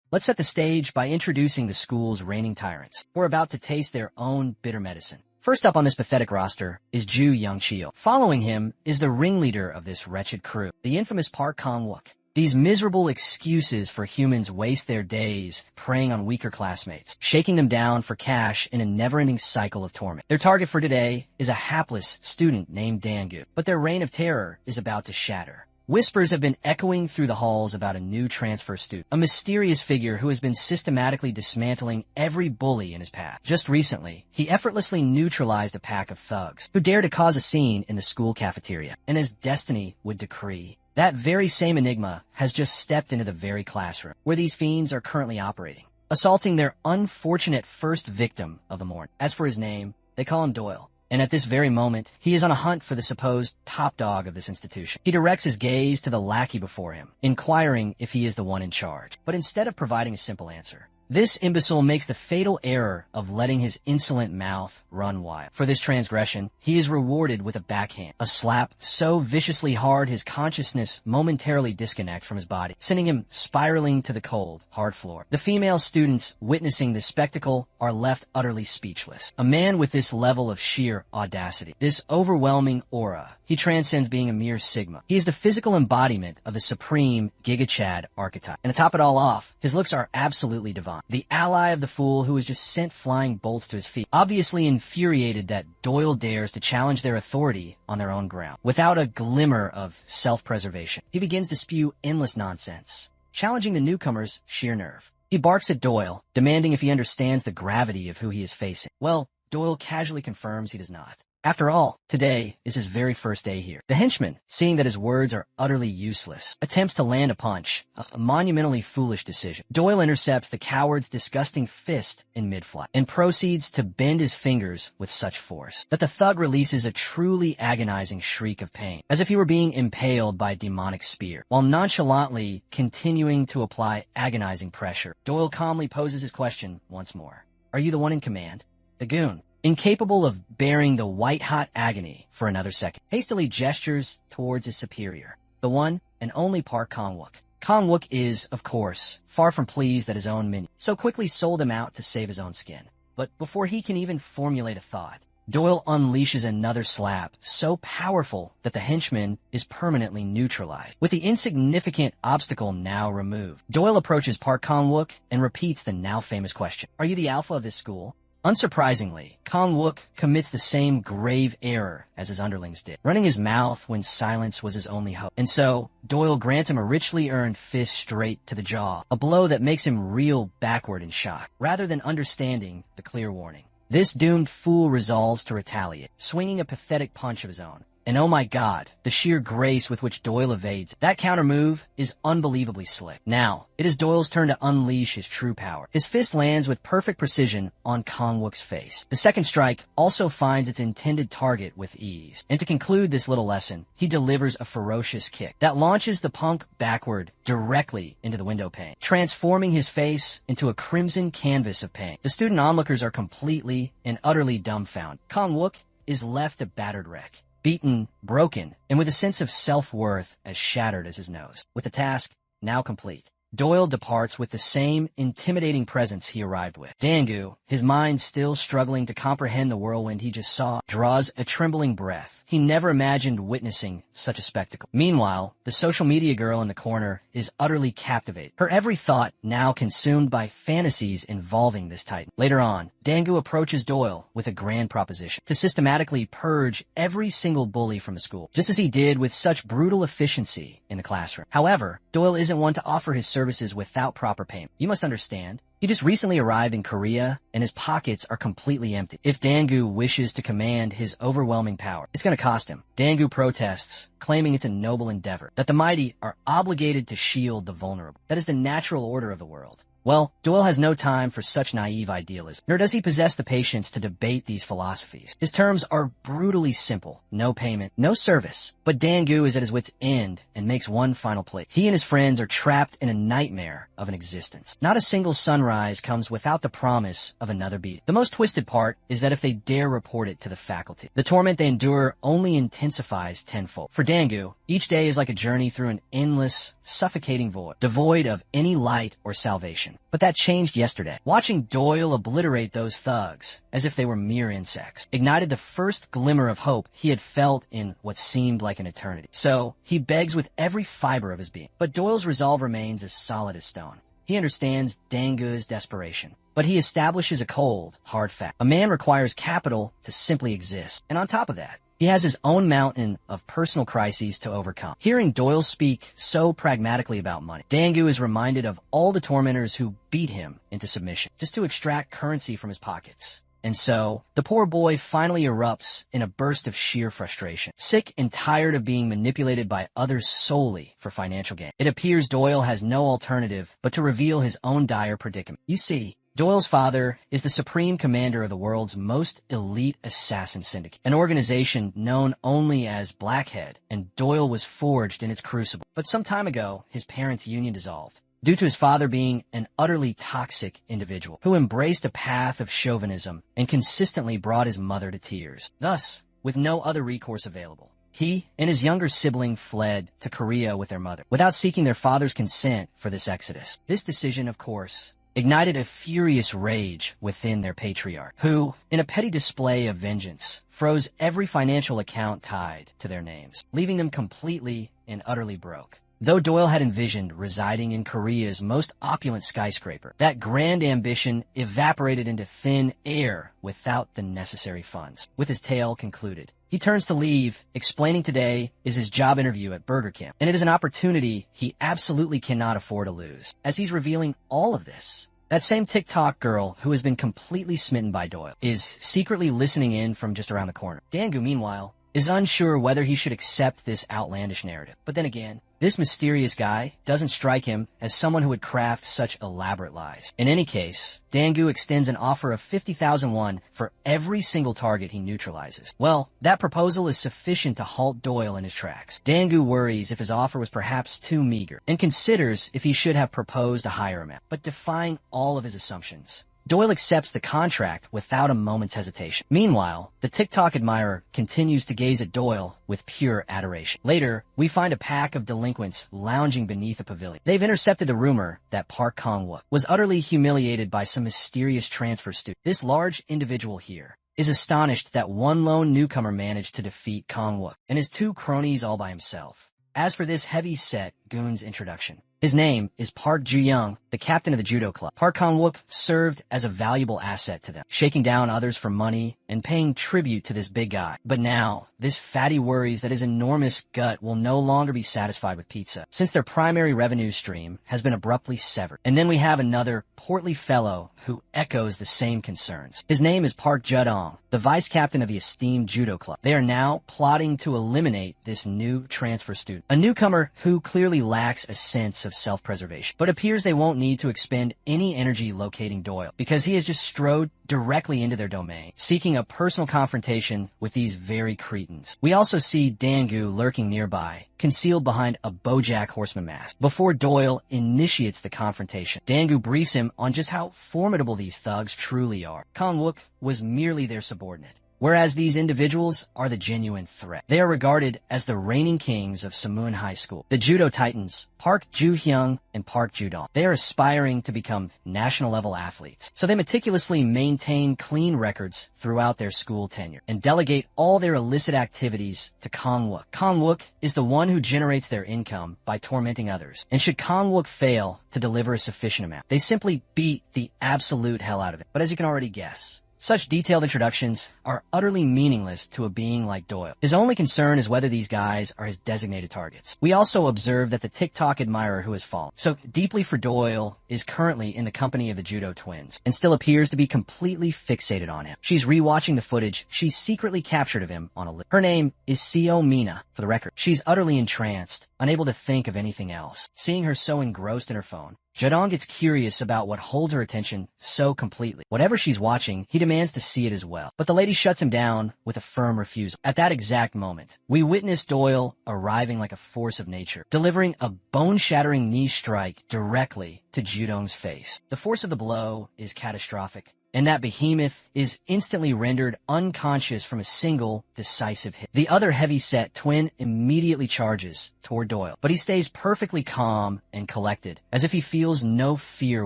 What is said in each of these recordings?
Let's set the stage by introducing the school's reigning tyrants, who are about to taste their own bitter medicine. First up on this pathetic roster is Ju Young-chil. Following him is the ringleader of this wretched crew, the infamous Park Kang-wook. These miserable excuses for humans waste their days preying on weaker classmates, shaking them down for cash in a never-ending cycle of torment. Their target for today is a hapless student named Dangu, but their reign of terror is about to shatter. Whispers have been echoing through the halls about a new transfer student, a mysterious figure who has been systematically dismantling every bully in his path. Just recently, he effortlessly neutralized a pack of thugs who dared to cause a scene in the school cafeteria, and as destiny would decree, that very same enigma has just stepped into the very classroom where these fiends are currently operating, assaulting their unfortunate first victim of the morning. As for his name, they call him Doyle. And at this very moment, he is on a hunt for the supposed top dog of this institution. He directs his gaze to the lackey before him, inquiring if he is the one in charge. But instead of providing a simple answer, this imbecile makes the fatal error of letting his insolent mouth run wild. For this transgression, he is rewarded with a backhand, a slap so viciously hard his consciousness momentarily disconnects from his body, sending him spiraling to the cold, hard floor. The female students witnessing this spectacle are left utterly speechless. A man with this level of sheer audacity, this overwhelming aura, he transcends being a mere Sigma. He is the physical embodiment of the supreme Giga Chad archetype. And to top it all off, his looks are absolutely divine. The ally of the fool who has just sent flying bolts to his feet, obviously infuriated that Doyle dares to challenge their authority on their own ground. Without a glimmer of self-preservation, he begins to spew endless nonsense, challenging the newcomer's sheer nerve. He barks at Doyle, demanding if he understands the gravity of who he is facing. Well, Doyle casually confirms he does not. After all, today is his very first day here. The henchman, seeing that his words are utterly useless, attempts to land a punch, a monumentally foolish decision. Doyle intercepts the coward's disgusting fist in mid-flight and proceeds to bend his fingers with such force that the thug releases a truly agonizing shriek of pain, as if he were being impaled by a demonic spear. While nonchalantly continuing to apply agonizing pressure, Doyle calmly poses his question once more. Are you the one in command? The goon, incapable of bearing the white-hot agony for another second, hastily gestures towards his superior, the one and only Park Kang-wook. Kang-wook is, of course, far from pleased that his own minion so quickly sold him out to save his own skin. But before he can even formulate a thought, Doyle unleashes another slap so powerful that the henchman is permanently neutralized. With the insignificant obstacle now removed, Doyle approaches Park Kang-wook and repeats the now famous question. Are you the alpha of this school? Unsurprisingly, Kang-wook commits the same grave error as his underlings did, running his mouth when silence was his only hope. And so, Doyle grants him a richly earned fist straight to the jaw, a blow that makes him reel backward in shock, rather than understanding the clear warning. This doomed fool resolves to retaliate, swinging a pathetic punch of his own. And oh my god, the sheer grace with which Doyle evades that counter move is unbelievably slick. Now, it is Doyle's turn to unleash his true power. His fist lands with perfect precision on Kang-wook's face. The second strike also finds its intended target with ease. And to conclude this little lesson, he delivers a ferocious kick that launches the punk backward directly into the window pane, transforming his face into a crimson canvas of pain. The student onlookers are completely and utterly dumbfounded. Kang-wook is left a battered wreck, beaten, broken, and with a sense of self-worth as shattered as his nose. With the task now complete, Doyle departs with the same intimidating presence he arrived with. Dangu, his mind still struggling to comprehend the whirlwind he just saw, draws a trembling breath. He never imagined witnessing such a spectacle. Meanwhile, the social media girl in the corner is utterly captivated, her every thought now consumed by fantasies involving this titan. Later on, Dangu approaches Doyle with a grand proposition to systematically purge every single bully from the school, just as he did with such brutal efficiency in the classroom. However, Doyle isn't one to offer his services without proper payment. You must understand, he just recently arrived in Korea, and his pockets are completely empty. If Dangu wishes to command his overwhelming power, it's going to cost him. Dangu protests, claiming it's a noble endeavor, that the mighty are obligated to shield the vulnerable. That is the natural order of the world. Well, Doyle has no time for such naive idealism, nor does he possess the patience to debate these philosophies. His terms are brutally simple: no payment, no service. But Dangu is at his wit's end and makes one final plea. He and his friends are trapped in a nightmare of an existence. Not a single sunrise sunrise comes without the promise of another beat. The most twisted part is that if they dare report it to the faculty, the torment they endure only intensifies tenfold. For Dangu, each day is like a journey through an endless, suffocating void, devoid of any light or salvation. But that changed yesterday. Watching Doyle obliterate those thugs as if they were mere insects ignited the first glimmer of hope he had felt in what seemed like an eternity. So he begs with every fiber of his being. But Doyle's resolve remains as solid as stone. He understands Dangu's desperation, but he establishes a cold, hard fact. A man requires capital to simply exist. And on top of that, he has his own mountain of personal crises to overcome. Hearing Doyle speak so pragmatically about money, Dangu is reminded of all the tormentors who beat him into submission just to extract currency from his pockets. And so, the poor boy finally erupts in a burst of sheer frustration. Sick and tired of being manipulated by others solely for financial gain, it appears Doyle has no alternative but to reveal his own dire predicament. You see, Doyle's father is the supreme commander of the world's most elite assassin syndicate, an organization known only as Blackhead, and Doyle was forged in its crucible. But some time ago, his parents' union dissolved, due to his father being an utterly toxic individual who embraced a path of chauvinism and consistently brought his mother to tears. Thus, with no other recourse available, he and his younger sibling fled to Korea with their mother, without seeking their father's consent for this exodus. This decision, of course, ignited a furious rage within their patriarch, who, in a petty display of vengeance, froze every financial account tied to their names, leaving them completely and utterly broke. Though Doyle had envisioned residing in Korea's most opulent skyscraper, that grand ambition evaporated into thin air without the necessary funds. With his tale concluded, he turns to leave, explaining today is his job interview at Burger King, and it is an opportunity he absolutely cannot afford to lose. As he's revealing all of this, that same TikTok girl who has been completely smitten by Doyle is secretly listening in from just around the corner. Dangu, meanwhile, is unsure whether he should accept this outlandish narrative. But then again, this mysterious guy doesn't strike him as someone who would craft such elaborate lies. In any case, Dangu extends an offer of 50,000 won for every single target he neutralizes. Well, that proposal is sufficient to halt Doyle in his tracks. Dangu worries if his offer was perhaps too meager, and considers if he should have proposed a higher amount. But defying all of his assumptions, Doyle accepts the contract without a moment's hesitation. Meanwhile, the TikTok admirer continues to gaze at Doyle with pure adoration. Later, we find a pack of delinquents lounging beneath a pavilion. They've intercepted the rumor that Park Kong-wook was utterly humiliated by some mysterious transfer student. This large individual here is astonished that one lone newcomer managed to defeat Kong-wook and his two cronies all by himself. As for this heavy-set goon's introduction, his name is Park Ju-young, the captain of the judo club. Park Kong-wook served as a valuable asset to them, shaking down others for money and paying tribute to this big guy. But now, this fatty worries that his enormous gut will no longer be satisfied with pizza, since their primary revenue stream has been abruptly severed. And then we have another portly fellow who echoes the same concerns. His name is Park Ju-dong, the vice captain of the esteemed judo club. They are now plotting to eliminate this new transfer student, a newcomer who clearly lacks a sense of self-preservation, but appears they won't need to expend any energy locating Doyle, because he has just strode directly into their domain, seeking a personal confrontation with these very cretins. We also see Dangu lurking nearby, concealed behind a BoJack Horseman mask. Before Doyle initiates the confrontation, Dangu briefs him on just how formidable these thugs truly are. Kong-wook was merely their subordinate, whereas these individuals are the genuine threat. They are regarded as the reigning kings of Samun High School, the judo titans Park Ju-hyung and Park Ju-dong. They are aspiring to become national-level athletes, so they meticulously maintain clean records throughout their school tenure and delegate all their illicit activities to Kong-wook. Kong-wook is the one who generates their income by tormenting others, and should Kong-wook fail to deliver a sufficient amount, they simply beat the absolute hell out of it. But as you can already guess, such detailed introductions are utterly meaningless to a being like Doyle. His only concern is whether these guys are his designated targets. We also observe that the TikTok admirer who has fallen so deeply for Doyle is currently in the company of the judo twins, and still appears to be completely fixated on him. She's rewatching the footage she secretly captured of him on a list. Her name is Seo Mina, for the record. She's utterly entranced, unable to think of anything else. Seeing her so engrossed in her phone, Jadong gets curious about what holds her attention so completely. Whatever she's watching, he demands to see it as well. But the lady shuts him down with a firm refusal. At that exact moment, we witness Doyle arriving like a force of nature, delivering a bone-shattering knee strike directly to Judong's face. The force of the blow is catastrophic, and that behemoth is instantly rendered unconscious from a single decisive hit. The other heavy-set twin immediately charges toward Doyle, but he stays perfectly calm and collected, as if he feels no fear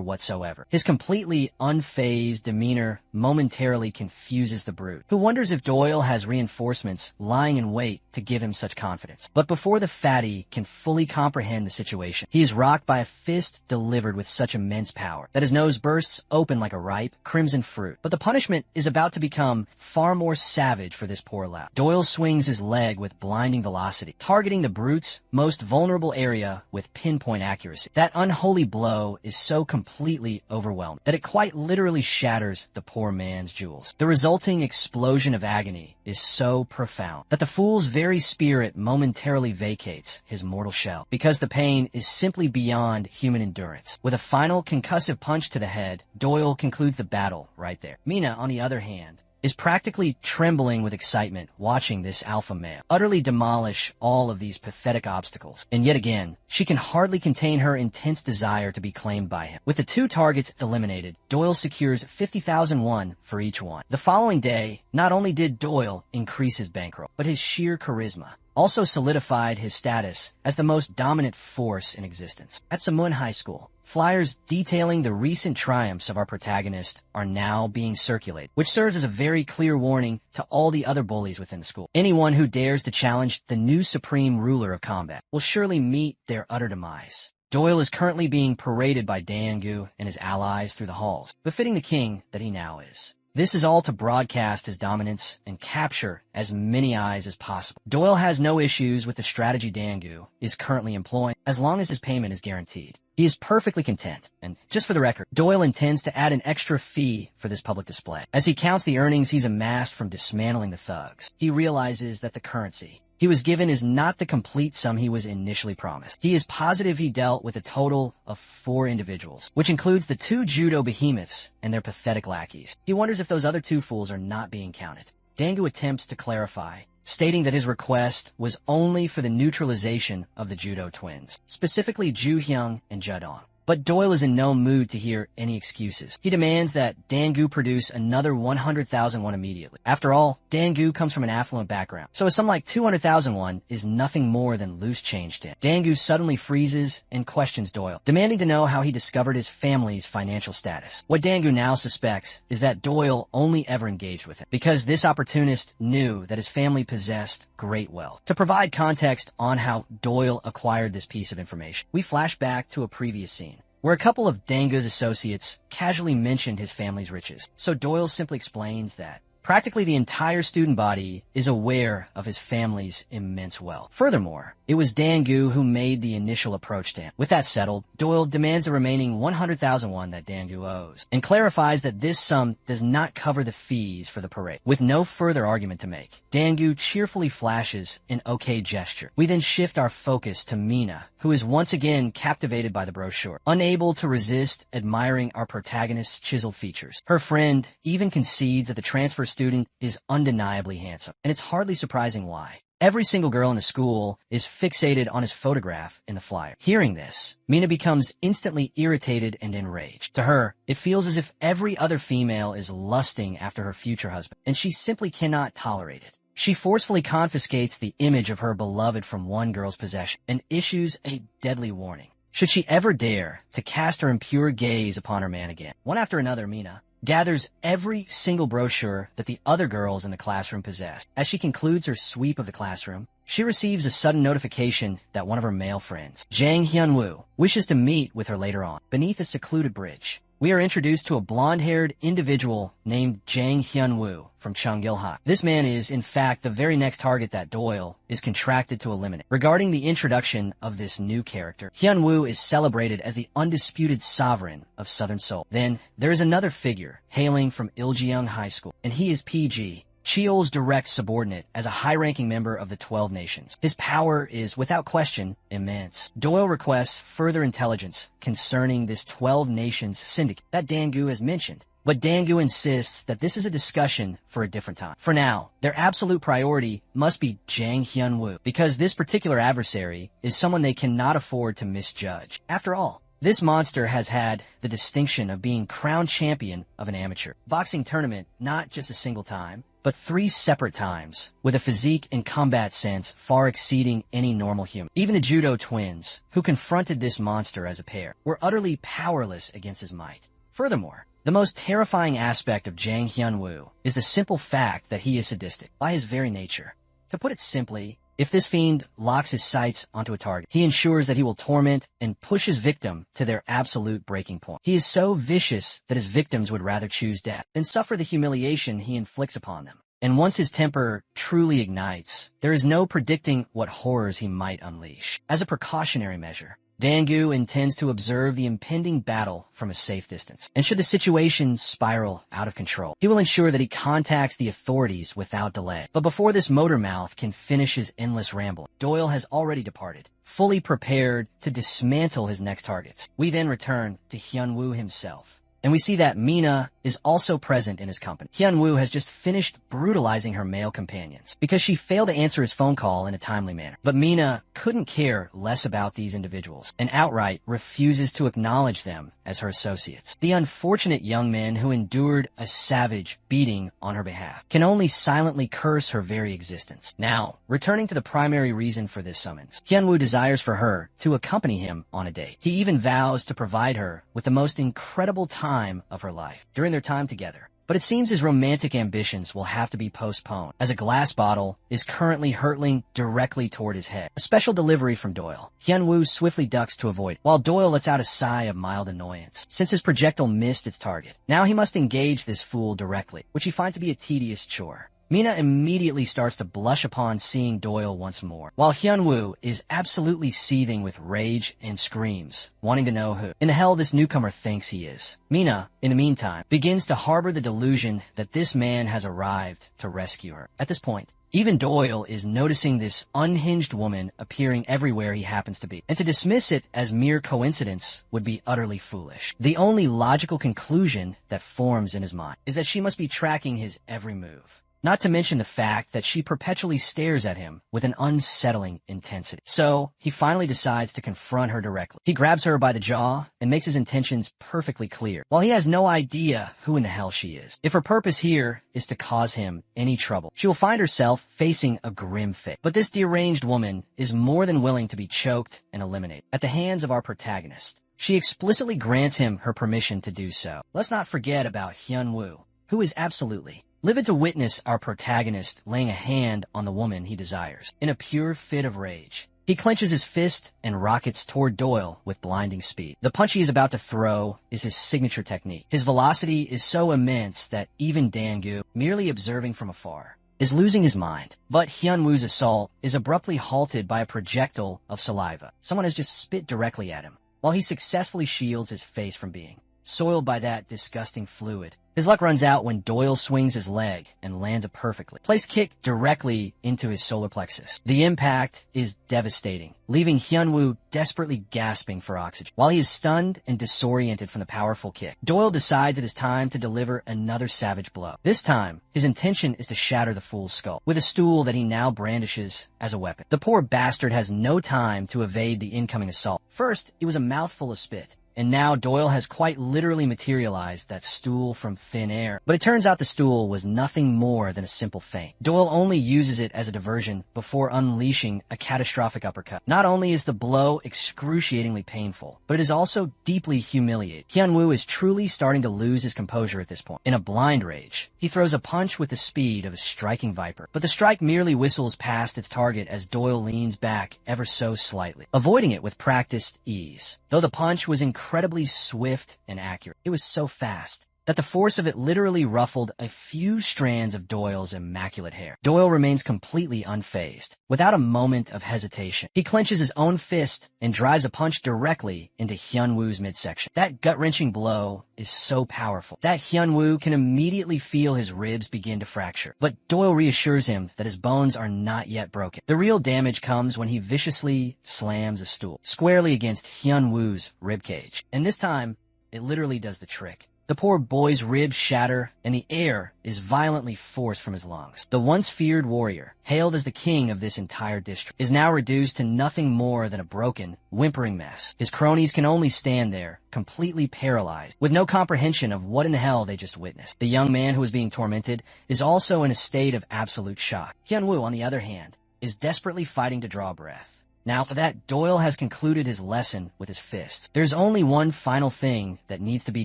whatsoever. His completely unfazed demeanor momentarily confuses the brute, who wonders if Doyle has reinforcements lying in wait to give him such confidence. But before the fatty can fully comprehend the situation, he is rocked by a fist delivered with such immense power that his nose bursts open like a ripe, crimson fruit. But the punishment is about to become far more savage for this poor lout. Doyle swings his leg with blinding velocity, targeting the brute's most vulnerable area with pinpoint accuracy. That unholy blow is so completely overwhelming that it quite literally shatters the poor man's jewels. The resulting explosion of agony is so profound that the fool's very spirit momentarily vacates his mortal shell, because the pain is simply beyond human endurance. With a final concussive punch to the head, Doyle concludes the battle right there. Mina, on the other hand, is practically trembling with excitement watching this alpha male utterly demolish all of these pathetic obstacles. And yet again, she can hardly contain her intense desire to be claimed by him. With the two targets eliminated, Doyle secures 50,000 won for each one. The following day, not only did Doyle increase his bankroll, but his sheer charisma also solidified his status as the most dominant force in existence. At Samun High School, flyers detailing the recent triumphs of our protagonist are now being circulated, which serves as a very clear warning to all the other bullies within the school. Anyone who dares to challenge the new supreme ruler of combat will surely meet their utter demise. Doyle is currently being paraded by Dangu and his allies through the halls, befitting the king that he now is. This is all to broadcast his dominance and capture as many eyes as possible. Doyle has no issues with the strategy Dangu is currently employing as long as his payment is guaranteed. He is perfectly content, and just for the record, Doyle intends to add an extra fee for this public display. As he counts the earnings he's amassed from dismantling the thugs, he realizes that the currency he was given is not the complete sum he was initially promised. He is positive he dealt with a total of 4 individuals, which includes the 2 judo behemoths and their pathetic lackeys. He wonders if those other 2 fools are not being counted. Dangu attempts to clarify, stating that his request was only for the neutralization of the judo twins, specifically Ju Hyung and Judong. But Doyle is in no mood to hear any excuses. He demands that Dangu produce another 100,000 won immediately. After all, Dangu comes from an affluent background, so a sum like 200,000 won is nothing more than loose change to him. Dangu suddenly freezes and questions Doyle, demanding to know how he discovered his family's financial status. What Dangu now suspects is that Doyle only ever engaged with him because this opportunist knew that his family possessed great wealth. To provide context on how Doyle acquired this piece of information, we flash back to a previous scene where a couple of Dangu's associates casually mentioned his family's riches. So Doyle simply explains that practically the entire student body is aware of his family's immense wealth. Furthermore, it was Dangu who made the initial approach to him. With that settled, Doyle demands the remaining 100,000 won that Dangu owes, and clarifies that this sum does not cover the fees for the parade. With no further argument to make, Dangu cheerfully flashes an okay gesture. We then shift our focus to Mina, who is once again captivated by the brochure, unable to resist admiring our protagonist's chiseled features. Her friend even concedes that the transfer student is undeniably handsome, and it's hardly surprising why. Every single girl in the school is fixated on his photograph in the flyer. Hearing this, Mina becomes instantly irritated and enraged. To her, it feels as if every other female is lusting after her future husband, and she simply cannot tolerate it. She forcefully confiscates the image of her beloved from one girl's possession and issues a deadly warning. Should she ever dare to cast her impure gaze upon her man again? One after another, Mina gathers every single brochure that the other girls in the classroom possess. As she concludes her sweep of the classroom, she receives a sudden notification that one of her male friends, Jang Hyun-woo, wishes to meet with her later on, beneath a secluded bridge. We are introduced to a blonde-haired individual named Jang Hyun-woo from Cheongil-ha. This man is, in fact, the very next target that Doyle is contracted to eliminate. Regarding the introduction of this new character, Hyun-woo is celebrated as the undisputed sovereign of Southern Seoul. Then, there is another figure hailing from Iljeong High School, and he is PG, Cheol's direct subordinate as a high-ranking member of the 12 nations. His power is, without question, immense. Doyle requests further intelligence concerning this 12 nations syndicate that Dangu has mentioned. But Dangu insists that this is a discussion for a different time. For now, their absolute priority must be Jang Hyun-woo, because this particular adversary is someone they cannot afford to misjudge. After all, this monster has had the distinction of being crowned champion of an amateur boxing tournament not just a single time, but 3 separate times, with a physique and combat sense far exceeding any normal human. Even the judo twins, who confronted this monster as a pair, were utterly powerless against his might. Furthermore, the most terrifying aspect of Jang Hyun-woo is the simple fact that he is sadistic by his very nature. To put it simply, if this fiend locks his sights onto a target, he ensures that he will torment and push his victim to their absolute breaking point. He is so vicious that his victims would rather choose death than suffer the humiliation he inflicts upon them. And once his temper truly ignites, there is no predicting what horrors he might unleash. As a precautionary measure, Dangu intends to observe the impending battle from a safe distance. And should the situation spiral out of control, he will ensure that he contacts the authorities without delay. But before this motor mouth can finish his endless ramble, Doyle has already departed, fully prepared to dismantle his next targets. We then return to Hyun-woo himself, and we see that Mina is also present in his company. Hyun-woo has just finished brutalizing her male companions because she failed to answer his phone call in a timely manner. But Mina couldn't care less about these individuals and outright refuses to acknowledge them as her associates. The unfortunate young men who endured a savage beating on her behalf can only silently curse her very existence. Now, returning to the primary reason for this summons, Hyun-woo desires for her to accompany him on a date. He even vows to provide her with the most incredible time of her life during their time together. But it seems his romantic ambitions will have to be postponed, as a glass bottle is currently hurtling directly toward his head. A special delivery from Doyle. Hyun-woo swiftly ducks to avoid it, while Doyle lets out a sigh of mild annoyance, since his projectile missed its target. Now he must engage this fool directly, which he finds to be a tedious chore. Mina immediately starts to blush upon seeing Doyle once more, while Hyun-woo is absolutely seething with rage and screams, wanting to know who in the hell this newcomer thinks he is. Mina, in the meantime, begins to harbor the delusion that this man has arrived to rescue her. At this point, even Doyle is noticing this unhinged woman appearing everywhere he happens to be, and to dismiss it as mere coincidence would be utterly foolish. The only logical conclusion that forms in his mind is that she must be tracking his every move. Not to mention the fact that she perpetually stares at him with an unsettling intensity. So, he finally decides to confront her directly. He grabs her by the jaw and makes his intentions perfectly clear, while he has no idea who in the hell she is. If her purpose here is to cause him any trouble, she will find herself facing a grim fate. But this deranged woman is more than willing to be choked and eliminated at the hands of our protagonist. She explicitly grants him her permission to do so. Let's not forget about Hyun-woo, who is absolutely livid to witness our protagonist laying a hand on the woman he desires. In a pure fit of rage, he clenches his fist and rockets toward Doyle with blinding speed. The punch he is about to throw is his signature technique. His velocity is so immense that even Dangu, merely observing from afar, is losing his mind. But Hyun-woo's assault is abruptly halted by a projectile of saliva. Someone has just spit directly at him, while he successfully shields his face from being soiled by that disgusting fluid. His luck runs out when Doyle swings his leg and lands a perfectly placed kick directly into his solar plexus. The impact is devastating, leaving Hyun-woo desperately gasping for oxygen. While he is stunned and disoriented from the powerful kick, Doyle decides it is time to deliver another savage blow. This time, his intention is to shatter the fool's skull with a stool that he now brandishes as a weapon. The poor bastard has no time to evade the incoming assault. First, it was a mouthful of spit, and now Doyle has quite literally materialized that stool from thin air. But it turns out the stool was nothing more than a simple feint. Doyle only uses it as a diversion before unleashing a catastrophic uppercut. Not only is the blow excruciatingly painful, but it is also deeply humiliating. Hyun-woo is truly starting to lose his composure at this point. In a blind rage, he throws a punch with the speed of a striking viper, but the strike merely whistles past its target as Doyle leans back ever so slightly, avoiding it with practiced ease. Though the punch was incredibly swift and accurate, it was so fast that the force of it literally ruffled a few strands of Doyle's immaculate hair. Doyle remains completely unfazed, without a moment of hesitation. He clenches his own fist and drives a punch directly into Hyunwoo's midsection. That gut-wrenching blow is so powerful that Hyunwoo can immediately feel his ribs begin to fracture. But Doyle reassures him that his bones are not yet broken. The real damage comes when he viciously slams a stool squarely against Hyunwoo's ribcage. And this time, it literally does the trick. The poor boy's ribs shatter, and the air is violently forced from his lungs. The once feared warrior, hailed as the king of this entire district, is now reduced to nothing more than a broken, whimpering mess. His cronies can only stand there, completely paralyzed, with no comprehension of what in the hell they just witnessed. The young man who was being tormented is also in a state of absolute shock. Hyunwoo, on the other hand, is desperately fighting to draw breath. Now, for that, Doyle has concluded his lesson with his fist. There's only one final thing that needs to be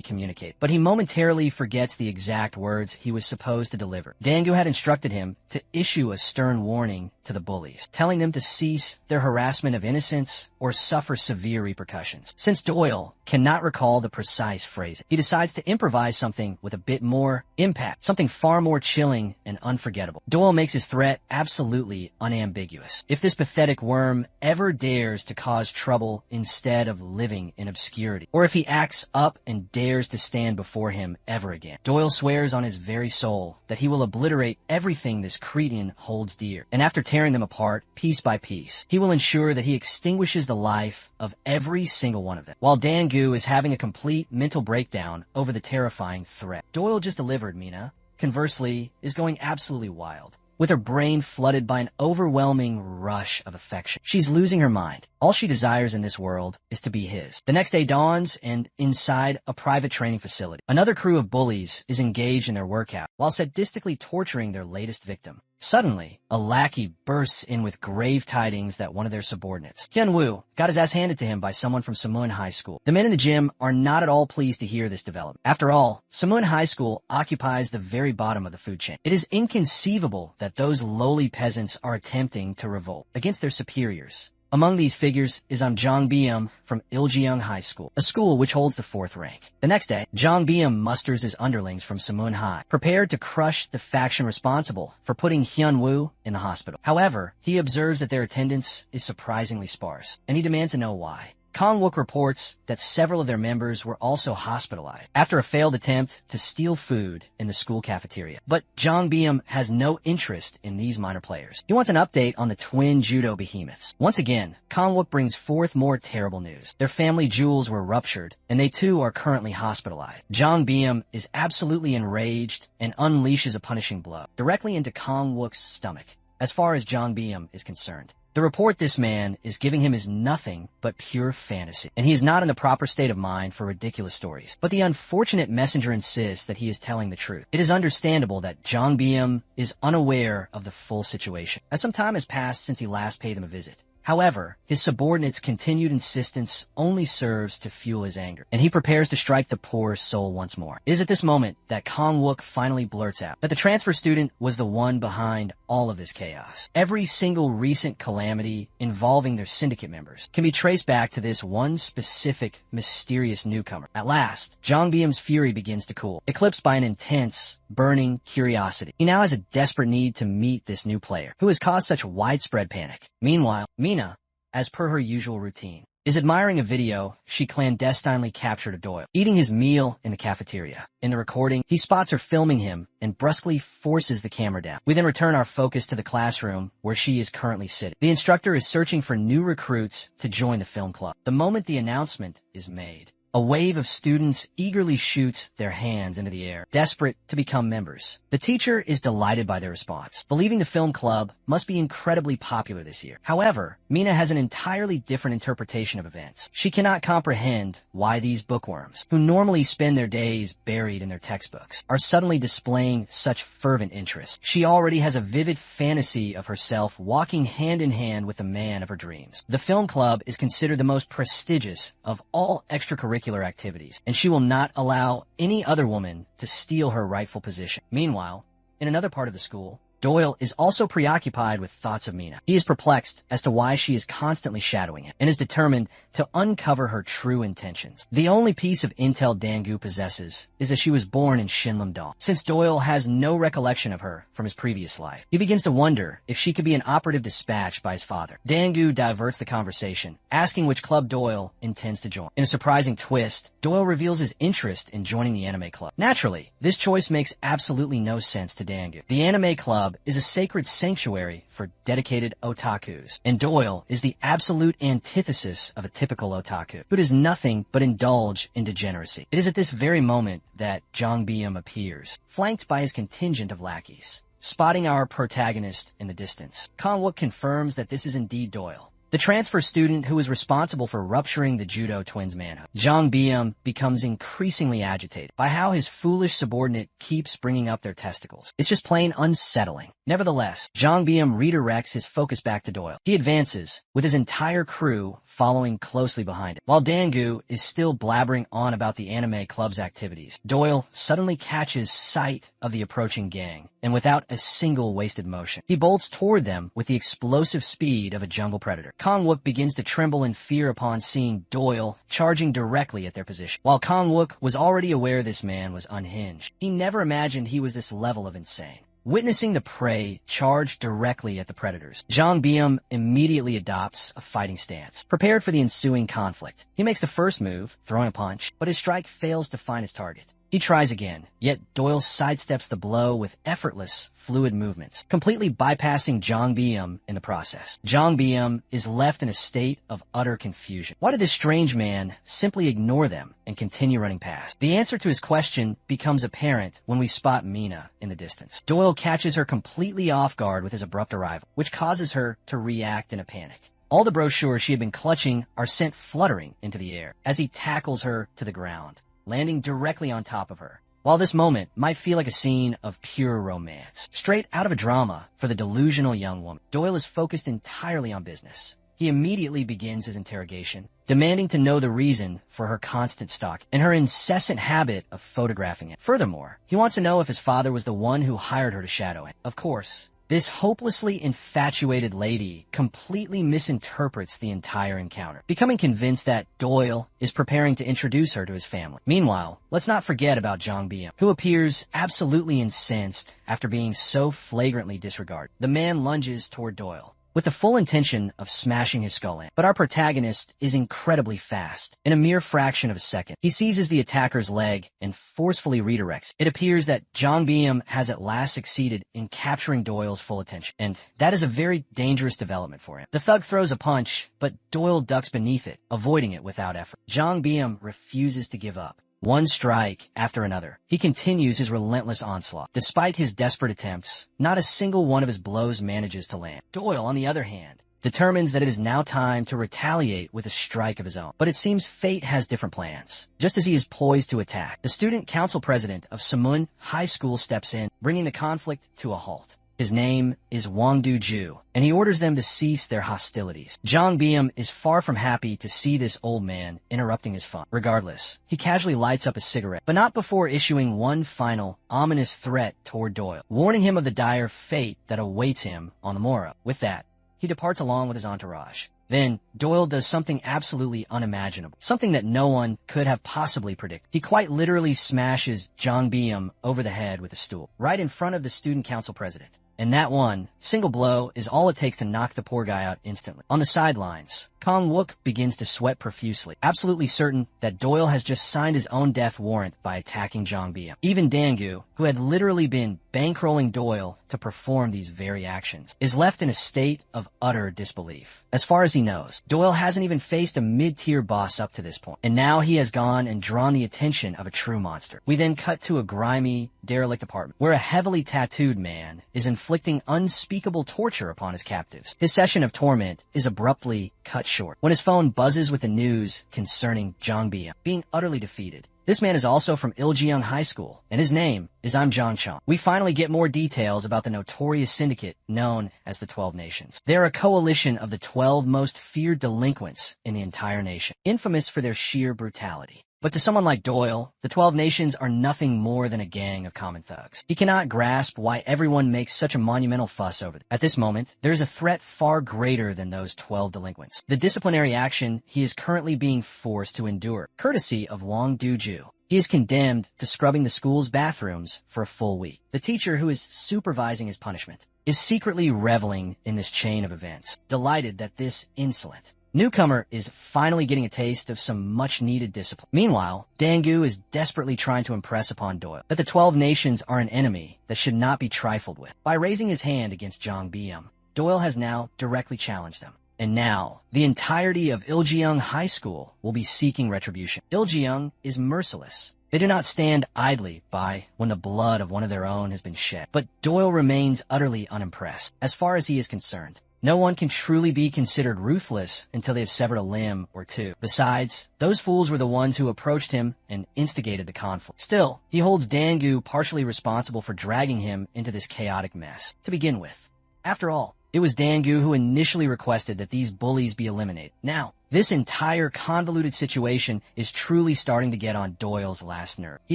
communicated, but he momentarily forgets the exact words he was supposed to deliver. Dangu had instructed him to issue a stern warning to the bullies, telling them to cease their harassment of innocents or suffer severe repercussions. Since Doyle cannot recall the precise phrasing, he decides to improvise something with a bit more impact, something far more chilling and unforgettable. Doyle makes his threat absolutely unambiguous. If this pathetic worm ever dares to cause trouble instead of living in obscurity, or if he acts up and dares to stand before him ever again, Doyle swears on his very soul that he will obliterate everything this cretin holds dear, and after tearing them apart piece by piece, he will ensure that he extinguishes the life of every single one of them. While Dangu is having a complete mental breakdown over the terrifying threat, Doyle just delivered Mina, conversely, is going absolutely wild, with her brain flooded by an overwhelming rush of affection. She's losing her mind. All she desires in this world is to be his. The next day dawns, and inside a private training facility, another crew of bullies is engaged in their workout, while sadistically torturing their latest victim. Suddenly, a lackey bursts in with grave tidings that one of their subordinates, Hyunwoo, got his ass handed to him by someone from Samun High School. The men in the gym are not at all pleased to hear this development. After all, Samun High School occupies the very bottom of the food chain. It is inconceivable that those lowly peasants are attempting to revolt against their superiors. Among these figures is Jong Byum from Iljeong High School, a school which holds the 4th rank. The next day, Jong Byum musters his underlings from Samun High, prepared to crush the faction responsible for putting Hyunwoo in the hospital. However, he observes that their attendance is surprisingly sparse, and he demands to know why. Kong-wook reports that several of their members were also hospitalized after a failed attempt to steal food in the school cafeteria. But Jong Byum has no interest in these minor players. He wants an update on the twin judo behemoths. Once again, Kong-wook brings forth more terrible news. Their family jewels were ruptured, and they too are currently hospitalized. Jong Byum is absolutely enraged and unleashes a punishing blow directly into Kong-wook's stomach, as far as Jong Byum is concerned. The report this man is giving him is nothing but pure fantasy, and he is not in the proper state of mind for ridiculous stories. But the unfortunate messenger insists that he is telling the truth. It is understandable that Jong Byum is unaware of the full situation, as some time has passed since he last paid them a visit. However, his subordinate's continued insistence only serves to fuel his anger, and he prepares to strike the poor soul once more. It is at this moment that Kong-wook finally blurts out that the transfer student was the one behind all of this chaos. Every single recent calamity involving their syndicate members can be traced back to this one specific mysterious newcomer. At last, Jong Byum's fury begins to cool, eclipsed by an intense, burning curiosity. He now has a desperate need to meet this new player, who has caused such widespread panic. Meanwhile, Mina, as per her usual routine, is admiring a video she clandestinely captured of Doyle, eating his meal in the cafeteria. In the recording, he spots her filming him and brusquely forces the camera down. We then return our focus to the classroom where she is currently sitting. The instructor is searching for new recruits to join the film club. The moment the announcement is made, a wave of students eagerly shoots their hands into the air, desperate to become members. The teacher is delighted by their response, believing the film club must be incredibly popular this year. However, Mina has an entirely different interpretation of events. She cannot comprehend why these bookworms, who normally spend their days buried in their textbooks, are suddenly displaying such fervent interest. She already has a vivid fantasy of herself walking hand in hand with the man of her dreams. The film club is considered the most prestigious of all extracurricular activities, and she will not allow any other woman to steal her rightful position. Meanwhile, in another part of the school, Doyle is also preoccupied with thoughts of Mina. He is perplexed as to why she is constantly shadowing him and is determined to uncover her true intentions. The only piece of intel Dangu possesses is that she was born in Shinlam-dong. Since Doyle has no recollection of her from his previous life, he begins to wonder if she could be an operative dispatched by his father. Dangu diverts the conversation, asking which club Doyle intends to join. In a surprising twist, Doyle reveals his interest in joining the anime club. Naturally, this choice makes absolutely no sense to Dangu. The anime club is a sacred sanctuary for dedicated otakus, and Doyle is the absolute antithesis of a typical otaku, who does nothing but indulge in degeneracy. It is at this very moment that Jang Byum appears, flanked by his contingent of lackeys. Spotting our protagonist in the distance, Kanwook confirms that this is indeed Doyle, the transfer student who is responsible for rupturing the judo twins' manhood. Jang Byum becomes increasingly agitated by how his foolish subordinate keeps bringing up their testicles. It's just plain unsettling. Nevertheless, Jang Byum redirects his focus back to Doyle. He advances, with his entire crew following closely behind him. While Dangu is still blabbering on about the anime club's activities, Doyle suddenly catches sight of the approaching gang, and without a single wasted motion, he bolts toward them with the explosive speed of a jungle predator. Kanwook begins to tremble in fear upon seeing Doyle charging directly at their position. While Kanwook was already aware this man was unhinged, he never imagined he was this level of insane. Witnessing the prey charge directly at the predators, Jang Byum immediately adopts a fighting stance, prepared for the ensuing conflict. He makes the first move, throwing a punch, but his strike fails to find his target. He tries again, yet Doyle sidesteps the blow with effortless, fluid movements, completely bypassing Jang Byum in the process. Jang Byum is left in a state of utter confusion. Why did this strange man simply ignore them and continue running past? The answer to his question becomes apparent when we spot Mina in the distance. Doyle catches her completely off guard with his abrupt arrival, which causes her to react in a panic. All the brochures she had been clutching are sent fluttering into the air as he tackles her to the ground, landing directly on top of her. While this moment might feel like a scene of pure romance, straight out of a drama for the delusional young woman, Doyle is focused entirely on business. He immediately begins his interrogation, demanding to know the reason for her constant stalking and her incessant habit of photographing him. Furthermore, he wants to know if his father was the one who hired her to shadow him. Of course, this hopelessly infatuated lady completely misinterprets the entire encounter, becoming convinced that Doyle is preparing to introduce her to his family. Meanwhile, let's not forget about Jang Byum, who appears absolutely incensed after being so flagrantly disregarded. The man lunges toward Doyle, with the full intention of smashing his skull in. But our protagonist is incredibly fast. In a mere fraction of a second, he seizes the attacker's leg and forcefully redirects. It appears that Jang Byum has at last succeeded in capturing Doyle's full attention, and that is a very dangerous development for him. The thug throws a punch, but Doyle ducks beneath it, avoiding it without effort. Jang Byum refuses to give up. One strike after another, he continues his relentless onslaught. Despite his desperate attempts, not a single one of his blows manages to land. Doyle, on the other hand, determines that it is now time to retaliate with a strike of his own. But it seems fate has different plans. Just as he is poised to attack, the student council president of Samun High School steps in, bringing the conflict to a halt. His name is Wangdu Ju, and he orders them to cease their hostilities. Jang Byum is far from happy to see this old man interrupting his fun. Regardless, he casually lights up a cigarette, but not before issuing one final, ominous threat toward Doyle, warning him of the dire fate that awaits him on the morrow. With that, he departs along with his entourage. Then, Doyle does something absolutely unimaginable, something that no one could have possibly predicted. He quite literally smashes Jang Byum over the head with a stool, right in front of the student council president. And that one single blow is all it takes to knock the poor guy out instantly. On the sidelines, Kong-wook begins to sweat profusely, absolutely certain that Doyle has just signed his own death warrant by attacking Jang Byum. Even Dangu, who had literally been bankrolling Doyle to perform these very actions, is left in a state of utter disbelief. As far as he knows, Doyle hasn't even faced a mid-tier boss up to this point, and now he has gone and drawn the attention of a true monster. We then cut to a grimy, derelict apartment, where a heavily tattooed man is inflicting unspeakable torture upon his captives. His session of torment is abruptly cut short when his phone buzzes with the news concerning Jang Byum being utterly defeated. This man is also from Iljeong High School, and his name is Im Jong Chong. We finally get more details about the notorious syndicate known as the 12 Nations. They're a coalition of the 12 most feared delinquents in the entire nation, infamous for their sheer brutality. But to someone like Doyle, the 12 Nations are nothing more than a gang of common thugs. He cannot grasp why everyone makes such a monumental fuss over them. At this moment, there is a threat far greater than those 12 delinquents. The disciplinary action he is currently being forced to endure, courtesy of Wang Duju. He is condemned to scrubbing the school's bathrooms for a full week. The teacher who is supervising his punishment is secretly reveling in this chain of events, delighted that this insolent newcomer is finally getting a taste of some much-needed discipline. Meanwhile, Dangu is desperately trying to impress upon Doyle that the 12 Nations are an enemy that should not be trifled with. By raising his hand against Zhang Biam, Doyle has now directly challenged them. And now, the entirety of Iljiang High School will be seeking retribution. Iljiang is merciless. They do not stand idly by when the blood of one of their own has been shed. But Doyle remains utterly unimpressed. As far as he is concerned, no one can truly be considered ruthless until they have severed a limb or two. Besides, those fools were the ones who approached him and instigated the conflict. Still, he holds Dangu partially responsible for dragging him into this chaotic mess to begin with. After all, it was Dangu who initially requested that these bullies be eliminated. Now, this entire convoluted situation is truly starting to get on Doyle's last nerve. He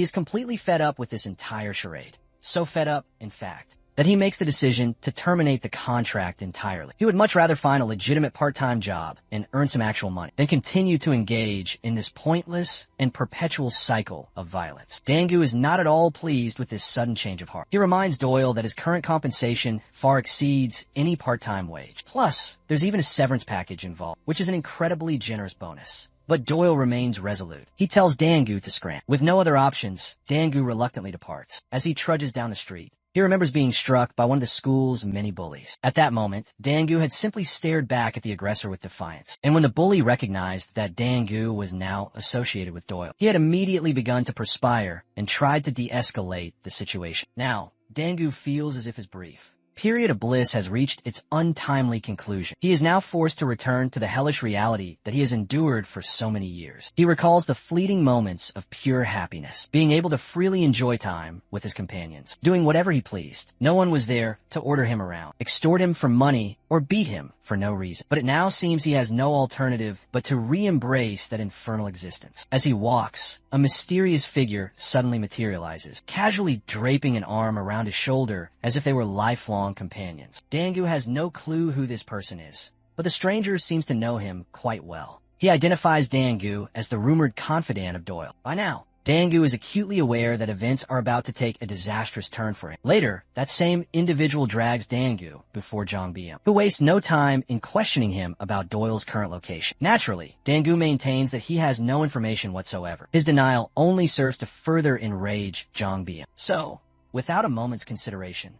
is completely fed up with this entire charade. So fed up, in fact, that he makes the decision to terminate the contract entirely. He would much rather find a legitimate part-time job and earn some actual money than continue to engage in this pointless and perpetual cycle of violence. Dangu is not at all pleased with this sudden change of heart. He reminds Doyle that his current compensation far exceeds any part-time wage. Plus, there's even a severance package involved, which is an incredibly generous bonus. But Doyle remains resolute. He tells Dangu to scram. With no other options, Dangu reluctantly departs. As he trudges down the street, he remembers being struck by one of the school's many bullies. At that moment, Dangu had simply stared back at the aggressor with defiance. And when the bully recognized that Dangu was now associated with Doyle, he had immediately begun to perspire and tried to de-escalate the situation. Now, Dangu feels as if his brief period of bliss has reached its untimely conclusion. He is now forced to return to the hellish reality that he has endured for so many years. He recalls the fleeting moments of pure happiness, being able to freely enjoy time with his companions, doing whatever he pleased. No one was there to order him around, extort him for money, or beat him for no reason. But it now seems he has no alternative but to re-embrace that infernal existence. As he walks, a mysterious figure suddenly materializes, casually draping an arm around his shoulder as if they were lifelong companions. Dangu has no clue who this person is, but the stranger seems to know him quite well. He identifies Dangu as the rumored confidant of Doyle. By now, Dangu is acutely aware that events are about to take a disastrous turn for him. Later, that same individual drags Dangu before Zhang Biam, who wastes no time in questioning him about Doyle's current location. Naturally, Dangu maintains that he has no information whatsoever. His denial only serves to further enrage Zhang Biam. So, without a moment's consideration,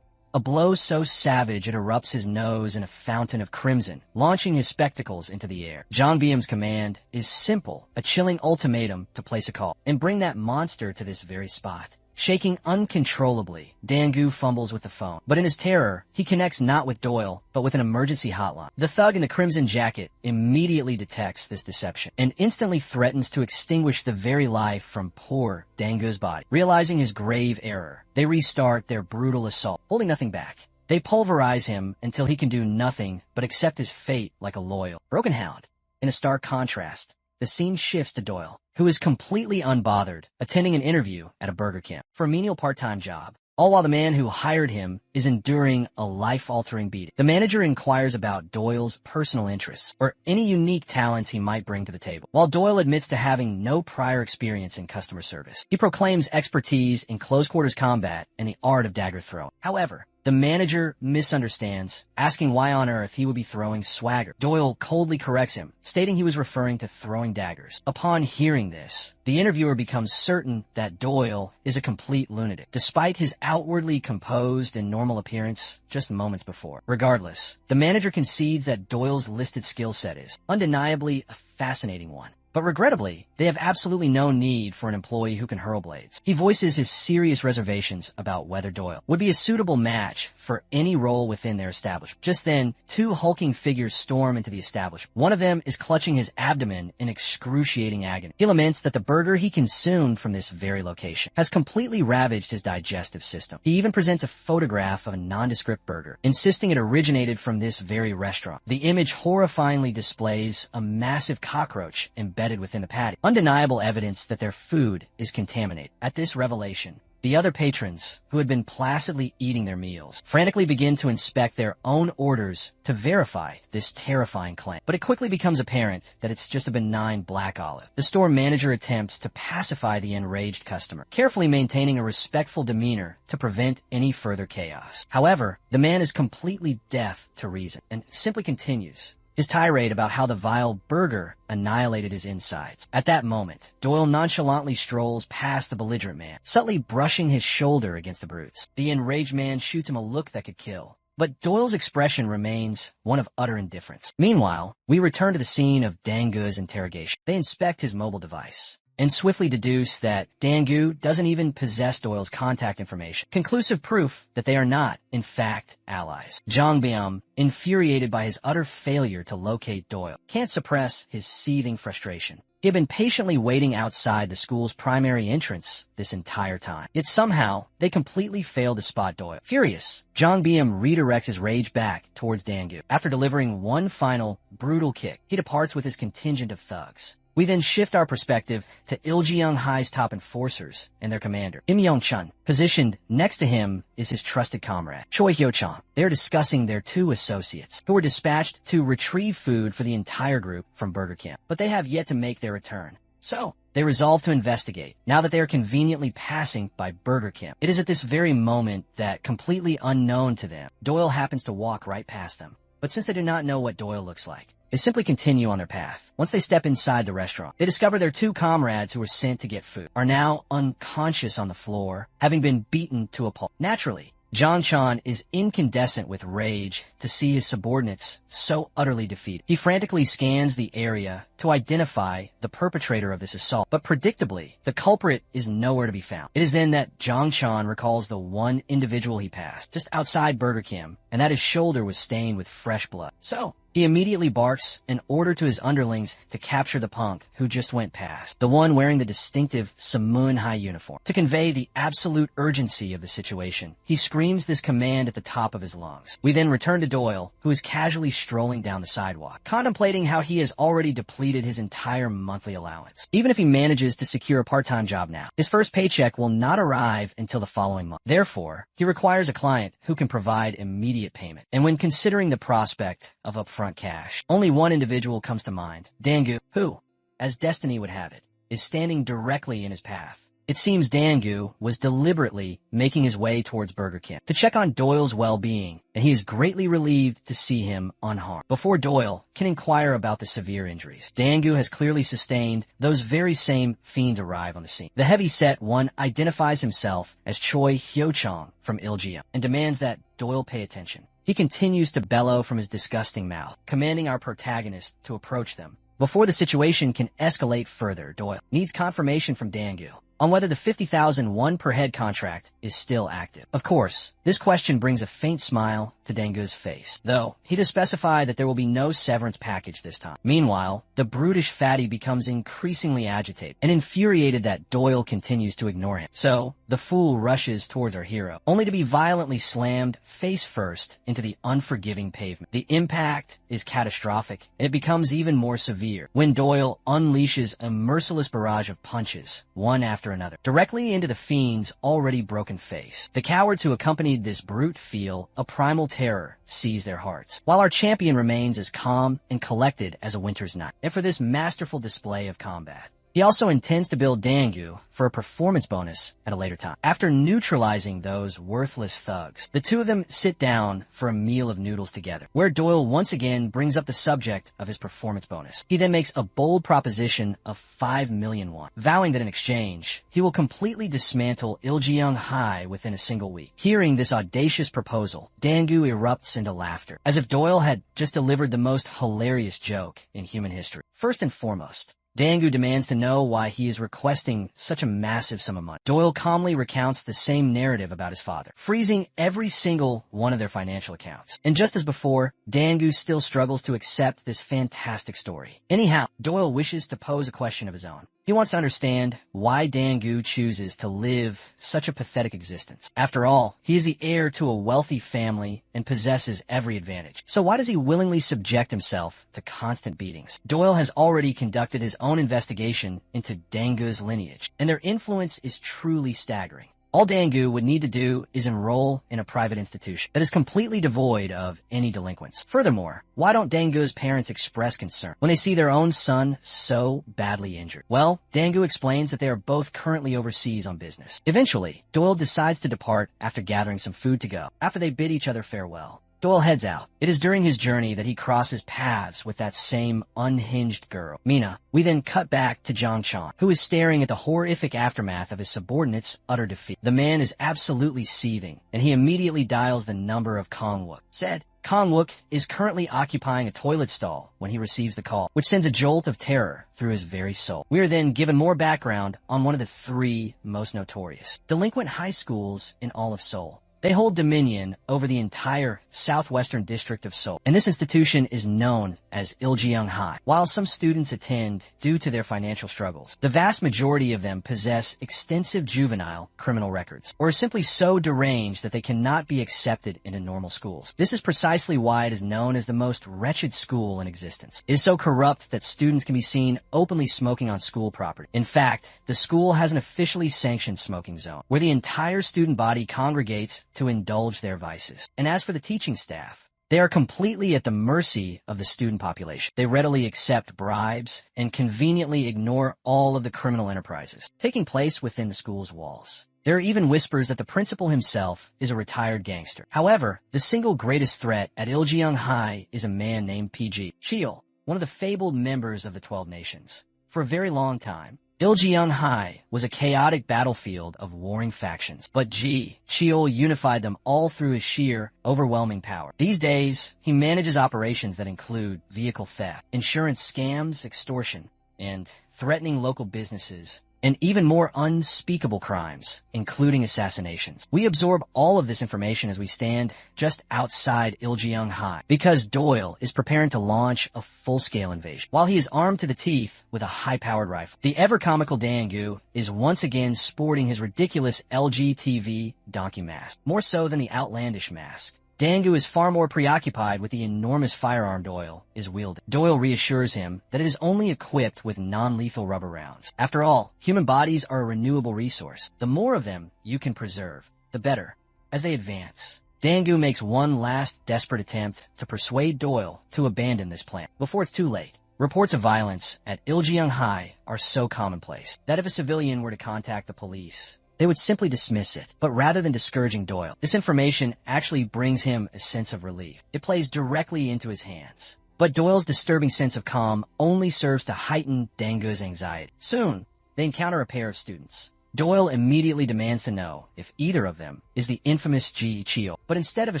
a blow so savage it erupts his nose in a fountain of crimson, launching his spectacles into the air. Zhang Biam's command is simple, a chilling ultimatum to place a call and bring that monster to this very spot. Shaking uncontrollably, Dangu fumbles with the phone, but in his terror, he connects not with Doyle, but with an emergency hotline. The thug in the crimson jacket immediately detects this deception and instantly threatens to extinguish the very life from poor Dangu's body. Realizing his grave error, they restart their brutal assault, holding nothing back. They pulverize him until he can do nothing but accept his fate like a loyal broken hound. In a stark contrast, the scene shifts to Doyle, who is completely unbothered, attending an interview at a Burger King for a menial part-time job, all while the man who hired him is enduring a life-altering beating. The manager inquires about Doyle's personal interests or any unique talents he might bring to the table. While Doyle admits to having no prior experience in customer service, he proclaims expertise in close-quarters combat and the art of dagger throwing. However, the manager misunderstands, asking why on earth he would be throwing swagger. Doyle coldly corrects him, stating he was referring to throwing daggers. Upon hearing this, the interviewer becomes certain that Doyle is a complete lunatic, despite his outwardly composed and normal appearance just moments before. Regardless, the manager concedes that Doyle's listed skill set is undeniably a fascinating one. But regrettably, they have absolutely no need for an employee who can hurl blades. He voices his serious reservations about whether Doyle would be a suitable match for any role within their establishment. Just then, two hulking figures storm into the establishment. One of them is clutching his abdomen in excruciating agony. He laments that the burger he consumed from this very location has completely ravaged his digestive system. He even presents a photograph of a nondescript burger, insisting it originated from this very restaurant. The image horrifyingly displays a massive cockroach embedded embedded within the patty. Undeniable evidence that their food is contaminated. At this revelation, the other patrons, who had been placidly eating their meals, frantically begin to inspect their own orders to verify this terrifying claim. But it quickly becomes apparent that it's just a benign black olive. The store manager attempts to pacify the enraged customer, carefully maintaining a respectful demeanor to prevent any further chaos. However, the man is completely deaf to reason and simply continues his tirade about how the vile burger annihilated his insides. At that moment, Doyle nonchalantly strolls past the belligerent man, subtly brushing his shoulder against the brute's. The enraged man shoots him a look that could kill, but Doyle's expression remains one of utter indifference. Meanwhile, we return to the scene of Dangu's interrogation. They inspect his mobile device and swiftly deduce that Dangu doesn't even possess Doyle's contact information. Conclusive proof that they are not, in fact, allies. Jang Byum, infuriated by his utter failure to locate Doyle, can't suppress his seething frustration. He had been patiently waiting outside the school's primary entrance this entire time. Yet somehow, they completely failed to spot Doyle. Furious, Jang Byum redirects his rage back towards Dangu. After delivering one final, brutal kick, he departs with his contingent of thugs. We then shift our perspective to Iljeong Hai's top enforcers and their commander, Im Yong-chun. Positioned next to him is his trusted comrade, Choi Hyo-chong. They are discussing their two associates, who were dispatched to retrieve food for the entire group from Burger Camp, but they have yet to make their return. So, they resolve to investigate, now that they are conveniently passing by Burger Camp. It is at this very moment that, completely unknown to them, Doyle happens to walk right past them. But since they do not know what Doyle looks like, they simply continue on their path. Once they step inside the restaurant, they discover their two comrades who were sent to get food are now unconscious on the floor, having been beaten to a pulp. Naturally, Jang Chan is incandescent with rage to see his subordinates so utterly defeated. He frantically scans the area to identify the perpetrator of this assault, but predictably, the culprit is nowhere to be found. It is then that Jang Chan recalls the one individual he passed, just outside Burger King, and that his shoulder was stained with fresh blood. So, he immediately barks an order to his underlings to capture the punk who just went past, the one wearing the distinctive Samun High uniform. To convey the absolute urgency of the situation, he screams this command at the top of his lungs. We then return to Doyle, who is casually strolling down the sidewalk, contemplating how he has already depleted his entire monthly allowance. Even if he manages to secure a part-time job now, his first paycheck will not arrive until the following month. Therefore, he requires a client who can provide immediate payment. And when considering the prospect of upfront cash, only one individual comes to mind, Dangu, who, as destiny would have it, is standing directly in his path. It seems Dangu was deliberately making his way towards Burger King to check on Doyle's well-being, and he is greatly relieved to see him unharmed. Before Doyle can inquire about the severe injuries Dangu has clearly sustained, those very same fiends arrive on the scene. The heavy-set one identifies himself as Choi Hyo-chong from Iljeong and demands that Doyle pay attention. He continues to bellow from his disgusting mouth, commanding our protagonist to approach them. Before the situation can escalate further, Doyle needs confirmation from Dangu on whether the 50,000 won per head contract is still active. Of course, this question brings a faint smile to Dangu's face, though he does specify that there will be no severance package this time. Meanwhile, the brutish fatty becomes increasingly agitated and infuriated that Doyle continues to ignore him. So, the fool rushes towards our hero, only to be violently slammed face first into the unforgiving pavement. The impact is catastrophic, and it becomes even more severe when Doyle unleashes a merciless barrage of punches, one after another, directly into the fiend's already broken face. The cowards who accompanied this brute feel a primal terror seize their hearts, while our champion remains as calm and collected as a winter's night. And for this masterful display of combat, he also intends to build Dangu for a performance bonus at a later time. After neutralizing those worthless thugs, the two of them sit down for a meal of noodles together, where Doyle once again brings up the subject of his performance bonus. He then makes a bold proposition of 5 million won, vowing that in exchange, he will completely dismantle Iljeong Hai within a single week. Hearing this audacious proposal, Dangu erupts into laughter, as if Doyle had just delivered the most hilarious joke in human history. First and foremost, Dangu demands to know why he is requesting such a massive sum of money. Doyle calmly recounts the same narrative about his father, freezing every single one of their financial accounts. And just as before, Dangu still struggles to accept this fantastic story. Anyhow, Doyle wishes to pose a question of his own. He wants to understand why Dangu chooses to live such a pathetic existence. After all, he is the heir to a wealthy family and possesses every advantage. So why does he willingly subject himself to constant beatings? Doyle has already conducted his own investigation into Dangu's lineage, and their influence is truly staggering. All Dangu would need to do is enroll in a private institution that is completely devoid of any delinquents. Furthermore, why don't Dangu's parents express concern when they see their own son so badly injured? Well, Dangu explains that they are both currently overseas on business. Eventually, Doyle decides to depart after gathering some food to go. After they bid each other farewell, Doyle heads out. It is during his journey that he crosses paths with that same unhinged girl, Mina. We then cut back to Jong Chan, who is staring at the horrific aftermath of his subordinate's utter defeat. The man is absolutely seething, and he immediately dials the number of Kong-wook. Said, Kong-wook is currently occupying a toilet stall when he receives the call, which sends a jolt of terror through his very soul. We are then given more background on one of the 3 most notorious delinquent high schools in all of Seoul. They hold dominion over the entire southwestern district of Seoul, and this institution is known as Iljeong High. While some students attend due to their financial struggles, the vast majority of them possess extensive juvenile criminal records, or are simply so deranged that they cannot be accepted into normal schools. This is precisely why it is known as the most wretched school in existence. It is so corrupt that students can be seen openly smoking on school property. In fact, the school has an officially sanctioned smoking zone, where the entire student body congregates to indulge their vices. And as for the teaching staff, they are completely at the mercy of the student population. They readily accept bribes and conveniently ignore all of the criminal enterprises taking place within the school's walls. There are even whispers that the principal himself is a retired gangster. However, the single greatest threat at Iljeong High is a man named PG Cheol, one of the fabled members of the 12 Nations. For a very long time, Iljeong High was a chaotic battlefield of warring factions, but Cheol unified them all through his sheer, overwhelming power. These days, he manages operations that include vehicle theft, insurance scams, extortion, and threatening local businesses, and even more unspeakable crimes, including assassinations. We absorb all of this information as we stand just outside Iljeong High, because Doyle is preparing to launch a full-scale invasion. While he is armed to the teeth with a high-powered rifle, the ever-comical Dangu is once again sporting his ridiculous LGTV donkey mask. More so than the outlandish mask, Dangu is far more preoccupied with the enormous firearm Doyle is wielding. Doyle reassures him that it is only equipped with non-lethal rubber rounds. After all, human bodies are a renewable resource. The more of them you can preserve, the better. As they advance, Dangu makes one last desperate attempt to persuade Doyle to abandon this plan before it's too late. Reports of violence at Iljeong High are so commonplace that if a civilian were to contact the police, they would simply dismiss it. But rather than discouraging Doyle, this information actually brings him a sense of relief. It plays directly into his hands. But Doyle's disturbing sense of calm only serves to heighten Dangu's anxiety. Soon, they encounter a pair of students. Doyle immediately demands to know if either of them is the infamous Cheol. But instead of a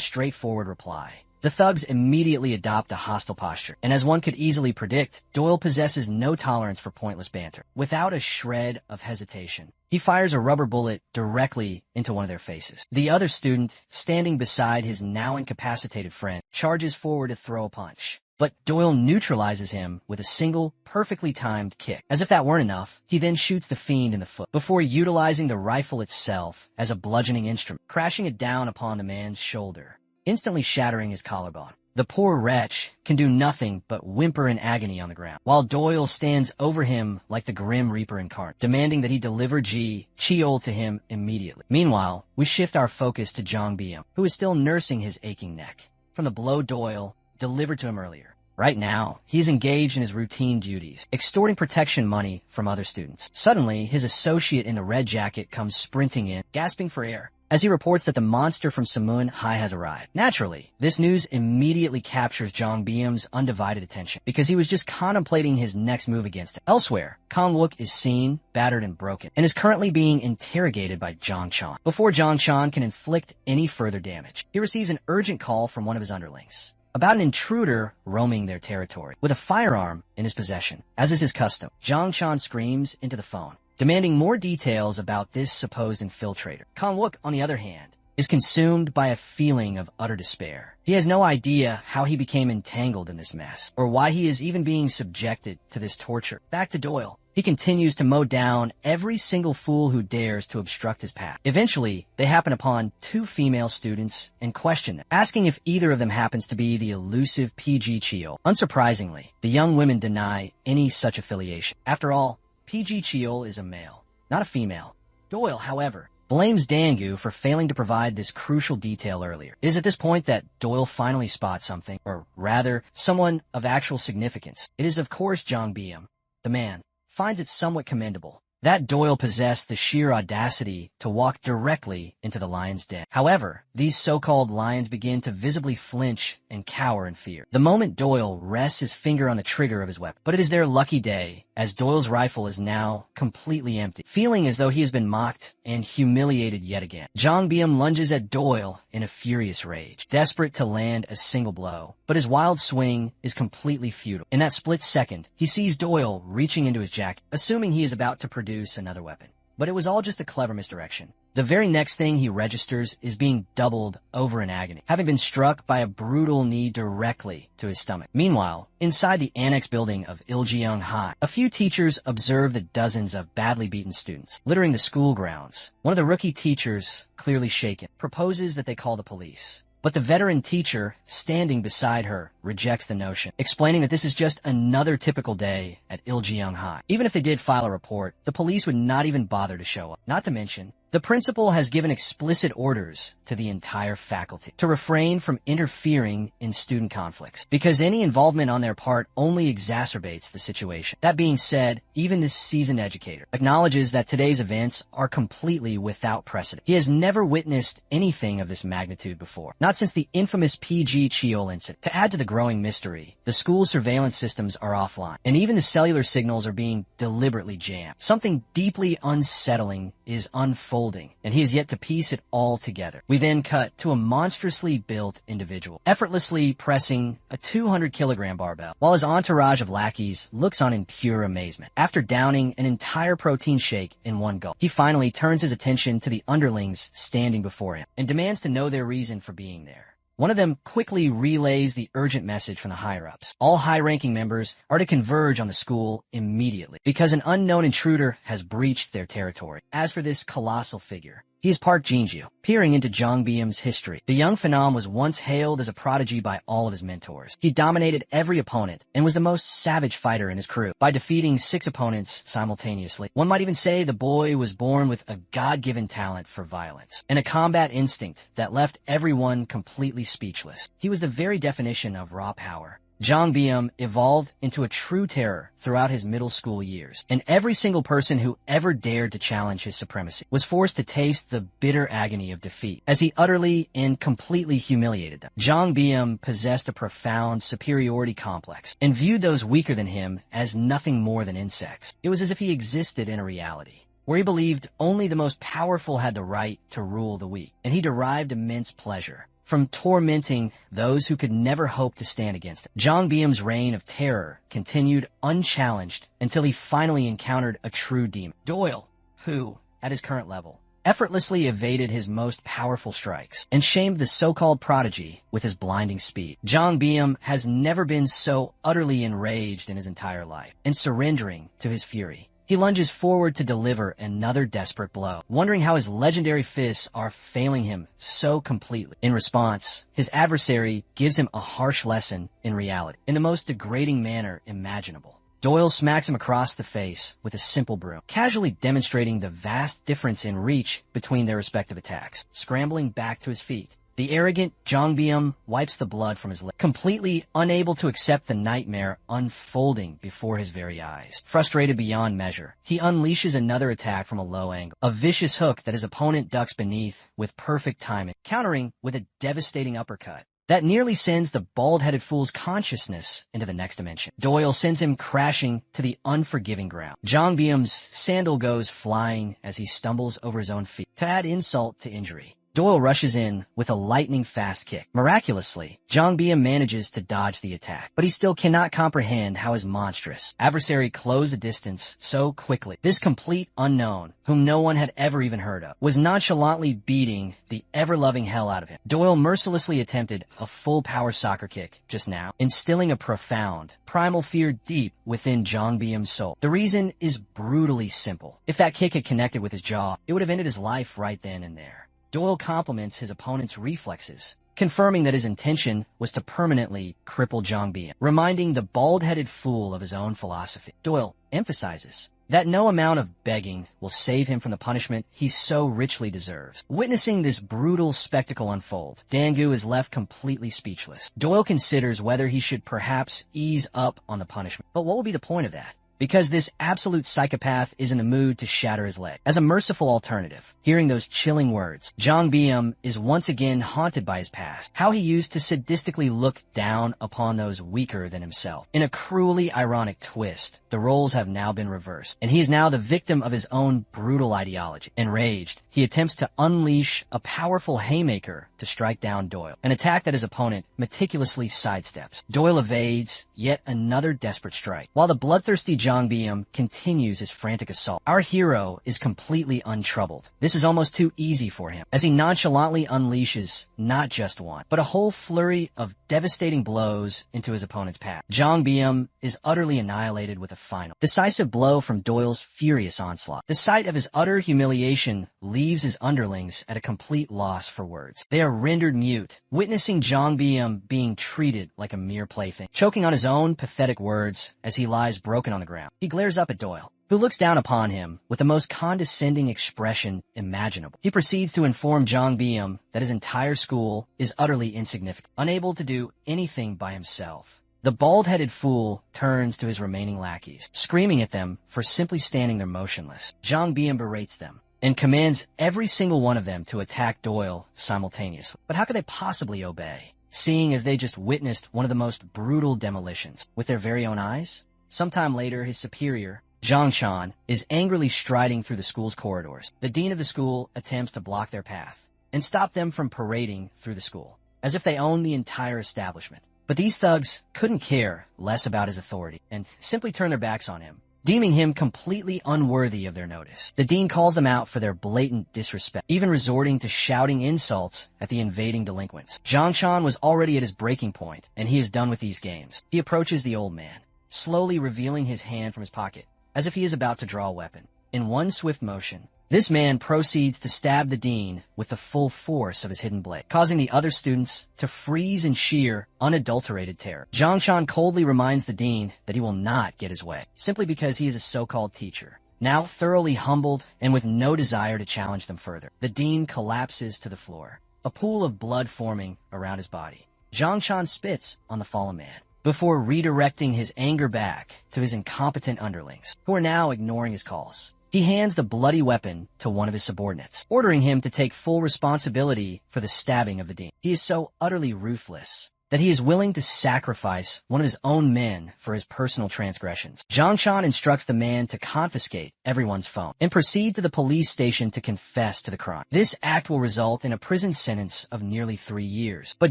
straightforward reply, the thugs immediately adopt a hostile posture, and as one could easily predict, Doyle possesses no tolerance for pointless banter. Without a shred of hesitation, he fires a rubber bullet directly into one of their faces. The other student, standing beside his now incapacitated friend, charges forward to throw a punch, but Doyle neutralizes him with a single, perfectly timed kick. As if that weren't enough, he then shoots the fiend in the foot, before utilizing the rifle itself as a bludgeoning instrument, crashing it down upon the man's shoulder, instantly shattering his collarbone. The poor wretch can do nothing but whimper in agony on the ground, while Doyle stands over him like the Grim Reaper incarnate, demanding that he deliver Cheol to him immediately. Meanwhile, we shift our focus to Jong Byum, who is still nursing his aching neck from the blow Doyle delivered to him earlier. Right now, he is engaged in his routine duties, extorting protection money from other students. Suddenly, his associate in the red jacket comes sprinting in, gasping for air, as he reports that the monster from Samun High has arrived. Naturally, this news immediately captures Jong Byum's undivided attention, because he was just contemplating his next move against him. Elsewhere, Kong-wook is seen, battered and broken, and is currently being interrogated by Jong Chan. Before Jong Chan can inflict any further damage, he receives an urgent call from one of his underlings about an intruder roaming their territory, with a firearm in his possession. As is his custom, Jong Chan screams into the phone, demanding more details about this supposed infiltrator. Kong-wook, on the other hand, is consumed by a feeling of utter despair. He has no idea how he became entangled in this mess, or why he is even being subjected to this torture. Back to Doyle. he continues to mow down every single fool who dares to obstruct his path. Eventually, they happen upon two female students and question them, asking if either of them happens to be the elusive PG Chio. Unsurprisingly, the young women deny any such affiliation. After all, PG Chio is a male, not a female. Doyle, however, blames Dangu for failing to provide this crucial detail earlier. It is at this point that Doyle finally spots something, or rather, someone of actual significance. It is of course Jongbyum. The man finds it somewhat commendable that Doyle possessed the sheer audacity to walk directly into the lion's den. However, these so-called lions begin to visibly flinch and cower in fear the moment Doyle rests his finger on the trigger of his weapon. But it is their lucky day, as Doyle's rifle is now completely empty, feeling as though he has been mocked and humiliated yet again. Jongbyum lunges at Doyle in a furious rage, desperate to land a single blow, but his wild swing is completely futile. In that split second, he sees Doyle reaching into his jacket, assuming he is about to produce another weapon. But it was all just a clever misdirection. The very next thing he registers is being doubled over in agony, having been struck by a brutal knee directly to his stomach. Meanwhile, inside the annex building of Iljeong High, a few teachers observe the dozens of badly beaten students littering the school grounds. One of the rookie teachers, clearly shaken, proposes that they call the police. But the veteran teacher, standing beside her, rejects the notion, explaining that this is just another typical day at Iljeong High. Even if they did file a report, the police would not even bother to show up. Not to mention, the principal has given explicit orders to the entire faculty to refrain from interfering in student conflicts, because any involvement on their part only exacerbates the situation. That being said, even this seasoned educator acknowledges that today's events are completely without precedent. He has never witnessed anything of this magnitude before, not since the infamous PG Cheol incident. To add to the growing mystery, the school's surveillance systems are offline, and even the cellular signals are being deliberately jammed. Something deeply unsettling is unfolding, and he is yet to piece it all together. We then cut to a monstrously built individual, effortlessly pressing a 200-kilogram barbell, while his entourage of lackeys looks on in pure amazement. After downing an entire protein shake in one gulp, he finally turns his attention to the underlings standing before him, and demands to know their reason for being there. One of them quickly relays the urgent message from the higher-ups. All high-ranking members are to converge on the school immediately, because an unknown intruder has breached their territory. As for this colossal figure, he is Park Jinju, peering into Jongbyum's history. The young phenom was once hailed as a prodigy by all of his mentors. He dominated every opponent and was the most savage fighter in his crew by defeating 6 opponents simultaneously. One might even say the boy was born with a God-given talent for violence and a combat instinct that left everyone completely speechless. He was the very definition of raw power. Jongbyum evolved into a true terror throughout his middle school years, and every single person who ever dared to challenge his supremacy was forced to taste the bitter agony of defeat as he utterly and completely humiliated them. Jongbyum possessed a profound superiority complex and viewed those weaker than him as nothing more than insects. It was as if he existed in a reality where he believed only the most powerful had the right to rule the weak, and he derived immense pleasure from tormenting those who could never hope to stand against him. Jongbyum's reign of terror continued unchallenged until he finally encountered a true demon, Doyle, who, at his current level, effortlessly evaded his most powerful strikes and shamed the so-called prodigy with his blinding speed. Jongbyum has never been so utterly enraged in his entire life, and surrendering to his fury, he lunges forward to deliver another desperate blow, wondering how his legendary fists are failing him so completely. In response, his adversary gives him a harsh lesson in reality, in the most degrading manner imaginable. Doyle smacks him across the face with a simple broom, casually demonstrating the vast difference in reach between their respective attacks. Scrambling back to his feet, the arrogant Jongbyum wipes the blood from his lips, completely unable to accept the nightmare unfolding before his very eyes. Frustrated beyond measure, he unleashes another attack from a low angle, a vicious hook that his opponent ducks beneath with perfect timing, countering with a devastating uppercut that nearly sends the bald-headed fool's consciousness into the next dimension. Doyle sends him crashing to the unforgiving ground. Jongbyum's sandal goes flying as he stumbles over his own feet. To add insult to injury, Doyle rushes in with a lightning-fast kick. Miraculously, Jongbyum manages to dodge the attack, but he still cannot comprehend how his monstrous adversary closed the distance so quickly. This complete unknown, whom no one had ever even heard of, was nonchalantly beating the ever-loving hell out of him. Doyle mercilessly attempted a full-power soccer kick just now, instilling a profound, primal fear deep within Jongbyum's soul. The reason is brutally simple. If that kick had connected with his jaw, it would have ended his life right then and there. Doyle compliments his opponent's reflexes, confirming that his intention was to permanently cripple Jongbyum, reminding the bald-headed fool of his own philosophy. Doyle emphasizes that no amount of begging will save him from the punishment he so richly deserves. Witnessing this brutal spectacle unfold, Dangu is left completely speechless. Doyle considers whether he should perhaps ease up on the punishment. But what will be the point of that? Because this absolute psychopath is in the mood to shatter his leg. As a merciful alternative, hearing those chilling words, Jongbyum is once again haunted by his past, how he used to sadistically look down upon those weaker than himself. In a cruelly ironic twist, the roles have now been reversed, and he is now the victim of his own brutal ideology. Enraged, he attempts to unleash a powerful haymaker to strike down Doyle, an attack that his opponent meticulously sidesteps. Doyle evades yet another desperate strike, while the bloodthirsty Jongbyum continues his frantic assault. Our hero is completely untroubled. This is almost too easy for him, as he nonchalantly unleashes not just one, but a whole flurry of devastating blows into his opponent's path. Jongbyum is utterly annihilated with a final, decisive blow from Doyle's furious onslaught. The sight of his utter humiliation leaves his underlings at a complete loss for words. They are rendered mute, witnessing Jongbyum being treated like a mere plaything, choking on his own pathetic words as he lies broken on the ground. He glares up at Doyle, who looks down upon him with the most condescending expression imaginable. He proceeds to inform Jongbyum that his entire school is utterly insignificant, unable to do anything by himself. The bald-headed fool turns to his remaining lackeys, screaming at them for simply standing there motionless. Jongbyum berates them and commands every single one of them to attack Doyle simultaneously. But how could they possibly obey, seeing as they just witnessed one of the most brutal demolitions with their very own eyes? Sometime later, his superior, Zhongshan, is angrily striding through the school's corridors. The dean of the school attempts to block their path and stop them from parading through the school, as if they own the entire establishment. But these thugs couldn't care less about his authority and simply turn their backs on him, deeming him completely unworthy of their notice. The dean calls them out for their blatant disrespect, even resorting to shouting insults at the invading delinquents. Zhongshan was already at his breaking point, and he is done with these games. He approaches the old man, slowly revealing his hand from his pocket, as if he is about to draw a weapon. In one swift motion, this man proceeds to stab the dean with the full force of his hidden blade, causing the other students to freeze in sheer, unadulterated terror. Zhongshan coldly reminds the dean that he will not get his way, simply because he is a so-called teacher. Now thoroughly humbled and with no desire to challenge them further, the dean collapses to the floor, a pool of blood forming around his body. Zhongshan spits on the fallen man, before redirecting his anger back to his incompetent underlings, who are now ignoring his calls. He hands the bloody weapon to one of his subordinates, ordering him to take full responsibility for the stabbing of the dean. He is so utterly ruthless that he is willing to sacrifice one of his own men for his personal transgressions. Zhongshan instructs the man to confiscate everyone's phone and proceed to the police station to confess to the crime. This act will result in a prison sentence of nearly 3 years. But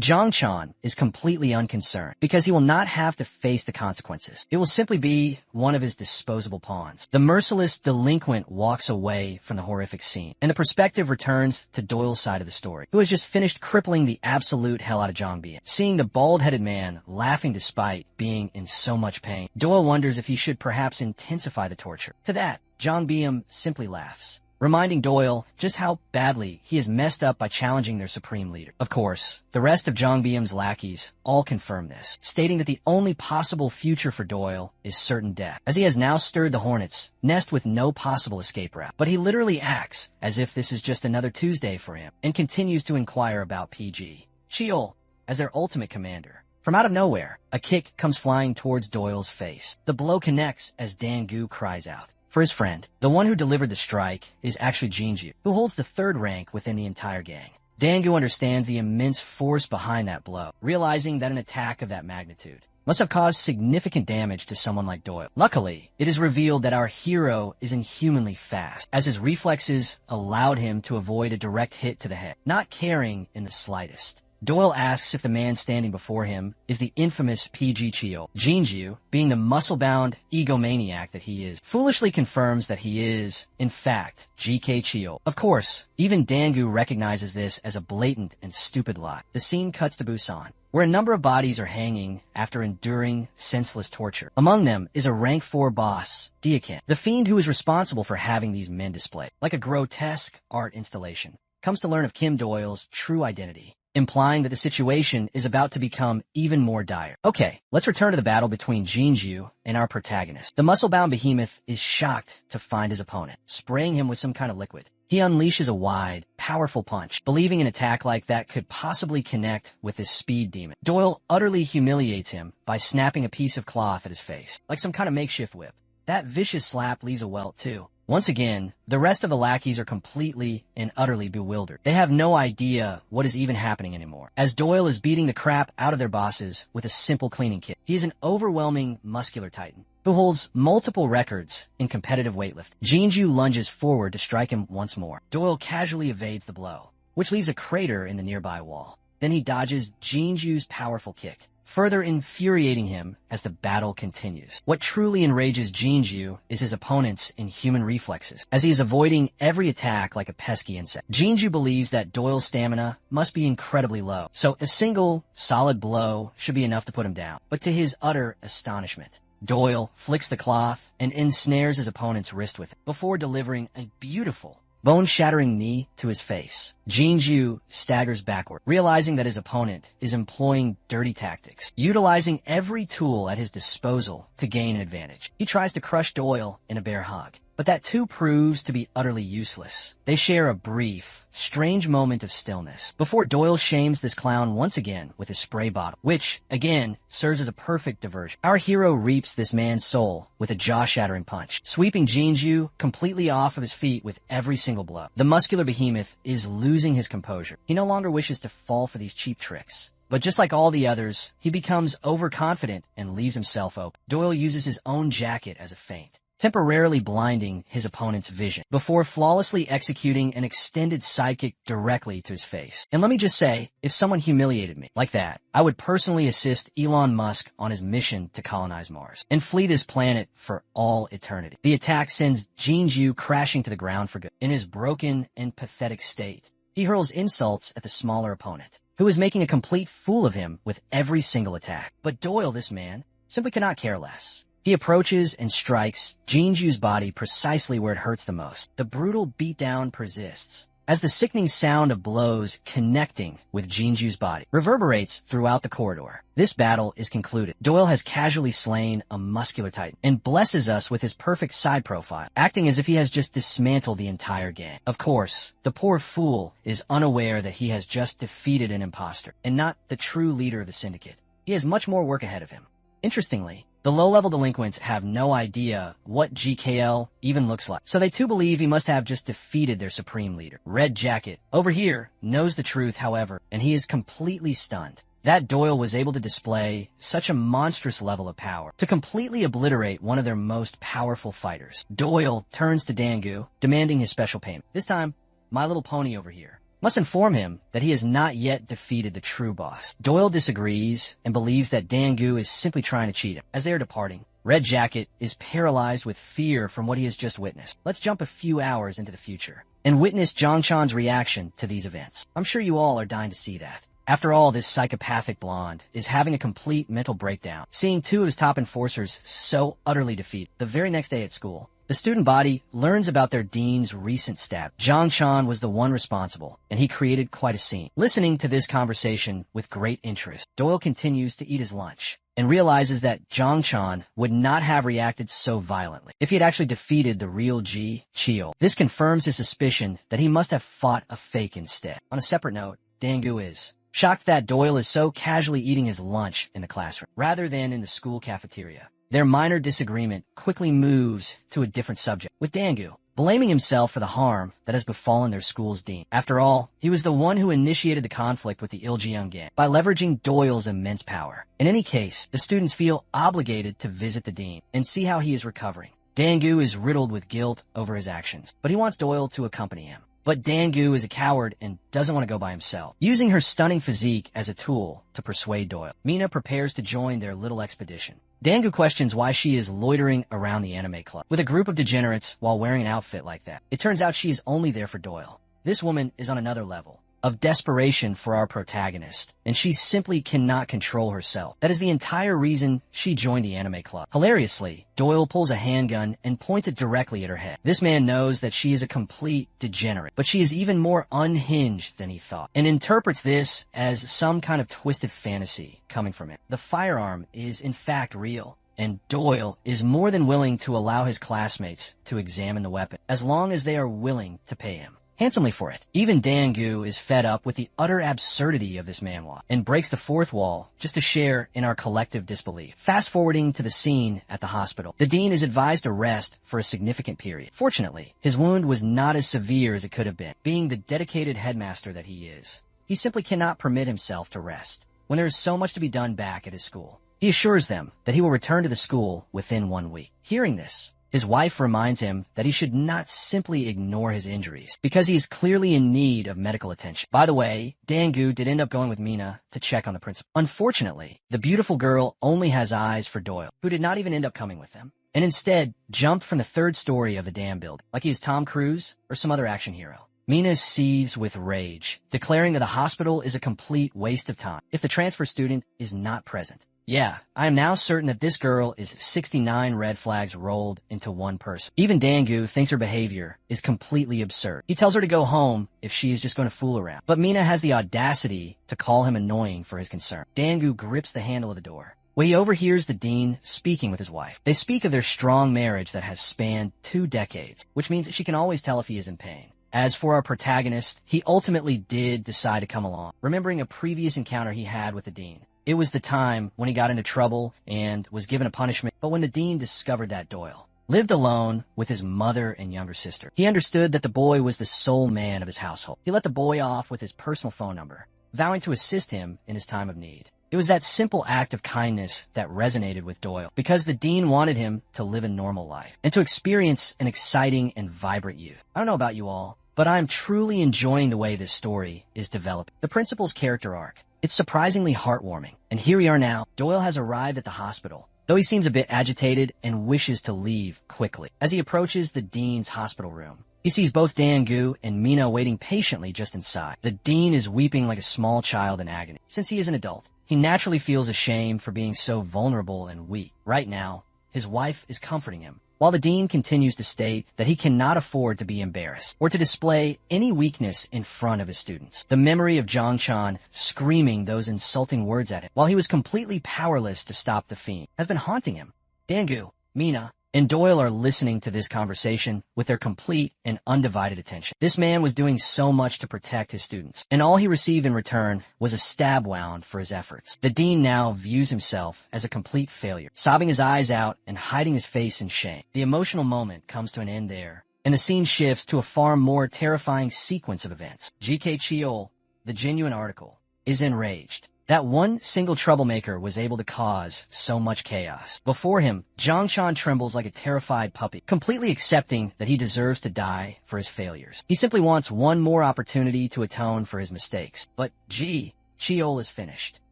Zhongshan is completely unconcerned because he will not have to face the consequences. It will simply be one of his disposable pawns. The merciless delinquent walks away from the horrific scene, and the perspective returns to Doyle's side of the story, who has just finished crippling the absolute hell out of Jongbyum. Seeing the bald-headed man laughing despite being in so much pain, Doyle wonders if he should perhaps intensify the torture. To that, Jongbyum simply laughs, reminding Doyle just how badly he is messed up by challenging their supreme leader. Of course, the rest of Jongbyum's lackeys all confirm this, stating that the only possible future for Doyle is certain death, as he has now stirred the hornet's nest with no possible escape route. But he literally acts as if this is just another Tuesday for him, and continues to inquire about PG Cheol as their ultimate commander. From out of nowhere, a kick comes flying towards Doyle's face. The blow connects as Dangu cries out for his friend. The one who delivered the strike is actually Jinju, who holds the 3rd rank within the entire gang. Dangu understands the immense force behind that blow, realizing that an attack of that magnitude must have caused significant damage to someone like Doyle. Luckily, it is revealed that our hero is inhumanly fast, as his reflexes allowed him to avoid a direct hit to the head, not caring in the slightest. Doyle asks if the man standing before him is the infamous PG Chio. Jinju, being the muscle-bound egomaniac that he is, foolishly confirms that he is, in fact, GK Chio. Of course, even Dangu recognizes this as a blatant and stupid lie. The scene cuts to Busan, where a number of bodies are hanging after enduring senseless torture. Among them is a rank 4 boss, Diakin, the fiend who is responsible for having these men displayed, like a grotesque art installation. Comes to learn of Kim Doyle's true identity, implying that the situation is about to become even more dire. Okay, let's return to the battle between Jinju and our protagonist. The muscle-bound behemoth is shocked to find his opponent, spraying him with some kind of liquid. He unleashes a wide, powerful punch, believing an attack like that could possibly connect with his speed demon. Doyle utterly humiliates him by snapping a piece of cloth at his face, like some kind of makeshift whip. That vicious slap leaves a welt too. Once again, the rest of the lackeys are completely and utterly bewildered. They have no idea what is even happening anymore, as Doyle is beating the crap out of their bosses with a simple cleaning kit. He is an overwhelming muscular titan who holds multiple records in competitive weightlifting. Jinju lunges forward to strike him once more. Doyle casually evades the blow, which leaves a crater in the nearby wall. Then he dodges Jinju's powerful kick, further infuriating him as the battle continues. What truly enrages Jinju is his opponent's inhuman reflexes, as he is avoiding every attack like a pesky insect. Jinju believes that Doyle's stamina must be incredibly low, so a single, solid blow should be enough to put him down. But to his utter astonishment, Doyle flicks the cloth and ensnares his opponent's wrist with it, before delivering a beautiful, bone-shattering knee to his face. Jinju staggers backward, realizing that his opponent is employing dirty tactics, utilizing every tool at his disposal to gain an advantage. He tries to crush Doyle in a bear hug, but that too proves to be utterly useless. They share a brief, strange moment of stillness before Doyle shames this clown once again with his spray bottle, which, again, serves as a perfect diversion. Our hero reaps this man's soul with a jaw-shattering punch, sweeping Jinju completely off of his feet with every single blow. The muscular behemoth is losing his composure. He no longer wishes to fall for these cheap tricks. But just like all the others, he becomes overconfident and leaves himself open. Doyle uses his own jacket as a feint, temporarily blinding his opponent's vision, before flawlessly executing an extended sidekick directly to his face. And let me just say, if someone humiliated me like that, I would personally assist Elon Musk on his mission to colonize Mars and flee this planet for all eternity. The attack sends Jinju crashing to the ground for good. In his broken and pathetic state, he hurls insults at the smaller opponent, who is making a complete fool of him with every single attack. But Doyle, this man, simply cannot care less. He approaches and strikes Jinju's body precisely where it hurts the most. The brutal beatdown persists, as the sickening sound of blows connecting with Jinju's body reverberates throughout the corridor. This battle is concluded. Doyle has casually slain a muscular titan and blesses us with his perfect side profile, acting as if he has just dismantled the entire gang. Of course, the poor fool is unaware that he has just defeated an imposter and not the true leader of the syndicate. He has much more work ahead of him. Interestingly, the low-level delinquents have no idea what GKL even looks like, so they too believe he must have just defeated their supreme leader. Red Jacket, over here, knows the truth, however, and he is completely stunned that Doyle was able to display such a monstrous level of power to completely obliterate one of their most powerful fighters. Doyle turns to Dangu, demanding his special payment. This time, My Little Pony over here must inform him that he has not yet defeated the true boss. Doyle disagrees and believes that Dangu is simply trying to cheat him. As they are departing, Red Jacket is paralyzed with fear from what he has just witnessed. Let's jump a few hours into the future and witness Zhang reaction to these events. I'm sure you all are dying to see that. After all, this psychopathic blonde is having a complete mental breakdown, seeing two of his top enforcers so utterly defeated. The very next day at school, the student body learns about their dean's recent stab. Zhang was the one responsible, and he created quite a scene. Listening to this conversation with great interest, Doyle continues to eat his lunch and realizes that Zhang would not have reacted so violently if he had actually defeated the real Chio. This confirms his suspicion that he must have fought a fake instead. On a separate note, Dangu is shocked that Doyle is so casually eating his lunch in the classroom rather than in the school cafeteria. Their minor disagreement quickly moves to a different subject, with Dangu blaming himself for the harm that has befallen their school's dean. After all, he was the one who initiated the conflict with the Iljiyoung gang by leveraging Doyle's immense power. In any case, the students feel obligated to visit the dean and see how he is recovering. Dangu is riddled with guilt over his actions, but he wants Doyle to accompany him. But Dangu is a coward and doesn't want to go by himself. Using her stunning physique as a tool to persuade Doyle, Mina prepares to join their little expedition. Dangu questions why she is loitering around the anime club with a group of degenerates while wearing an outfit like that. It turns out she is only there for Doyle. This woman is on another level of desperation for our protagonist, and she simply cannot control herself. That is the entire reason she joined the anime club. Hilariously, Doyle pulls a handgun and points it directly at her head. This man knows that she is a complete degenerate, but she is even more unhinged than he thought, and interprets this as some kind of twisted fantasy coming from it. The firearm is in fact real, and Doyle is more than willing to allow his classmates to examine the weapon, as long as they are willing to pay him handsomely for it. Even Dangu is fed up with the utter absurdity of this manhwa and breaks the fourth wall just to share in our collective disbelief. Fast forwarding to the scene at the hospital, the dean is advised to rest for a significant period. Fortunately, his wound was not as severe as it could have been. Being the dedicated headmaster that he is, he simply cannot permit himself to rest when there is so much to be done back at his school. He assures them that he will return to the school within 1 week. Hearing this, his wife reminds him that he should not simply ignore his injuries, because he is clearly in need of medical attention. By the way, Dangu did end up going with Mina to check on the principal. Unfortunately, the beautiful girl only has eyes for Doyle, who did not even end up coming with them, and instead jumped from the 3rd story of the dam building, like he is Tom Cruise or some other action hero. Mina seethes with rage, declaring that the hospital is a complete waste of time if the transfer student is not present. Yeah, I am now certain that this girl is 69 red flags rolled into one person. Even Dangu thinks her behavior is completely absurd. He tells her to go home if she is just going to fool around. But Mina has the audacity to call him annoying for his concern. Dangu grips the handle of the door, where he overhears the dean speaking with his wife. They speak of their strong marriage that has spanned 2 decades, which means that she can always tell if he is in pain. As for our protagonist, he ultimately did decide to come along, remembering a previous encounter he had with the dean. It was the time when he got into trouble and was given a punishment, but when the dean discovered that Doyle lived alone with his mother and younger sister, he understood that the boy was the sole man of his household. He let the boy off with his personal phone number, vowing to assist him in his time of need. It was that simple act of kindness that resonated with Doyle, because the dean wanted him to live a normal life and to experience an exciting and vibrant youth. I don't know about you all, but I'm truly enjoying the way this story is developing. The principal's character arc, it's surprisingly heartwarming. And here we are now. Doyle has arrived at the hospital, though he seems a bit agitated and wishes to leave quickly. As he approaches the dean's hospital room, he sees both Dangu and Mina waiting patiently just inside. The dean is weeping like a small child in agony. Since he is an adult, he naturally feels ashamed for being so vulnerable and weak. Right now, his wife is comforting him, while the dean continues to state that he cannot afford to be embarrassed or to display any weakness in front of his students. The memory of Jong-chan screaming those insulting words at him while he was completely powerless to stop the fiend has been haunting him. Dangu, Mina, and Doyle are listening to this conversation with their complete and undivided attention. This man was doing so much to protect his students, and all he received in return was a stab wound for his efforts. The dean now views himself as a complete failure, sobbing his eyes out and hiding his face in shame. The emotional moment comes to an end there, and the scene shifts to a far more terrifying sequence of events. GK Cheol, the genuine article, is enraged that one single troublemaker was able to cause so much chaos. Before him, Jong-chan trembles like a terrified puppy, completely accepting that he deserves to die for his failures. He simply wants one more opportunity to atone for his mistakes. But Cheol is finished.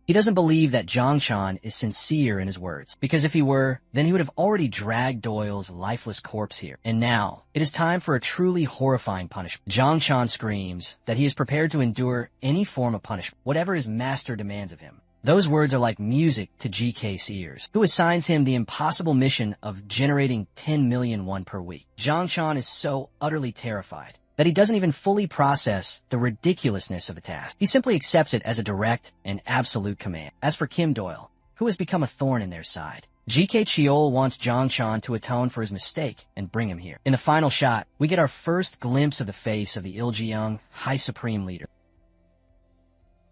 He doesn't believe that Jong-chan is sincere in his words, because if he were, then he would have already dragged Doyle's lifeless corpse here. And now, it is time for a truly horrifying punishment. Jong-chan screams that he is prepared to endure any form of punishment, whatever his master demands of him. Those words are like music to GK's ears, who assigns him the impossible mission of generating 10 million won per week. Jong-chan is so utterly terrified that he doesn't even fully process the ridiculousness of the task. He simply accepts it as a direct and absolute command. As for Kim Doyle, who has become a thorn in their side, GK Cheol wants Jong-chan to atone for his mistake and bring him here. In the final shot, we get our first glimpse of the face of the Iljiyoung High Supreme Leader.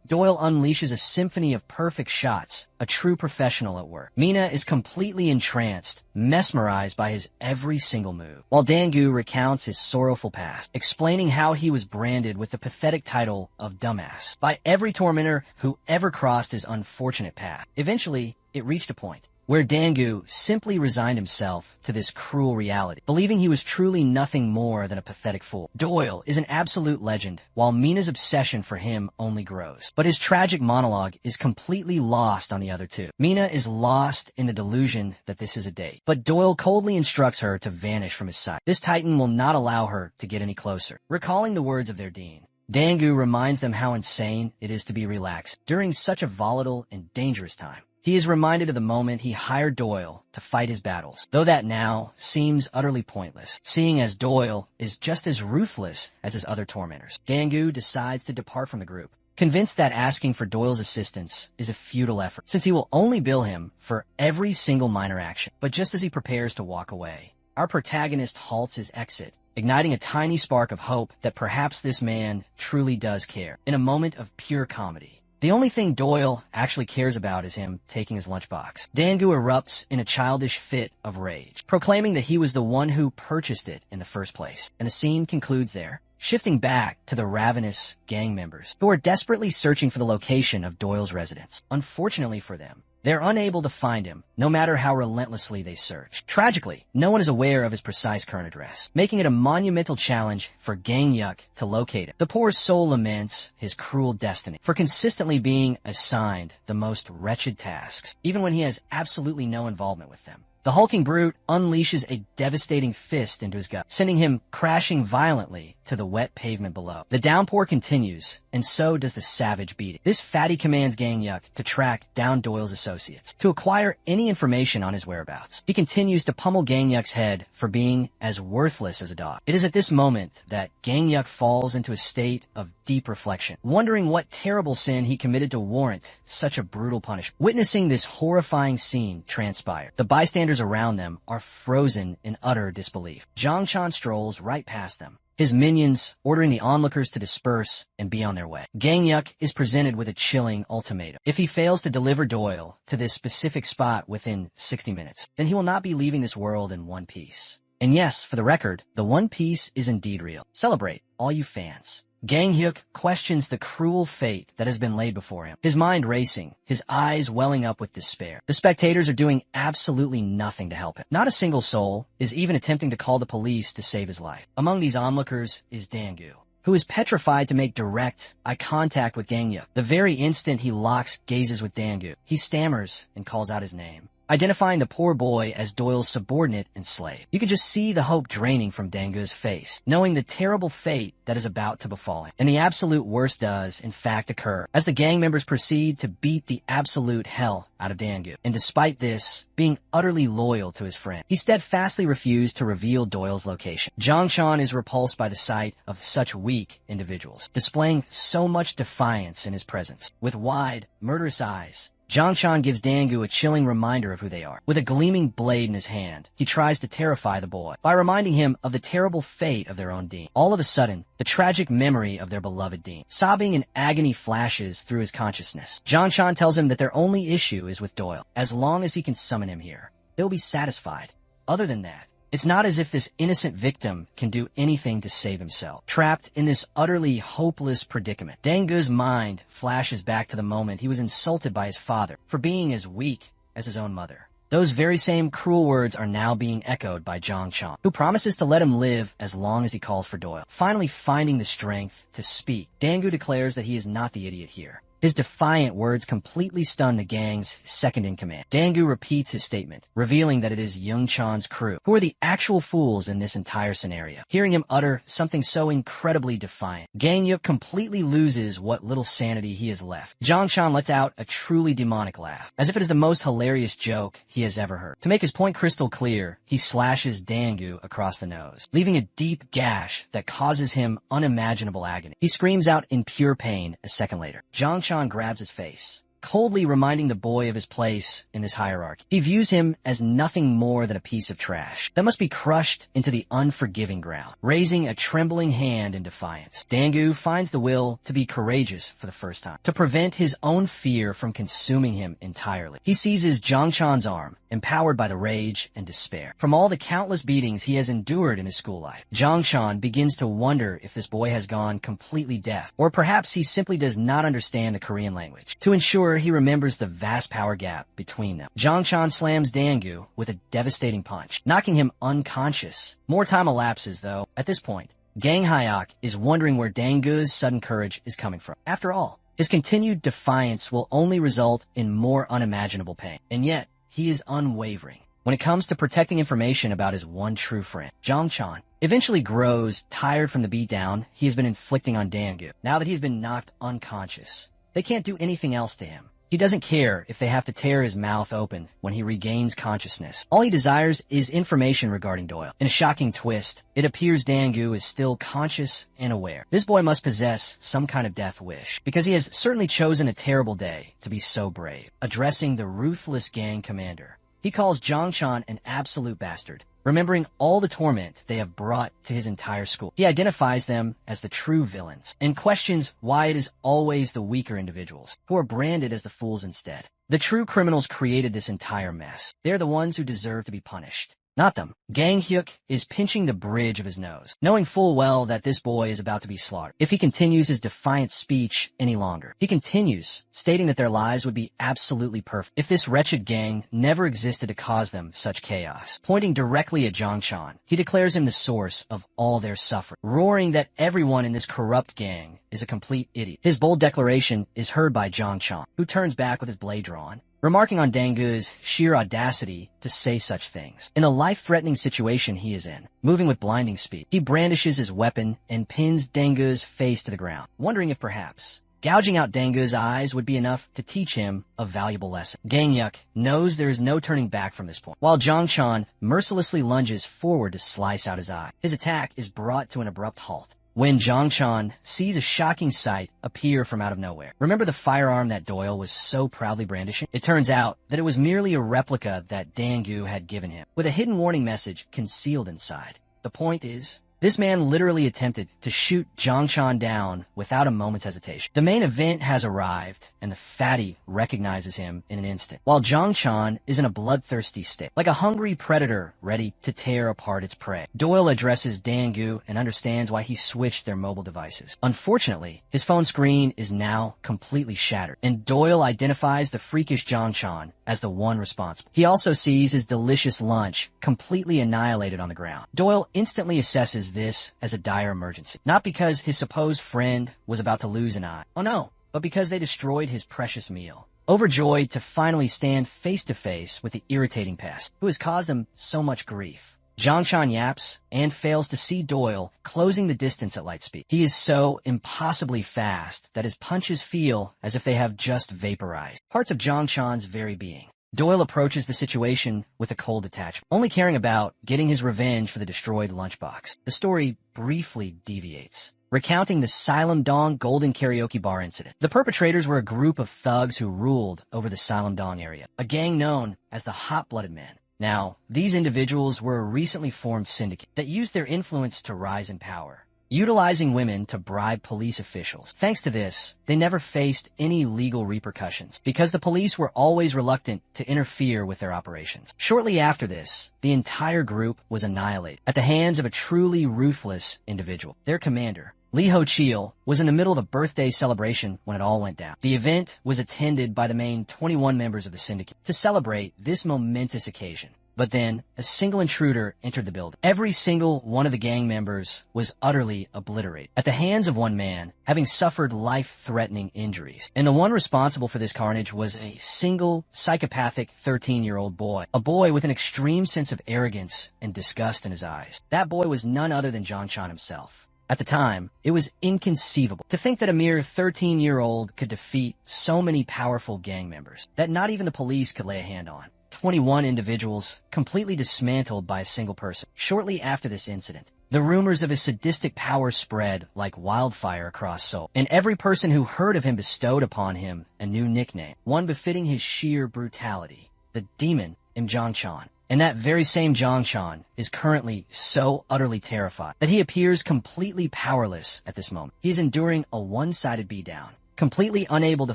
Doyle unleashes a symphony of perfect shots, a true professional at work. Mina is completely entranced, mesmerized by his every single move, while Dangu recounts his sorrowful past, explaining how he was branded with the pathetic title of dumbass by every tormentor who ever crossed his unfortunate path. Eventually, it reached a point where Dangu simply resigned himself to this cruel reality, believing he was truly nothing more than a pathetic fool. Doyle is an absolute legend, while Mina's obsession for him only grows. But his tragic monologue is completely lost on the other two. Mina is lost in the delusion that this is a date, but Doyle coldly instructs her to vanish from his sight. This titan will not allow her to get any closer. Recalling the words of their dean, Dangu reminds them how insane it is to be relaxed during such a volatile and dangerous time. He is reminded of the moment he hired Doyle to fight his battles, though that now seems utterly pointless, seeing as Doyle is just as ruthless as his other tormentors. Dangu decides to depart from the group, convinced that asking for Doyle's assistance is a futile effort, since he will only bill him for every single minor action. But just as he prepares to walk away, our protagonist halts his exit, igniting a tiny spark of hope that perhaps this man truly does care. In a moment of pure comedy, the only thing Doyle actually cares about is him taking his lunchbox. Dangu erupts in a childish fit of rage, proclaiming that he was the one who purchased it in the first place. And the scene concludes there, shifting back to the ravenous gang members who are desperately searching for the location of Doyle's residence. Unfortunately for them, they're unable to find him, no matter how relentlessly they search. Tragically, no one is aware of his precise current address, making it a monumental challenge for Gang Yuck to locate him. The poor soul laments his cruel destiny for consistently being assigned the most wretched tasks, even when he has absolutely no involvement with them. The hulking brute unleashes a devastating fist into his gut, sending him crashing violently to the wet pavement below. The downpour continues, and so does the savage beating. This fatty commands Gang Yuck to track down Doyle's associates, to acquire any information on his whereabouts. He continues to pummel Gang Yuck's head for being as worthless as a dog. It is at this moment that Gang Yuck falls into a state of deep reflection, wondering what terrible sin he committed to warrant such a brutal punishment. Witnessing this horrifying scene transpire, the bystanders around them are frozen in utter disbelief. Zhang Chan strolls right past them, his minions ordering the onlookers to disperse and be on their way. Gang Yuck is presented with a chilling ultimatum. If he fails to deliver Doyle to this specific spot within 60 minutes, then he will not be leaving this world in one piece. And yes, for the record, the One Piece is indeed real. Celebrate, all you fans. Gang Yuck questions the cruel fate that has been laid before him, his mind racing, his eyes welling up with despair. The spectators are doing absolutely nothing to help him. Not a single soul is even attempting to call the police to save his life. Among these onlookers is Dangu, who is petrified to make direct eye contact with Gang Yuck. The very instant he locks gazes with Dangu, he stammers and calls out his name, identifying the poor boy as Doyle's subordinate and slave. You can just see the hope draining from Dangu's face, knowing the terrible fate that is about to befall him. And the absolute worst does, in fact, occur as the gang members proceed to beat the absolute hell out of Dangu. And despite this, being utterly loyal to his friend, he steadfastly refused to reveal Doyle's location. Zhang Chan is repulsed by the sight of such weak individuals, displaying so much defiance in his presence. With wide, murderous eyes, Zhang Chan gives Dangu a chilling reminder of who they are. With a gleaming blade in his hand, he tries to terrify the boy by reminding him of the terrible fate of their own dean. All of a sudden, the tragic memory of their beloved dean, sobbing in agony, flashes through his consciousness. Zhang Chan tells him that their only issue is with Doyle. As long as he can summon him here, they'll be satisfied. Other than that, it's not as if this innocent victim can do anything to save himself. Trapped in this utterly hopeless predicament, Dangu's mind flashes back to the moment he was insulted by his father for being as weak as his own mother. Those very same cruel words are now being echoed by Zhang Chan, who promises to let him live as long as he calls for Doyle. Finally finding the strength to speak, Dangu declares that he is not the idiot here. His defiant words completely stun the gang's second-in-command. Dangu repeats his statement, revealing that it is Young Chan's crew who are the actual fools in this entire scenario. Hearing him utter something so incredibly defiant, Gang Yuck completely loses what little sanity he has left. Zhang Chan lets out a truly demonic laugh, as if it is the most hilarious joke he has ever heard. To make his point crystal clear, he slashes Dangu across the nose, leaving a deep gash that causes him unimaginable agony. He screams out in pure pain a second later. Zhang Chan grabs his face, coldly reminding the boy of his place in this hierarchy. He views him as nothing more than a piece of trash that must be crushed into the unforgiving ground, raising a trembling hand in defiance. Dangu finds the will to be courageous for the first time, to prevent his own fear from consuming him entirely. He seizes Zhangchan's arm, empowered by the rage and despair. From all the countless beatings he has endured in his school life, Zhangchan begins to wonder if this boy has gone completely deaf, or perhaps he simply does not understand the Korean language. To ensure he remembers the vast power gap between them, Zhangchan slams Dangu with a devastating punch, knocking him unconscious. More time elapses, though. At this point, Gang Hyok is wondering where Dangu's sudden courage is coming from. After all, his continued defiance will only result in more unimaginable pain, and yet he is unwavering when it comes to protecting information about his one true friend. Zhangchan eventually grows tired from the beatdown he has been inflicting on Dangu. Now that he's been knocked unconscious, they can't do anything else to him. He doesn't care if they have to tear his mouth open when he regains consciousness. All he desires is information regarding Doyle. In a shocking twist, it appears Dangu is still conscious and aware. This boy must possess some kind of death wish, because he has certainly chosen a terrible day to be so brave. Addressing the ruthless gang commander, he calls Zhangchan an absolute bastard, remembering all the torment they have brought to his entire school. He identifies them as the true villains and questions why it is always the weaker individuals who are branded as the fools instead. The true criminals created this entire mess. They're the ones who deserve to be punished, not them. Gang Hyuk is pinching the bridge of his nose, knowing full well that this boy is about to be slaughtered if he continues his defiant speech any longer. He continues, stating that their lives would be absolutely perfect if this wretched gang never existed to cause them such chaos. Pointing directly at Zhangchan, he declares him the source of all their suffering, roaring that everyone in this corrupt gang is a complete idiot. His bold declaration is heard by Zhangchan, who turns back with his blade drawn, remarking on Dangu's sheer audacity to say such things. In a life-threatening situation he is in, moving with blinding speed, he brandishes his weapon and pins Dangu's face to the ground, wondering if perhaps gouging out Dangu's eyes would be enough to teach him a valuable lesson. Gang Hyuk knows there is no turning back from this point, while Zhangchan mercilessly lunges forward to slice out his eye. His attack is brought to an abrupt halt when Zhangchan sees a shocking sight appear from out of nowhere. Remember the firearm that Doyle was so proudly brandishing? It turns out that it was merely a replica that Dangu had given him, with a hidden warning message concealed inside. The point is, this man literally attempted to shoot Zhangchan down without a moment's hesitation. The main event has arrived, and the fatty recognizes him in an instant, while Zhangchan is in a bloodthirsty state, like a hungry predator ready to tear apart its prey. Doyle addresses Dangu and understands why he switched their mobile devices. Unfortunately, his phone screen is now completely shattered, and Doyle identifies the freakish Zhangchan as the one responsible. He also sees his delicious lunch completely annihilated on the ground. Doyle instantly assesses this as a dire emergency, not because his supposed friend was about to lose an eye. Oh no, but because they destroyed his precious meal. Overjoyed to finally stand face to face with the irritating pest who has caused them so much grief, Zhangchan yaps and fails to see Doyle closing the distance at light speed. He is so impossibly fast that his punches feel as if they have just vaporized parts of Zhangchan's very being. Doyle approaches the situation with a cold detachment, only caring about getting his revenge for the destroyed lunchbox. The story briefly deviates, recounting the Silem Dong Golden Karaoke Bar incident. The perpetrators were a group of thugs who ruled over the Silem Dong area, a gang known as the Hot-Blooded Men. Now, these individuals were a recently formed syndicate that used their influence to rise in power, utilizing women to bribe police officials. Thanks to this, they never faced any legal repercussions because the police were always reluctant to interfere with their operations. Shortly after this, the entire group was annihilated at the hands of a truly ruthless individual. Their commander, Lee Ho-cheol, was in the middle of a birthday celebration when it all went down. The event was attended by the main 21 members of the syndicate to celebrate this momentous occasion. But then, a single intruder entered the building. Every single one of the gang members was utterly obliterated at the hands of one man, having suffered life-threatening injuries. And the one responsible for this carnage was a single, psychopathic 13-year-old boy. A boy with an extreme sense of arrogance and disgust in his eyes. That boy was none other than Zhangchan himself. At the time, it was inconceivable to think that a mere 13-year-old could defeat so many powerful gang members that not even the police could lay a hand on. 21 individuals completely dismantled by a single person. Shortly after this incident, The rumors of his sadistic power spread like wildfire across Seoul, and every person who heard of him bestowed upon him a new nickname, one befitting his sheer brutality, the demon Im Jong-chan. And that very same Jong-chan is currently so utterly terrified that he appears completely powerless at this moment. He is enduring a one-sided beatdown, completely unable to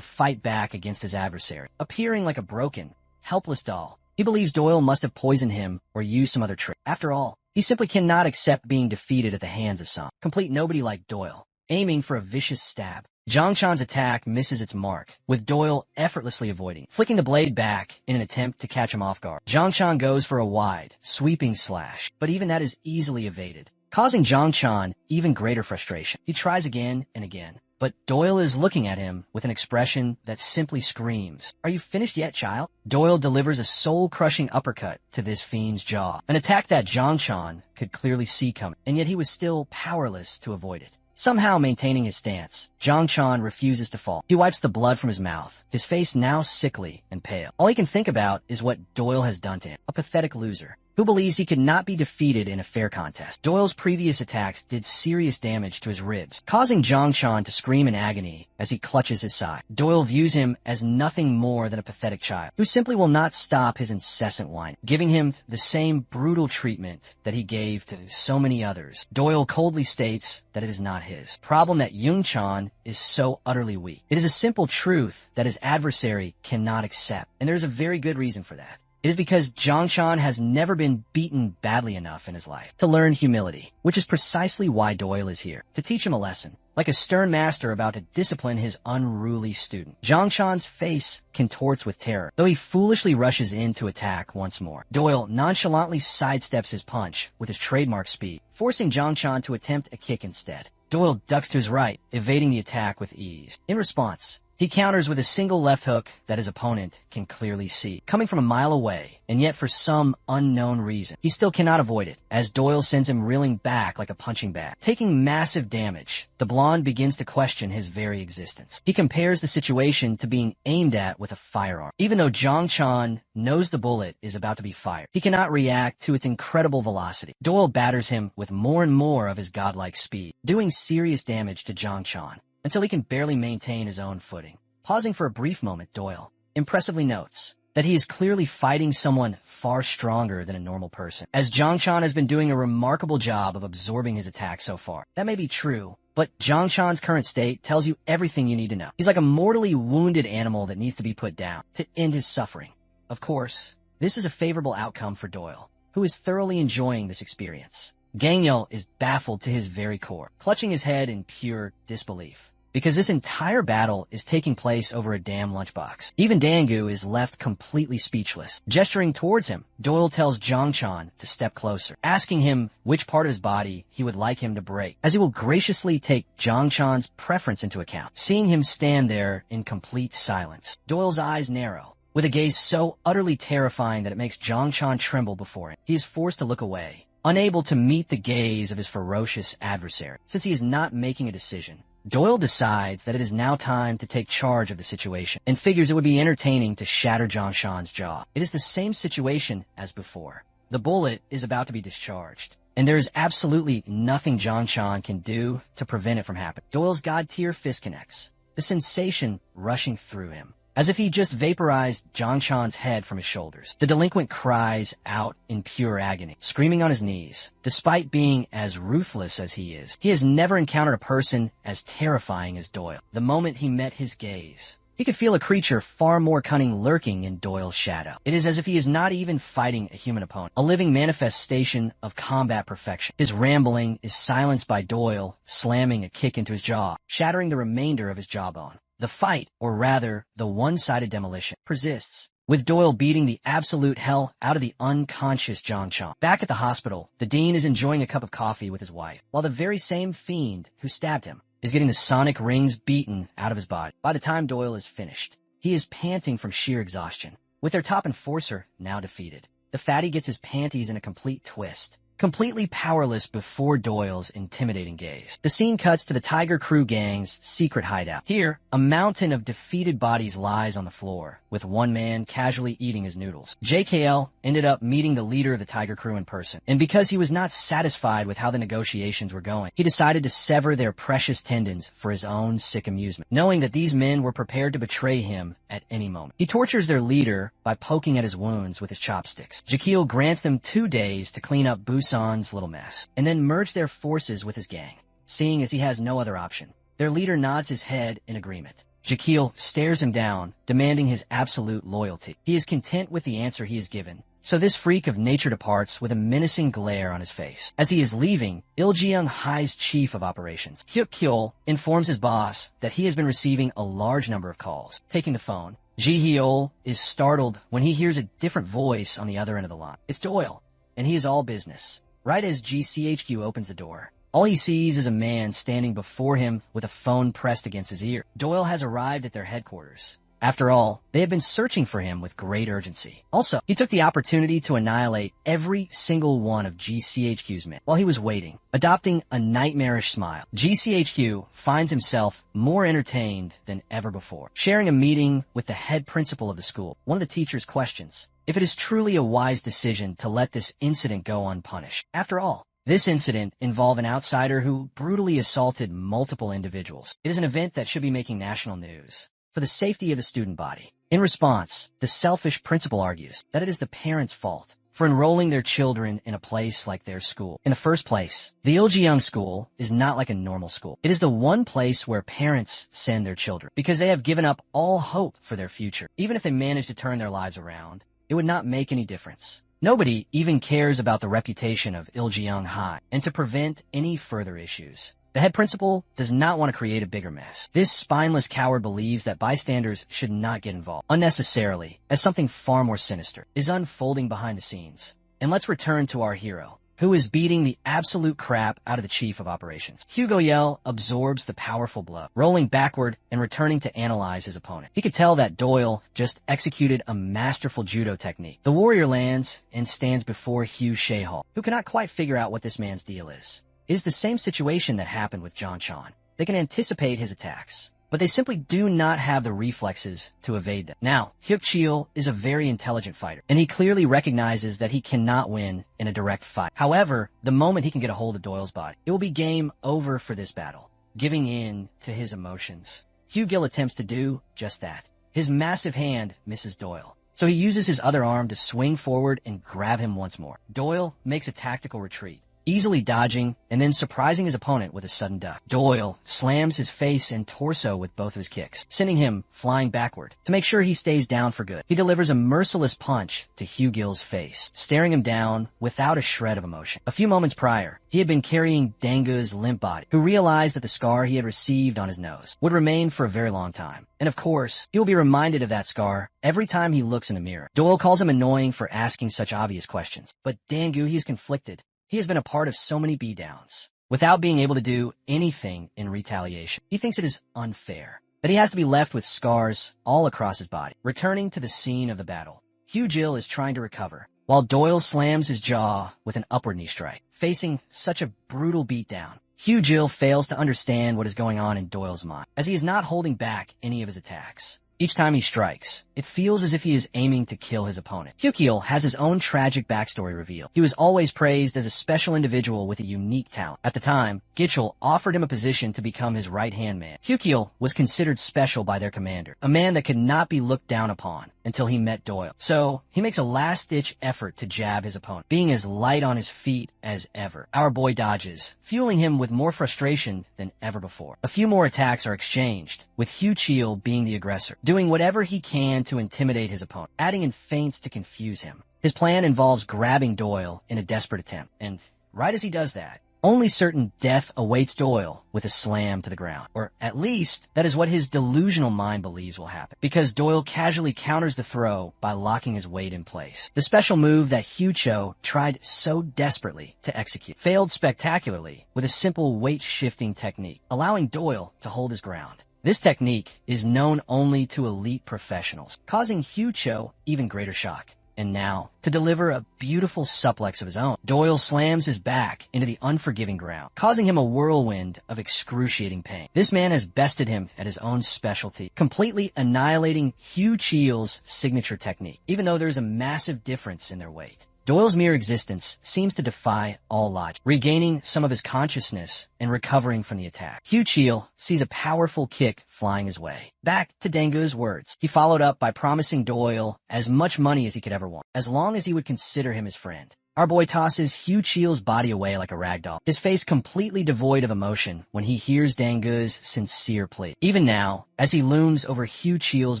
fight back against his adversary, appearing like a broken, helpless doll. He believes Doyle must have poisoned him or used some other trick. After all, he simply cannot accept being defeated at the hands of some complete nobody like Doyle, aiming for a vicious stab. Jong-chan's attack misses its mark, with Doyle effortlessly avoiding, flicking the blade back in an attempt to catch him off guard. Jong-chan goes for a wide, sweeping slash, but even that is easily evaded, causing Jong-chan even greater frustration. He tries again and again, but Doyle is looking at him with an expression that simply screams, "Are you finished yet, child?" Doyle delivers a soul-crushing uppercut to this fiend's jaw, an attack that Jong-chan could clearly see coming, and yet he was still powerless to avoid it. Somehow maintaining his stance, Jong-chan refuses to fall. He wipes the blood from his mouth, his face now sickly and pale. All he can think about is what Doyle has done to him, a pathetic loser who believes he could not be defeated in a fair contest. Doyle's previous attacks did serious damage to his ribs, causing Jong-chan to scream in agony as he clutches his side. Doyle views him as nothing more than a pathetic child who simply will not stop his incessant whining, giving him the same brutal treatment that he gave to so many others. Doyle coldly states that it is not his problem that Jung-chan is so utterly weak. It is a simple truth that his adversary cannot accept, and there is a very good reason for that. It is because Jong-chan has never been beaten badly enough in his life to learn humility, which is precisely why Doyle is here, to teach him a lesson, like a stern master about to discipline his unruly student. Jong-chan's face contorts with terror, though he foolishly rushes in to attack once more. Doyle nonchalantly sidesteps his punch with his trademark speed, forcing Jong-chan to attempt a kick instead. Doyle ducks to his right, evading the attack with ease. In response, he counters with a single left hook that his opponent can clearly see, coming from a mile away, and yet for some unknown reason, he still cannot avoid it, as Doyle sends him reeling back like a punching bag. Taking massive damage, the blonde begins to question his very existence. He compares the situation to being aimed at with a firearm. Even though Jong-chan knows the bullet is about to be fired, he cannot react to its incredible velocity. Doyle batters him with more and more of his godlike speed, doing serious damage to Jong-chan, until he can barely maintain his own footing. Pausing for a brief moment, Doyle impressively notes that he is clearly fighting someone far stronger than a normal person, as Jong-chan has been doing a remarkable job of absorbing his attack so far. That may be true, but Jong-chan's current state tells you everything you need to know. He's like a mortally wounded animal that needs to be put down to end his suffering. Of course, this is a favorable outcome for Doyle, who is thoroughly enjoying this experience. Gangyo is baffled to his very core, clutching his head in pure disbelief, because this entire battle is taking place over a damn lunchbox. Even Dangu is left completely speechless. Gesturing towards him, Doyle tells Jong-chan to step closer, asking him which part of his body he would like him to break, as he will graciously take Jong-chan's preference into account. Seeing him stand there in complete silence, Doyle's eyes narrow, with a gaze so utterly terrifying that it makes Jong-chan tremble before him. He is forced to look away, unable to meet the gaze of his ferocious adversary. Since he is not making a decision, Doyle decides that it is now time to take charge of the situation, and figures it would be entertaining to shatter Jong-chan's jaw. It is the same situation as before. The bullet is about to be discharged, and there is absolutely nothing Jong-chan can do to prevent it from happening. Doyle's god-tier fist connects, the sensation rushing through him, as if he just vaporized Jong-chan's head from his shoulders. The delinquent cries out in pure agony, screaming on his knees. Despite being as ruthless as he has never encountered a person as terrifying as Doyle. The moment he met his gaze, he could feel a creature far more cunning lurking in Doyle's shadow. It is as if he is not even fighting a human opponent, a living manifestation of combat perfection. His rambling is silenced by Doyle slamming a kick into his jaw, shattering the remainder of his jawbone. The fight, or rather, the one-sided demolition, persists, with Doyle beating the absolute hell out of the unconscious Jong-chan. Back at the hospital, the dean is enjoying a cup of coffee with his wife, while the very same fiend who stabbed him is getting the sonic rings beaten out of his body. By the time Doyle is finished, he is panting from sheer exhaustion, with their top enforcer now defeated. The fatty gets his panties in a complete twist, completely powerless before Doyle's intimidating gaze. The scene cuts to the Tiger Crew gang's secret hideout. Here, a mountain of defeated bodies lies on the floor, with one man casually eating his noodles. JKL ended up meeting the leader of the Tiger Crew in person, and because he was not satisfied with how the negotiations were going, he decided to sever their precious tendons for his own sick amusement, knowing that these men were prepared to betray him at any moment. He tortures their leader by poking at his wounds with his chopsticks. Jekyll grants them 2 days to clean up Busan's little mess, and then merge their forces with his gang. Seeing as he has no other option, their leader nods his head in agreement. Jekyll stares him down, demanding his absolute loyalty. He is content with the answer he is given, so this freak of nature departs with a menacing glare on his face. As he is leaving, Iljeong Hai's chief of operations, Hyuk-kyul, informs his boss that he has been receiving a large number of calls. Taking the phone, Ji-hyul is startled when he hears a different voice on the other end of the line. It's Doyle, and he is all business. Right as GCHQ opens the door, all he sees is a man standing before him with a phone pressed against his ear. Doyle has arrived at their headquarters. After all, they have been searching for him with great urgency. Also, he took the opportunity to annihilate every single one of GCHQ's men while he was waiting, adopting a nightmarish smile. GCHQ finds himself more entertained than ever before. Sharing a meeting with the head principal of the school, one of the teachers questions if it is truly a wise decision to let this incident go unpunished. After all, this incident involved an outsider who brutally assaulted multiple individuals. It is an event that should be making national news for the safety of the student body. In response, the selfish principal argues that it is the parents' fault for enrolling their children in a place like their school. In the first place, the Iljeong school is not like a normal school. It is the one place where parents send their children because they have given up all hope for their future. Even if they manage to turn their lives around, it would not make any difference. Nobody even cares about the reputation of Iljeong Hai, and to prevent any further issues, the head principal does not want to create a bigger mess. This spineless coward believes that bystanders should not get involved unnecessarily, as something far more sinister is unfolding behind the scenes. And let's return to our hero, who is beating the absolute crap out of the chief of operations. Hugo Yell absorbs the powerful blow, rolling backward and returning to analyze his opponent. He could tell that Doyle just executed a masterful judo technique. The warrior lands and stands before Hugh Shehal, who cannot quite figure out what this man's deal is. It is the same situation that happened with John Chan. They can anticipate his attacks, but they simply do not have the reflexes to evade them. Now, Hyuk-cheol is a very intelligent fighter, and he clearly recognizes that he cannot win in a direct fight. However, the moment he can get a hold of Doyle's body, it will be game over for this battle. Giving in to his emotions, Hugh Gill attempts to do just that. His massive hand misses Doyle, so he uses his other arm to swing forward and grab him once more. Doyle makes a tactical retreat, easily dodging and then surprising his opponent with a sudden duck. Doyle slams his face and torso with both of his kicks, sending him flying backward. To make sure he stays down for good, he delivers a merciless punch to Hugh Gill's face, staring him down without a shred of emotion. A few moments prior, he had been carrying Dangu's limp body, who realized that the scar he had received on his nose would remain for a very long time. And of course, he will be reminded of that scar every time he looks in a mirror. Doyle calls him annoying for asking such obvious questions, but Dangu, he is conflicted. He has been a part of so many beatdowns without being able to do anything in retaliation. He thinks it is unfair that he has to be left with scars all across his body. Returning to the scene of the battle, Hugh Gill is trying to recover, while Doyle slams his jaw with an upward knee strike. Facing such a brutal beatdown, Hugh Gill fails to understand what is going on in Doyle's mind, as he is not holding back any of his attacks. Each time he strikes, it feels as if he is aiming to kill his opponent. Hyuk-kyul has his own tragic backstory revealed. He was always praised as a special individual with a unique talent. At the time, Gitchell offered him a position to become his right-hand man. Hyuk-kyul was considered special by their commander, a man that could not be looked down upon until he met Doyle. So, he makes a last-ditch effort to jab his opponent, being as light on his feet as ever. Our boy dodges, fueling him with more frustration than ever before. A few more attacks are exchanged, with Hyuk-cheol being the aggressor, doing whatever he can to intimidate his opponent, adding in feints to confuse him. His plan involves grabbing Doyle in a desperate attempt, and right as he does that, only certain death awaits Doyle with a slam to the ground. Or at least, that is what his delusional mind believes will happen, because Doyle casually counters the throw by locking his weight in place. The special move that Hyuk-cho tried so desperately to execute failed spectacularly with a simple weight-shifting technique, allowing Doyle to hold his ground. This technique is known only to elite professionals, causing Hyuk-cho even greater shock. And now, to deliver a beautiful suplex of his own, Doyle slams his back into the unforgiving ground, causing him a whirlwind of excruciating pain. This man has bested him at his own specialty, completely annihilating Hugh Cheel's signature technique, even though there's a massive difference in their weight. Doyle's mere existence seems to defy all logic, regaining some of his consciousness and recovering from the attack. Hugh Cheel sees a powerful kick flying his way. Back to Dangu's words, he followed up by promising Doyle as much money as he could ever want, as long as he would consider him his friend. Our boy tosses Hugh Cheel's body away like a rag doll, his face completely devoid of emotion when he hears Dangu's sincere plea. Even now, as he looms over Hugh Cheel's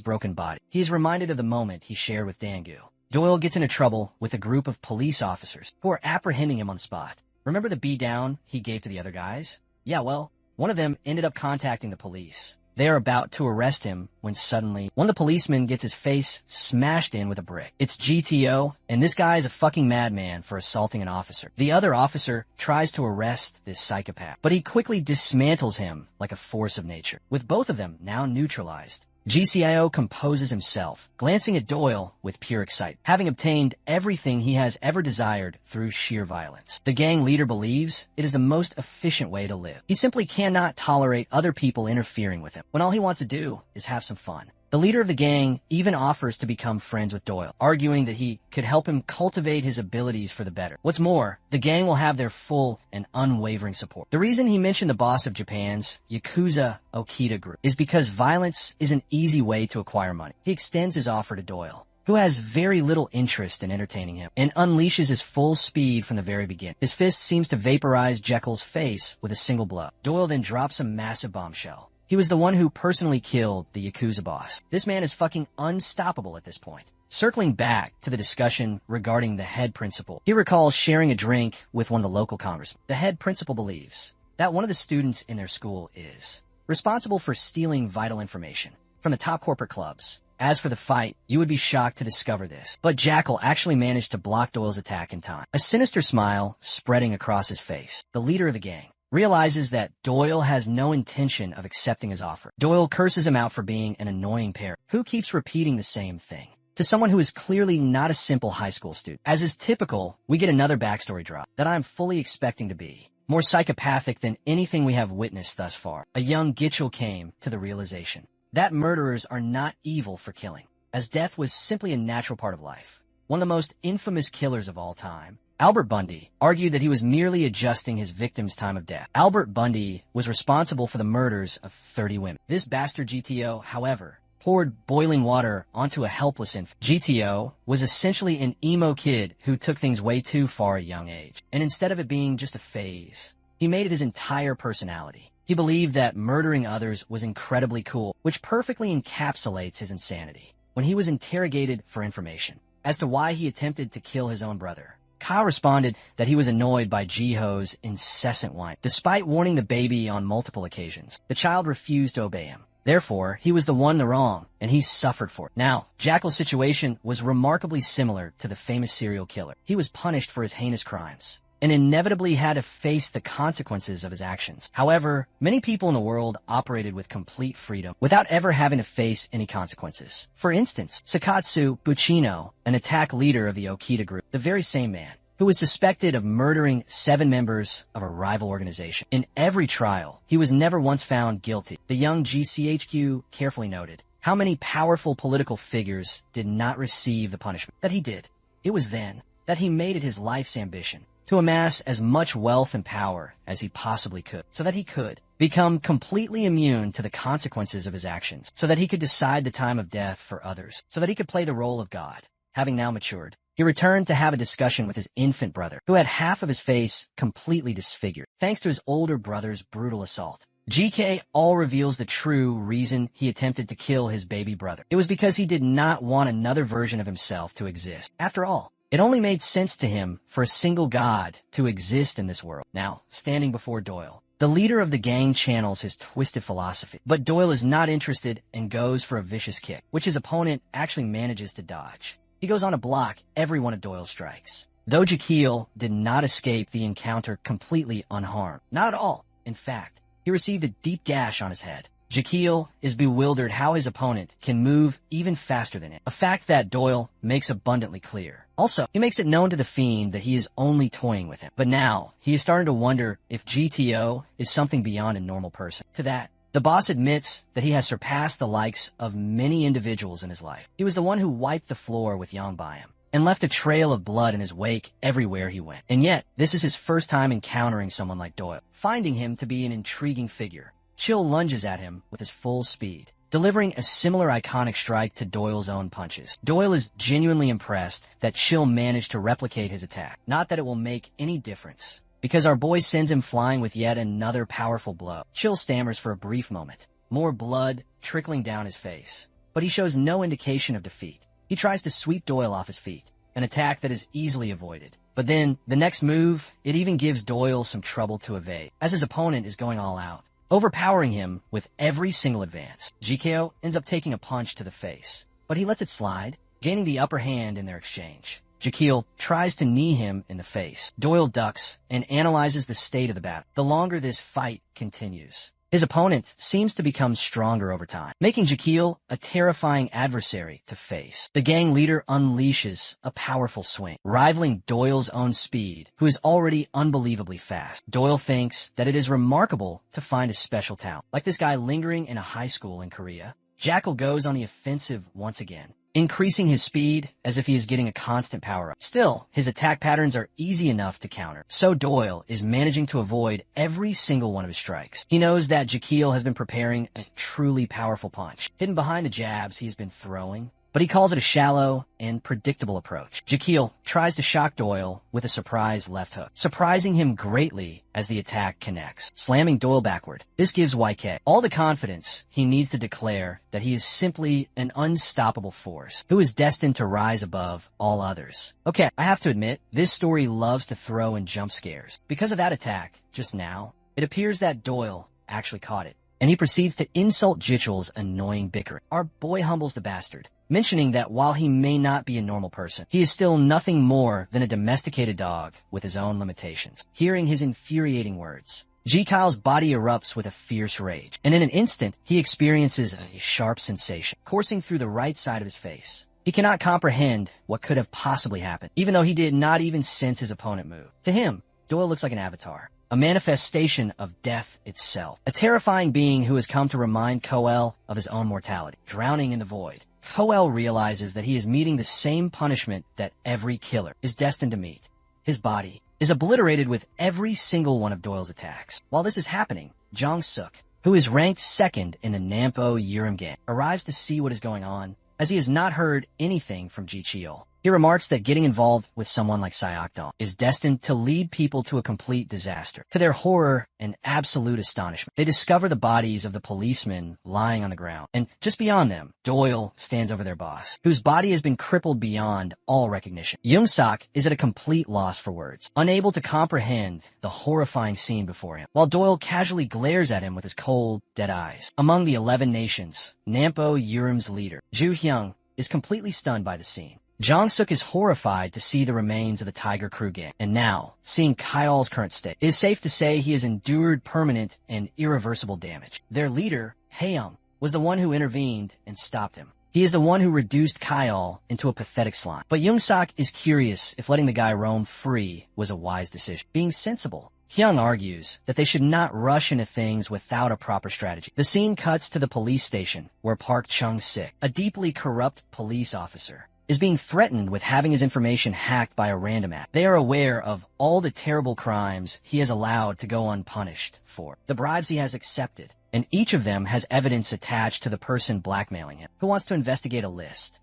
broken body, he is reminded of the moment he shared with Dangu. Doyle gets into trouble with a group of police officers who are apprehending him on the spot. Remember the beatdown he gave to the other guys? Yeah, well, one of them ended up contacting the police. They are about to arrest him when suddenly one of the policemen gets his face smashed in with a brick. It's GTO, and this guy is a fucking madman for assaulting an officer. The other officer tries to arrest this psychopath, but he quickly dismantles him like a force of nature. With both of them now neutralized, GCIO composes himself, glancing at Doyle with pure excitement, having obtained everything he has ever desired through sheer violence. The gang leader believes it is the most efficient way to live. He simply cannot tolerate other people interfering with him, when all he wants to do is have some fun. The leader of the gang even offers to become friends with Doyle, arguing that he could help him cultivate his abilities for the better. What's more, the gang will have their full and unwavering support. The reason he mentioned the boss of Japan's Yakuza Okita group is because violence is an easy way to acquire money. He extends his offer to Doyle, who has very little interest in entertaining him, and unleashes his full speed from the very beginning. His fist seems to vaporize Jekyll's face with a single blow. Doyle then drops a massive bombshell. He was the one who personally killed the Yakuza boss. This man is fucking unstoppable at this point. Circling back to the discussion regarding the head principal, he recalls sharing a drink with one of the local congressmen. The head principal believes that one of the students in their school is responsible for stealing vital information from the top corporate clubs. As for the fight, you would be shocked to discover this, but Jackal actually managed to block Doyle's attack in time. A sinister smile spreading across his face. The leader of the gang realizes that Doyle has no intention of accepting his offer. Doyle curses him out for being an annoying parent who keeps repeating the same thing to someone who is clearly not a simple high school student. As is typical, we get another backstory drop that I'm fully expecting to be more psychopathic than anything we have witnessed thus far. A young Gitchell came to the realization that murderers are not evil for killing, as death was simply a natural part of life. One of the most infamous killers of all time, Albert Bundy, argued that he was merely adjusting his victim's time of death. Albert Bundy was responsible for the murders of 30 women. This bastard GTO, however, poured boiling water onto a helpless infant. GTO was essentially an emo kid who took things way too far at a young age. And instead of it being just a phase, he made it his entire personality. He believed that murdering others was incredibly cool, which perfectly encapsulates his insanity. When he was interrogated for information as to why he attempted to kill his own brother, Kyle responded that he was annoyed by Jiho's incessant whine. Despite warning the baby on multiple occasions, the child refused to obey him. Therefore, he was the one in the wrong, and he suffered for it. Now, Jackal's situation was remarkably similar to the famous serial killer. He was punished for his heinous crimes, and inevitably had to face the consequences of his actions. However, many people in the world operated with complete freedom without ever having to face any consequences. For instance, Sakatsu Buchino, an attack leader of the Okita group, the very same man who was suspected of murdering 7 members of a rival organization. In every trial, he was never once found guilty. The young GCHQ carefully noted how many powerful political figures did not receive the punishment that he did. It was then that he made it his life's ambition to amass as much wealth and power as he possibly could, so that he could become completely immune to the consequences of his actions, so that he could decide the time of death for others, so that he could play the role of God. Having now matured, he returned to have a discussion with his infant brother, who had half of his face completely disfigured, thanks to his older brother's brutal assault. GK all reveals the true reason he attempted to kill his baby brother. It was because he did not want another version of himself to exist. After all, it only made sense to him for a single god to exist in this world. Now, standing before Doyle, the leader of the gang channels his twisted philosophy, but Doyle is not interested and goes for a vicious kick, which his opponent actually manages to dodge. He goes on to block every one of Doyle's strikes. Though Jaquil did not escape the encounter completely unharmed. Not at all. In fact, he received a deep gash on his head. Jekyll is bewildered how his opponent can move even faster than him, a fact that Doyle makes abundantly clear. Also, he makes it known to the Fiend that he is only toying with him. But now, he is starting to wonder if GTO is something beyond a normal person. To that, the boss admits that he has surpassed the likes of many individuals in his life. He was the one who wiped the floor with Yang by him and left a trail of blood in his wake everywhere he went. And yet, this is his first time encountering someone like Doyle, finding him to be an intriguing figure. Chill lunges at him with his full speed, delivering a similar iconic strike to Doyle's own punches. Doyle is genuinely impressed that Chill managed to replicate his attack. Not that it will make any difference, because our boy sends him flying with yet another powerful blow. Chill stammers for a brief moment, more blood trickling down his face, but he shows no indication of defeat. He tries to sweep Doyle off his feet, an attack that is easily avoided. But then, the next move, it even gives Doyle some trouble to evade, as his opponent is going all out, overpowering him with every single advance. GKO ends up taking a punch to the face, but he lets it slide, gaining the upper hand in their exchange. Jekyll tries to knee him in the face. Doyle ducks and analyzes the state of the battle. The longer this fight continues, his opponent seems to become stronger over time, making Jekyll a terrifying adversary to face. The gang leader unleashes a powerful swing, rivaling Doyle's own speed, who is already unbelievably fast. Doyle thinks that it is remarkable to find a special talent, like this guy lingering in a high school in Korea. Jackal goes on the offensive once again, increasing his speed as if he is getting a constant power-up. Still, his attack patterns are easy enough to counter, so Doyle is managing to avoid every single one of his strikes. He knows that Jekyll has been preparing a truly powerful punch, hidden behind the jabs he has been throwing, but he calls it a shallow and predictable approach. Jekyll tries to shock Doyle with a surprise left hook, surprising him greatly as the attack connects, slamming Doyle backward. This gives YK all the confidence he needs to declare that he is simply an unstoppable force who is destined to rise above all others. Okay, I have to admit, this story loves to throw in jump scares. Because of that attack just now, it appears that Doyle actually caught it, and he proceeds to insult Jitchel's annoying bickering. Our boy humbles the bastard, mentioning that while he may not be a normal person, he is still nothing more than a domesticated dog with his own limitations. Hearing his infuriating words, Kyle's body erupts with a fierce rage, and in an instant, he experiences a sharp sensation coursing through the right side of his face. He cannot comprehend what could have possibly happened, even though he did not even sense his opponent move. To him, Doyle looks like an avatar, a manifestation of death itself, a terrifying being who has come to remind Coel of his own mortality, drowning in the void. Coel realizes that he is meeting the same punishment that every killer is destined to meet. His body is obliterated with every single one of Doyle's attacks. While this is happening, Jong-suk, who is ranked second in the Nampo Urim gang, arrives to see what is going on, as he has not heard anything from Ji Cheol. He remarks that getting involved with someone like Sayakdong is destined to lead people to a complete disaster. To their horror and absolute astonishment, they discover the bodies of the policemen lying on the ground, and just beyond them, Doyle stands over their boss, whose body has been crippled beyond all recognition. Young-sok is at a complete loss for words, unable to comprehend the horrifying scene before him, while Doyle casually glares at him with his cold, dead eyes. Among the 11 nations, Nampo Urim's leader, Ju Hyung, is completely stunned by the scene. Jong-suk is horrified to see the remains of the Tiger Crew gang, and now, seeing Kyle's current state, it is safe to say he has endured permanent and irreversible damage. Their leader, Haeyoung, was the one who intervened and stopped him. He is the one who reduced Kyle into a pathetic slime. But Young-sok is curious if letting the guy roam free was a wise decision. Being sensible, Hyung argues that they should not rush into things without a proper strategy. The scene cuts to the police station where Park Chung-sik, a deeply corrupt police officer, is being threatened with having his information hacked by a random act. They are aware of all the terrible crimes he has allowed to go unpunished for, the bribes he has accepted, and each of them has evidence attached to the person blackmailing him, who wants to investigate a list.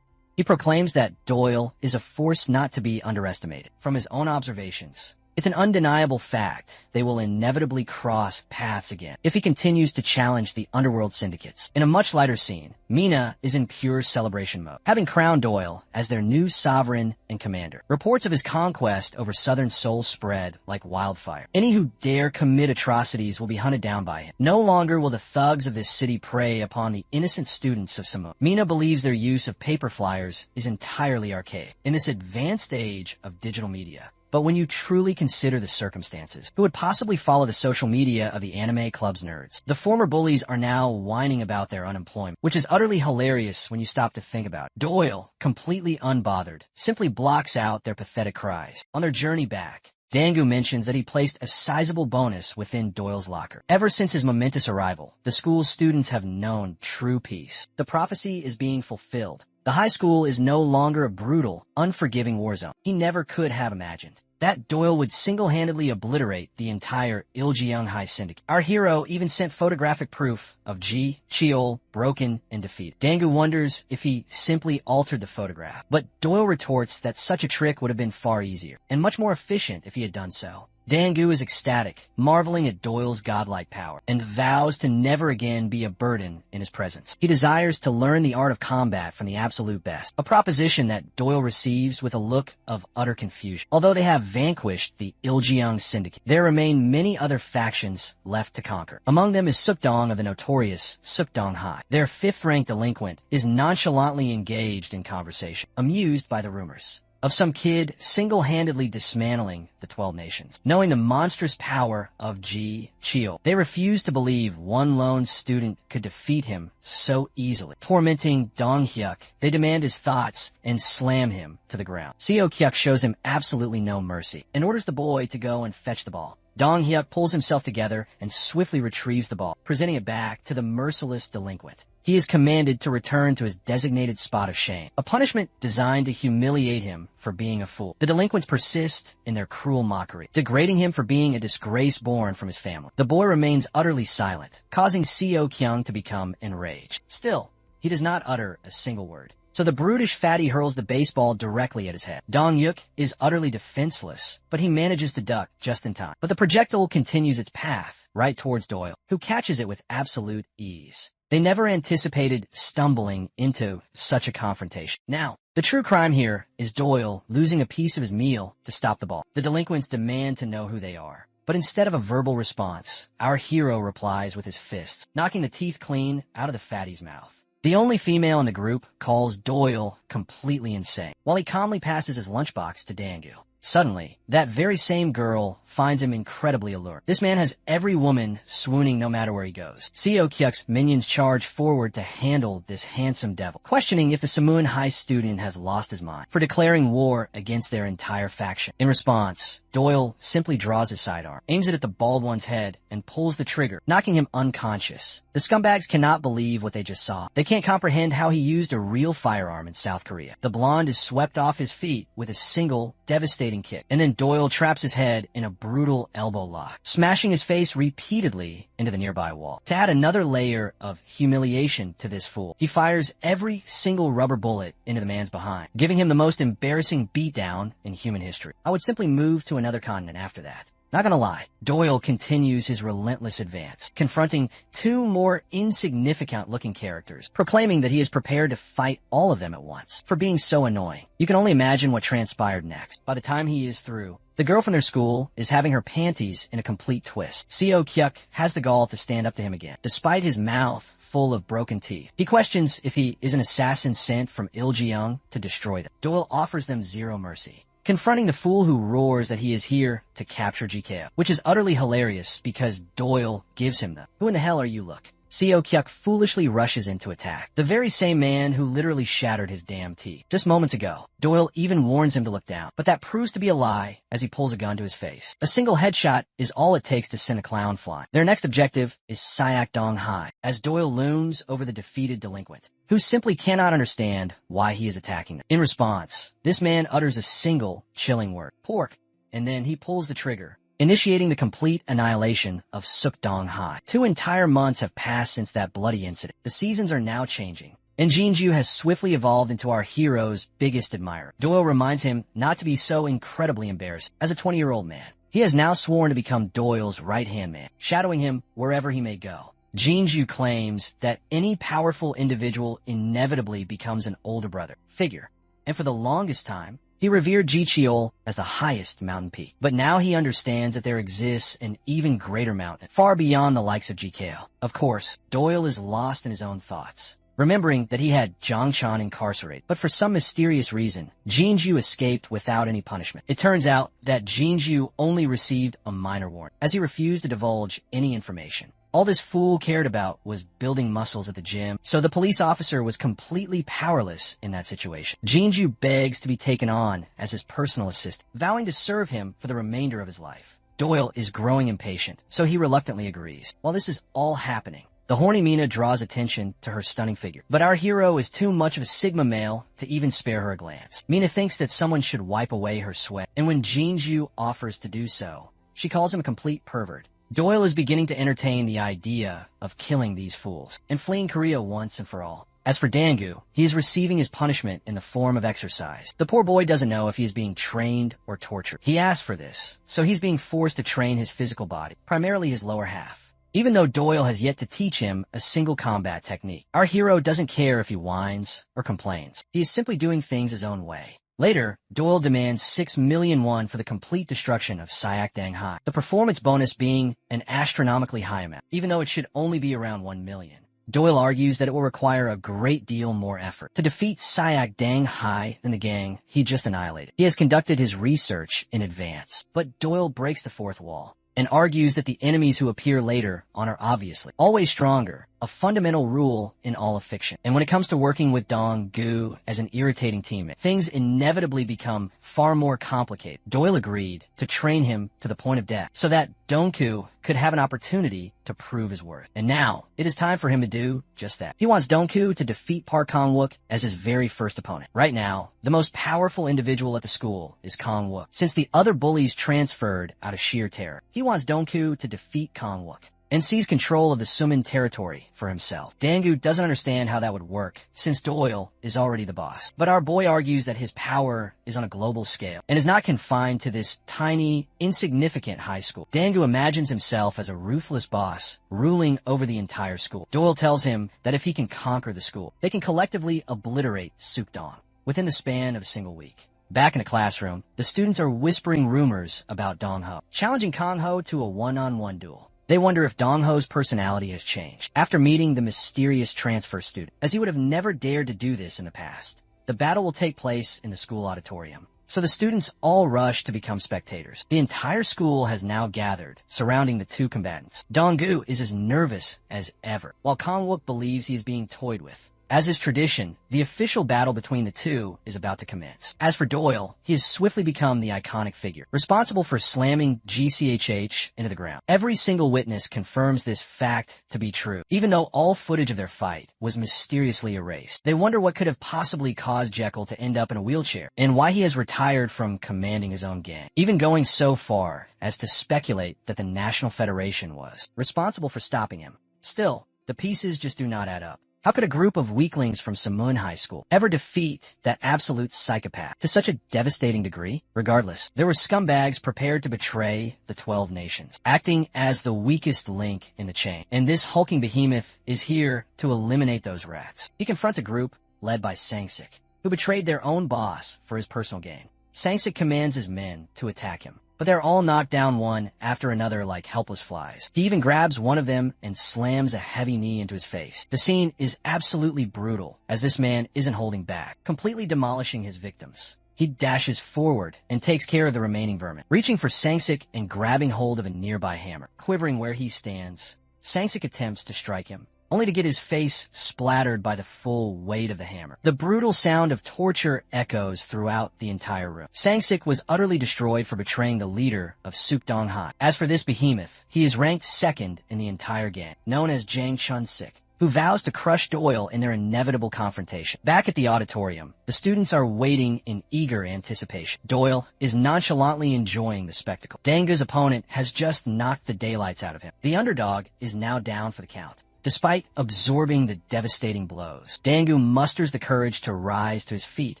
He proclaims that Doyle is a force not to be underestimated. From his own observations, it's an undeniable fact they will inevitably cross paths again if he continues to challenge the underworld syndicates. In a much lighter scene, Mina is in pure celebration mode, having crowned Doyle as their new sovereign and commander. Reports of his conquest over Southern Seoul spread like wildfire. Any who dare commit atrocities will be hunted down by him. No longer will the thugs of this city prey upon the innocent students of Samoa. Mina believes their use of paper flyers is entirely archaic. In this advanced age of digital media, But when you truly consider the circumstances, who would possibly follow the social media of the anime club's nerds? The former bullies are now whining about their unemployment, which is utterly hilarious when you stop to think about it. Doyle, completely unbothered, simply blocks out their pathetic cries. On their journey back, Dangu mentions that he placed a sizable bonus within Doyle's locker. Ever since his momentous arrival, the school's students have known true peace. The prophecy is being fulfilled. The high school is no longer a brutal, unforgiving war zone. He never could have imagined that Doyle would single-handedly obliterate the entire Iljeong High Syndicate. Our hero even sent photographic proof of Ji Cheol broken and defeated. Dangu wonders if he simply altered the photograph, but Doyle retorts that such a trick would have been far easier and much more efficient if he had done so. Dangu is ecstatic, marveling at Doyle's godlike power, and vows to never again be a burden in his presence. He desires to learn the art of combat from the absolute best, a proposition that Doyle receives with a look of utter confusion. Although they have vanquished the Iljeong Syndicate, there remain many other factions left to conquer. Among them is Sukdong of the notorious Sukdong High. Their fifth-ranked delinquent is nonchalantly engaged in conversation, amused by the rumors of some kid single-handedly dismantling the 12 nations. Knowing the monstrous power of Ji Cheol, they refuse to believe one lone student could defeat him so easily. Tormenting Dong Hyuk, they demand his thoughts and slam him to the ground. Seo Kyuk shows him absolutely no mercy and orders the boy to go and fetch the ball. Dong Hyuk pulls himself together and swiftly retrieves the ball, presenting it back to the merciless delinquent. He is commanded to return to his designated spot of shame, a punishment designed to humiliate him for being a fool. The delinquents persist in their cruel mockery, degrading him for being a disgrace born from his family. The boy remains utterly silent, causing Seo Kyung to become enraged. Still, he does not utter a single word. So the brutish fatty hurls the baseball directly at his head. Dong Hyuk is utterly defenseless, but he manages to duck just in time. But the projectile continues its path right towards Doyle, who catches it with absolute ease. They never anticipated stumbling into such a confrontation. Now, the true crime here is Doyle losing a piece of his meal to stop the ball. The delinquents demand to know who they are. But instead of a verbal response, our hero replies with his fists, knocking the teeth clean out of the fatty's mouth. The only female in the group calls Doyle completely insane, while he calmly passes his lunchbox to Dangu. Suddenly, that very same girl finds him incredibly alluring. This man has every woman swooning no matter where he goes. Seo Kyuk's minions charge forward to handle this handsome devil, questioning if the Samoon High student has lost his mind for declaring war against their entire faction. In response, Doyle simply draws his sidearm, aims it at the bald one's head, and pulls the trigger, knocking him unconscious. The scumbags cannot believe what they just saw. They can't comprehend how he used a real firearm in South Korea. The blonde is swept off his feet with a single, devastating kick, and then Doyle traps his head in a brutal elbow lock, smashing his face repeatedly into the nearby wall. To add another layer of humiliation to this fool, he fires every single rubber bullet into the man's behind, giving him the most embarrassing beatdown in human history. I would simply move to another continent after that. Not gonna lie, Doyle continues his relentless advance, confronting two more insignificant-looking characters, proclaiming that he is prepared to fight all of them at once for being so annoying. You can only imagine what transpired next. By the time he is through, the girl from their school is having her panties in a complete twist. Seo Kyuk has the gall to stand up to him again, despite his mouth full of broken teeth. He questions if he is an assassin sent from Iljeong to destroy them. Doyle offers them zero mercy, confronting the fool who roars that he is here to capture GKO, which is utterly hilarious because Doyle gives him the "Who in the hell are you" look. Seo Kyuk foolishly rushes in to attack, the very same man who literally shattered his damn teeth just moments ago. Doyle even warns him to look down, but that proves to be a lie as he pulls a gun to his face. A single headshot is all it takes to send a clown flying. Their next objective is Sayakdong High, as Doyle looms over the defeated delinquent, who simply cannot understand why he is attacking them. In response, this man utters a single chilling word, "pork," and then he pulls the trigger, initiating the complete annihilation of Sukdong High. 2 entire months have passed since that bloody incident. The seasons are now changing, and Jinju has swiftly evolved into our hero's biggest admirer. Doyle reminds him not to be so incredibly embarrassed as a 20-year-old man. He has now sworn to become Doyle's right-hand man, shadowing him wherever he may go. Jinju claims that any powerful individual inevitably becomes an older brother figure, and for the longest time, he revered Jicheol as the highest mountain peak. But now he understands that there exists an even greater mountain, far beyond the likes of GKO. Of course, Doyle is lost in his own thoughts, remembering that he had Zhang Chan incarcerated. But for some mysterious reason, Jinju escaped without any punishment. It turns out that Jinju only received a minor warning, as he refused to divulge any information. All this fool cared about was building muscles at the gym, so the police officer was completely powerless in that situation. Jinju begs to be taken on as his personal assistant, vowing to serve him for the remainder of his life. Doyle is growing impatient, so he reluctantly agrees. While this is all happening, the horny Mina draws attention to her stunning figure. But our hero is too much of a Sigma male to even spare her a glance. Mina thinks that someone should wipe away her sweat, and when Jinju offers to do so, she calls him a complete pervert. Doyle is beginning to entertain the idea of killing these fools and fleeing Korea once and for all. As for Dangu, he is receiving his punishment in the form of exercise. The poor boy doesn't know if he is being trained or tortured. He asked for this, so he's being forced to train his physical body, primarily his lower half. Even though Doyle has yet to teach him a single combat technique, our hero doesn't care if he whines or complains. He is simply doing things his own way. Later, Doyle demands 6 million won for the complete destruction of Sayak Dang Hai, the performance bonus being an astronomically high amount, even though it should only be around 1 million. Doyle argues that it will require a great deal more effort to defeat Sayak Dang Hai than the gang he just annihilated. He has conducted his research in advance, but Doyle breaks the fourth wall and argues that the enemies who appear later on are obviously always stronger, a fundamental rule in all of fiction. And when it comes to working with Dong-gu as an irritating teammate, things inevitably become far more complicated. Doyle agreed to train him to the point of death so that Dong-gu could have an opportunity to prove his worth. And now, it is time for him to do just that. He wants Dong-gu to defeat Park Kang-wook as his very first opponent. Right now, the most powerful individual at the school is Kang-wook, since the other bullies transferred out of sheer terror. He wants Dong-gu to defeat Kang-wook and seize control of the Sumin territory for himself. Dangu doesn't understand how that would work, since Doyle is already the boss. But our boy argues that his power is on a global scale, and is not confined to this tiny, insignificant high school. Dangu imagines himself as a ruthless boss, ruling over the entire school. Doyle tells him that if he can conquer the school, they can collectively obliterate Sukdong within the span of a single week. Back in the classroom, the students are whispering rumors about Dong-ho, challenging Kang-ho to a one-on-one duel. They wonder if Dong-ho's personality has changed after meeting the mysterious transfer student, as he would have never dared to do this in the past. The battle will take place in the school auditorium, so the students all rush to become spectators. The entire school has now gathered, surrounding the two combatants. Dong-gu is as nervous as ever, while Kang-wook believes he is being toyed with. As is tradition, the official battle between the two is about to commence. As for Doyle, he has swiftly become the iconic figure, responsible for slamming GCHH into the ground. Every single witness confirms this fact to be true, even though all footage of their fight was mysteriously erased. They wonder what could have possibly caused Jekyll to end up in a wheelchair, and why he has retired from commanding his own gang, even going so far as to speculate that the National Federation was responsible for stopping him. Still, the pieces just do not add up. How could a group of weaklings from Samun High School ever defeat that absolute psychopath to such a devastating degree? Regardless, there were scumbags prepared to betray the 12 nations, acting as the weakest link in the chain. And this hulking behemoth is here to eliminate those rats. He confronts a group led by Sangsik, who betrayed their own boss for his personal gain. Sangsik commands his men to attack him, but they're all knocked down one after another like helpless flies. He even grabs one of them and slams a heavy knee into his face. The scene is absolutely brutal, as this man isn't holding back, completely demolishing his victims. He dashes forward and takes care of the remaining vermin, reaching for Sangsik and grabbing hold of a nearby hammer. Quivering where he stands, Sangsik attempts to strike him, only to get his face splattered by the full weight of the hammer. The brutal sound of torture echoes throughout the entire room. Sangsik was utterly destroyed for betraying the leader of Sukdong Hai. As for this behemoth, he is ranked second in the entire gang, known as Jang Chun-sik, who vows to crush Doyle in their inevitable confrontation. Back at the auditorium, the students are waiting in eager anticipation. Doyle is nonchalantly enjoying the spectacle. Danga's opponent has just knocked the daylights out of him. The underdog is now down for the count. Despite absorbing the devastating blows, Dangu musters the courage to rise to his feet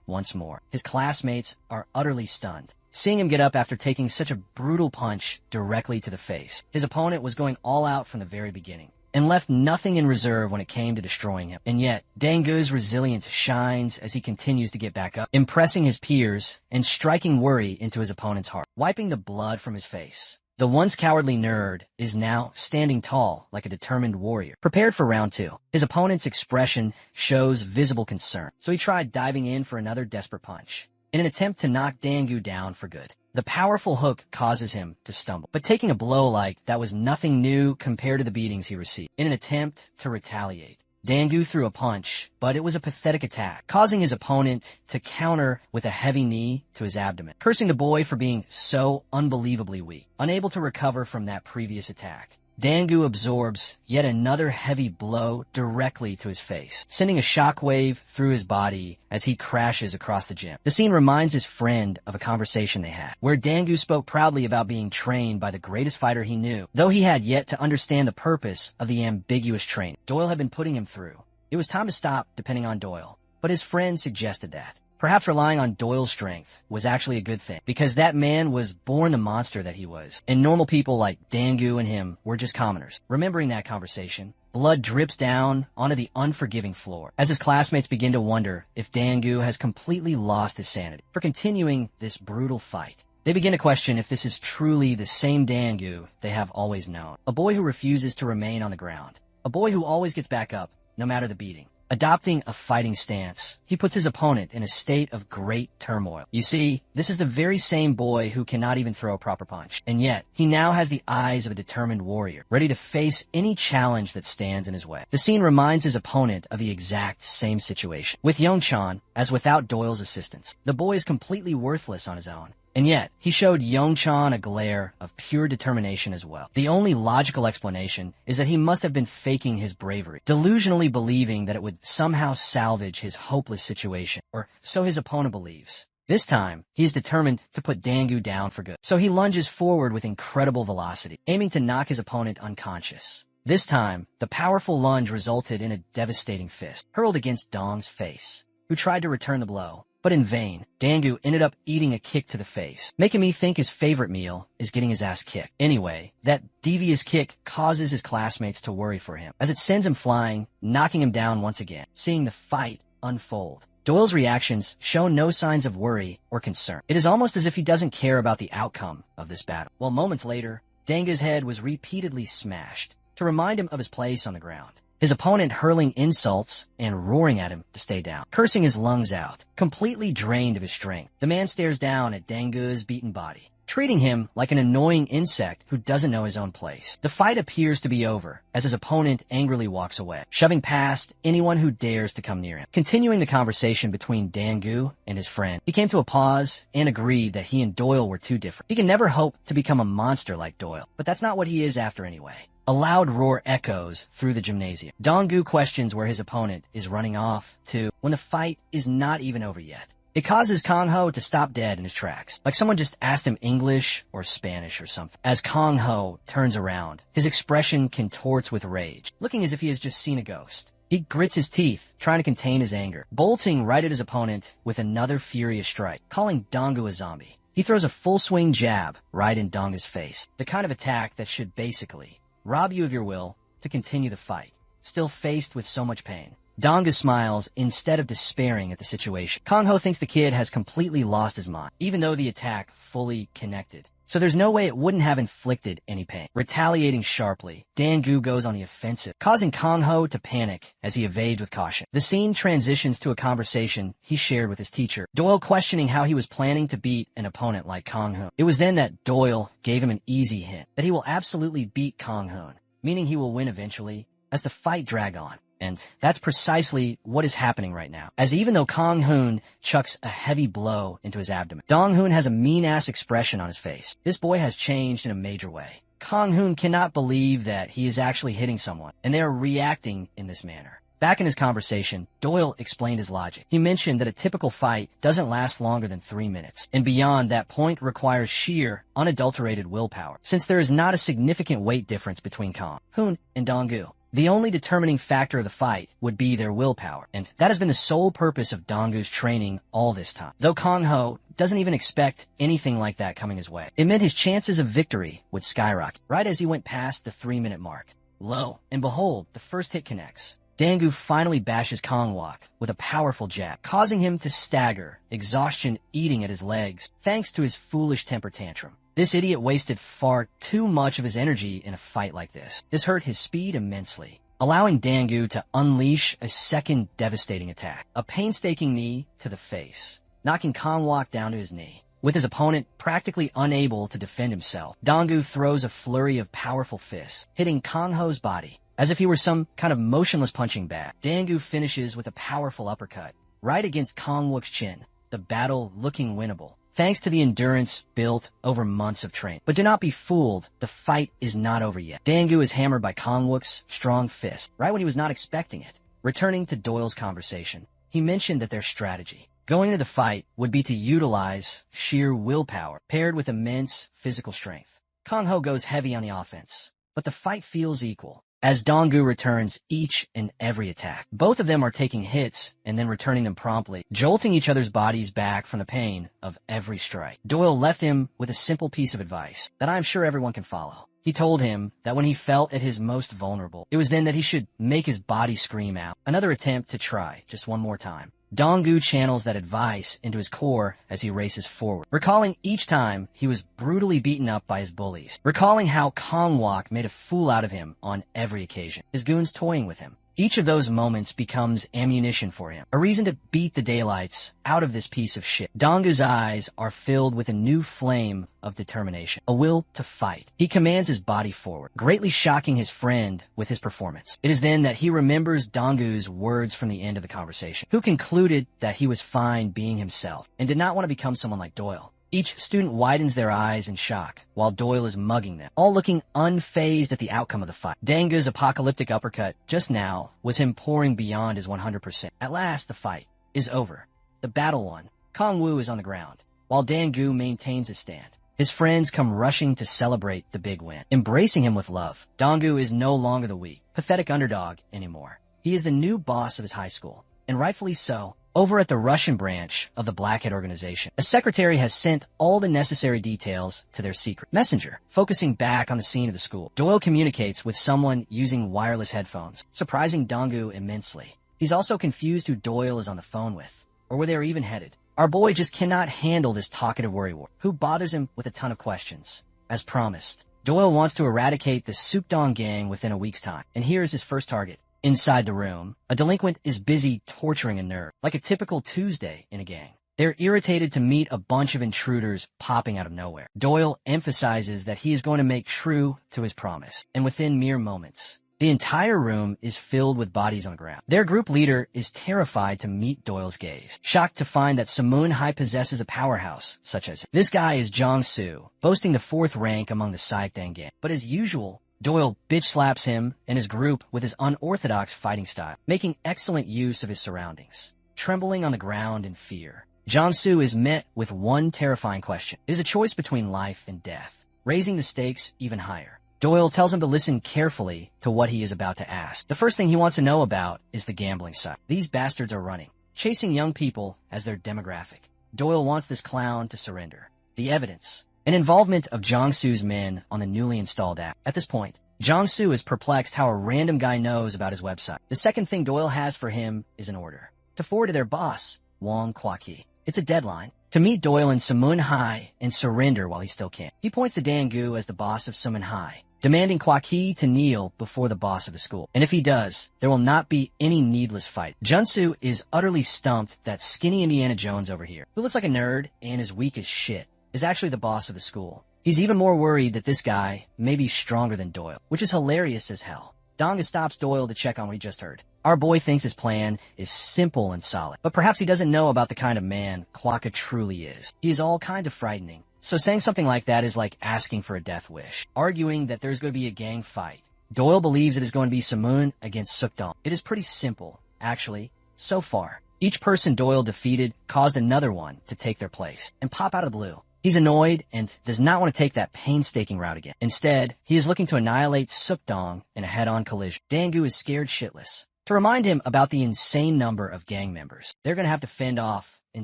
once more. His classmates are utterly stunned, seeing him get up after taking such a brutal punch directly to the face. His opponent was going all out from the very beginning, and left nothing in reserve when it came to destroying him. And yet, Dangu's resilience shines as he continues to get back up, impressing his peers and striking worry into his opponent's heart. Wiping the blood from his face, The once cowardly nerd is now standing tall like a determined warrior, prepared for round 2. His opponent's expression shows visible concern, so he tried diving in for another desperate punch, in an attempt to knock Dangu down for good. The powerful hook causes him to stumble, but taking a blow like that was nothing new compared to the beatings he received. In an attempt to retaliate, Dangu threw a punch, but it was a pathetic attack, causing his opponent to counter with a heavy knee to his abdomen, cursing the boy for being so unbelievably weak. Unable to recover from that previous attack, Dangu absorbs yet another heavy blow directly to his face, sending a shockwave through his body as he crashes across the gym. The scene reminds his friend of a conversation they had, where Dangu spoke proudly about being trained by the greatest fighter he knew, though he had yet to understand the purpose of the ambiguous training Doyle had been putting him through. It was time to stop depending on Doyle, but his friend suggested that perhaps relying on Doyle's strength was actually a good thing, because that man was born the monster that he was, and normal people like Dangu and him were just commoners. Remembering that conversation, blood drips down onto the unforgiving floor as his classmates begin to wonder if Dangu has completely lost his sanity for continuing this brutal fight. They begin to question if this is truly the same Dangu they have always known. A boy who refuses to remain on the ground. A boy who always gets back up, no matter the beating. Adopting a fighting stance, he puts his opponent in a state of great turmoil. You see, this is the very same boy who cannot even throw a proper punch. And yet, he now has the eyes of a determined warrior, ready to face any challenge that stands in his way. The scene reminds his opponent of the exact same situation. With Young-chan, as without Doyle's assistance, the boy is completely worthless on his own. And yet, he showed Young-chan a glare of pure determination as well. The only logical explanation is that he must have been faking his bravery, delusionally believing that it would somehow salvage his hopeless situation, or so his opponent believes. This time, he is determined to put Dangu down for good, so he lunges forward with incredible velocity, aiming to knock his opponent unconscious. This time, the powerful lunge resulted in a devastating fist, hurled against Dong's face, who tried to return the blow. But in vain, Dangu ended up eating a kick to the face, making me think his favorite meal is getting his ass kicked. Anyway, that devious kick causes his classmates to worry for him, as it sends him flying, knocking him down once again. Seeing the fight unfold, Doyle's reactions show no signs of worry or concern. It is almost as if he doesn't care about the outcome of this battle. Well, moments later, Dangu's head was repeatedly smashed to remind him of his place on the ground. His opponent hurling insults and roaring at him to stay down, cursing his lungs out, completely drained of his strength. The man stares down at Dangu's beaten body, treating him like an annoying insect who doesn't know his own place. The fight appears to be over as his opponent angrily walks away, shoving past anyone who dares to come near him. Continuing the conversation between Dangu and his friend, he came to a pause and agreed that he and Doyle were too different. He can never hope to become a monster like Doyle, but that's not what he is after anyway. A loud roar echoes through the gymnasium. Dangu questions where his opponent is running off to when the fight is not even over yet. It causes Kong Ho to stop dead in his tracks, like someone just asked him English or Spanish or something. As Kong Ho turns around, his expression contorts with rage, looking as if he has just seen a ghost. He grits his teeth, trying to contain his anger, bolting right at his opponent with another furious strike, calling Dangu a zombie. He throws a full swing jab right in Dangu's face, the kind of attack that should basically rob you of your will to continue the fight, still faced with so much pain. Dangu smiles instead of despairing at the situation. Kong Ho thinks the kid has completely lost his mind, even though the attack fully connected. So there's no way it wouldn't have inflicted any pain. Retaliating sharply, Dangu goes on the offensive, causing Kong Ho to panic as he evades with caution. The scene transitions to a conversation he shared with his teacher, Doyle questioning how he was planning to beat an opponent like Kong Hoon. It was then that Doyle gave him an easy hint that he will absolutely beat Kong Hoon, meaning he will win eventually as the fight drags on. And that's precisely what is happening right now, as even though Kong Hoon chucks a heavy blow into his abdomen, Dong Hoon has a mean-ass expression on his face. This boy has changed in a major way. Kong Hoon cannot believe that he is actually hitting someone, and they are reacting in this manner. Back in his conversation, Doyle explained his logic. He mentioned that a typical fight doesn't last longer than 3 minutes, and beyond that point requires sheer, unadulterated willpower, since there is not a significant weight difference between Kong Hoon and Dangu. The only determining factor of the fight would be their willpower, and that has been the sole purpose of Dangu's training all this time. Though Kong Ho doesn't even expect anything like that coming his way, it meant his chances of victory would skyrocket right as he went past the 3-minute mark. Lo and behold, the first hit connects. Dangu finally bashes Kongwok with a powerful jab, causing him to stagger, exhaustion eating at his legs, thanks to his foolish temper tantrum. This idiot wasted far too much of his energy in a fight like this. This hurt his speed immensely, allowing Dangu to unleash a second devastating attack. A painstaking knee to the face, knocking Kangwok down to his knee. With his opponent practically unable to defend himself, Dangu throws a flurry of powerful fists, hitting Kangho's body as if he were some kind of motionless punching bag. Dangu finishes with a powerful uppercut right against Kangwok's chin, the battle looking winnable, thanks to the endurance built over months of training. But do not be fooled, the fight is not over yet. Dangu is hammered by Kangwok's strong fist, right when he was not expecting it. Returning to Doyle's conversation, he mentioned that their strategy going into the fight would be to utilize sheer willpower, paired with immense physical strength. Kangho goes heavy on the offense, but the fight feels equal, as Dangu returns each and every attack. Both of them are taking hits and then returning them promptly, jolting each other's bodies back from the pain of every strike. Doyle left him with a simple piece of advice that I'm sure everyone can follow. He told him that when he felt at his most vulnerable, it was then that he should make his body scream out. Another attempt to try just one more time. Dangu channels that advice into his core as he races forward, recalling each time he was brutally beaten up by his bullies, recalling how Kangwok made a fool out of him on every occasion, his goons toying with him. Each of those moments becomes ammunition for him, a reason to beat the daylights out of this piece of shit. Dangu's eyes are filled with a new flame of determination, a will to fight. He commands his body forward, greatly shocking his friend with his performance. It is then that he remembers Dangu's words from the end of the conversation, who concluded that he was fine being himself and did not want to become someone like Doyle. Each student widens their eyes in shock, while Doyle is mugging them, all looking unfazed at the outcome of the fight. Dangu's apocalyptic uppercut just now was him pouring beyond his 100%. At last, the fight is over. The battle won. Kangwoo is on the ground, while Dangu maintains his stand. His friends come rushing to celebrate the big win, embracing him with love. Dangu is no longer the weak, pathetic underdog anymore. He is the new boss of his high school, and rightfully so. Over at the Russian branch of the Blackhead organization, a secretary has sent all the necessary details to their secret messenger. Focusing back on the scene of the school, Doyle communicates with someone using wireless headphones, surprising Dangu immensely. He's also confused who Doyle is on the phone with, or where they are even headed. Our boy just cannot handle this talkative worrywart, who bothers him with a ton of questions. As promised, Doyle wants to eradicate the Sukdong gang within a week's time, and here is his first target. Inside the room, a delinquent is busy torturing a nerd, like a typical Tuesday in a gang. They're irritated to meet a bunch of intruders popping out of nowhere. Doyle emphasizes that he is going to make true to his promise, and within mere moments, the entire room is filled with bodies on the ground. Their group leader is terrified to meet Doyle's gaze, shocked to find that Samun Hai possesses a powerhouse such as him. This guy is Jong-soo, boasting the 4th rank among the Saikdang gang, but as usual, Doyle bitch slaps him and his group with his unorthodox fighting style, making excellent use of his surroundings. Trembling on the ground in fear, Jong-soo is met with one terrifying question. It is a choice between life and death, raising the stakes even higher. Doyle tells him to listen carefully to what he is about to ask. The first thing he wants to know about is the gambling side. These bastards are running, chasing young people as their demographic. Doyle wants this clown to surrender. The evidence: an involvement of Jong-soo's men on the newly installed app. At this point, Jong-soo is perplexed how a random guy knows about his website. The second thing Doyle has for him is an order to forward to their boss, Wong Kwa-ki. It's a deadline to meet Doyle in Samun Hai and surrender while he still can. He points to Dangu as the boss of Samun Hai, demanding Kwa-ki to kneel before the boss of the school. And if he does, there will not be any needless fight. Junsu is utterly stumped that skinny Indiana Jones over here, who looks like a nerd and is weak as shit, is actually the boss of the school. He's even more worried that this guy may be stronger than Doyle, which is hilarious as hell. Donga stops Doyle to check on what he just heard. Our boy thinks his plan is simple and solid, but perhaps he doesn't know about the kind of man Kwaka truly is. He is all kinds of frightening. So saying something like that is like asking for a death wish, arguing that there's going to be a gang fight. Doyle believes it is going to be Samun against Sukdong. It is pretty simple, actually, so far. Each person Doyle defeated caused another one to take their place and pop out of the blue. He's annoyed and does not want to take that painstaking route again. Instead, he is looking to annihilate Sukdong in a head-on collision. Dangu is scared shitless. To remind him about the insane number of gang members they're going to have to fend off in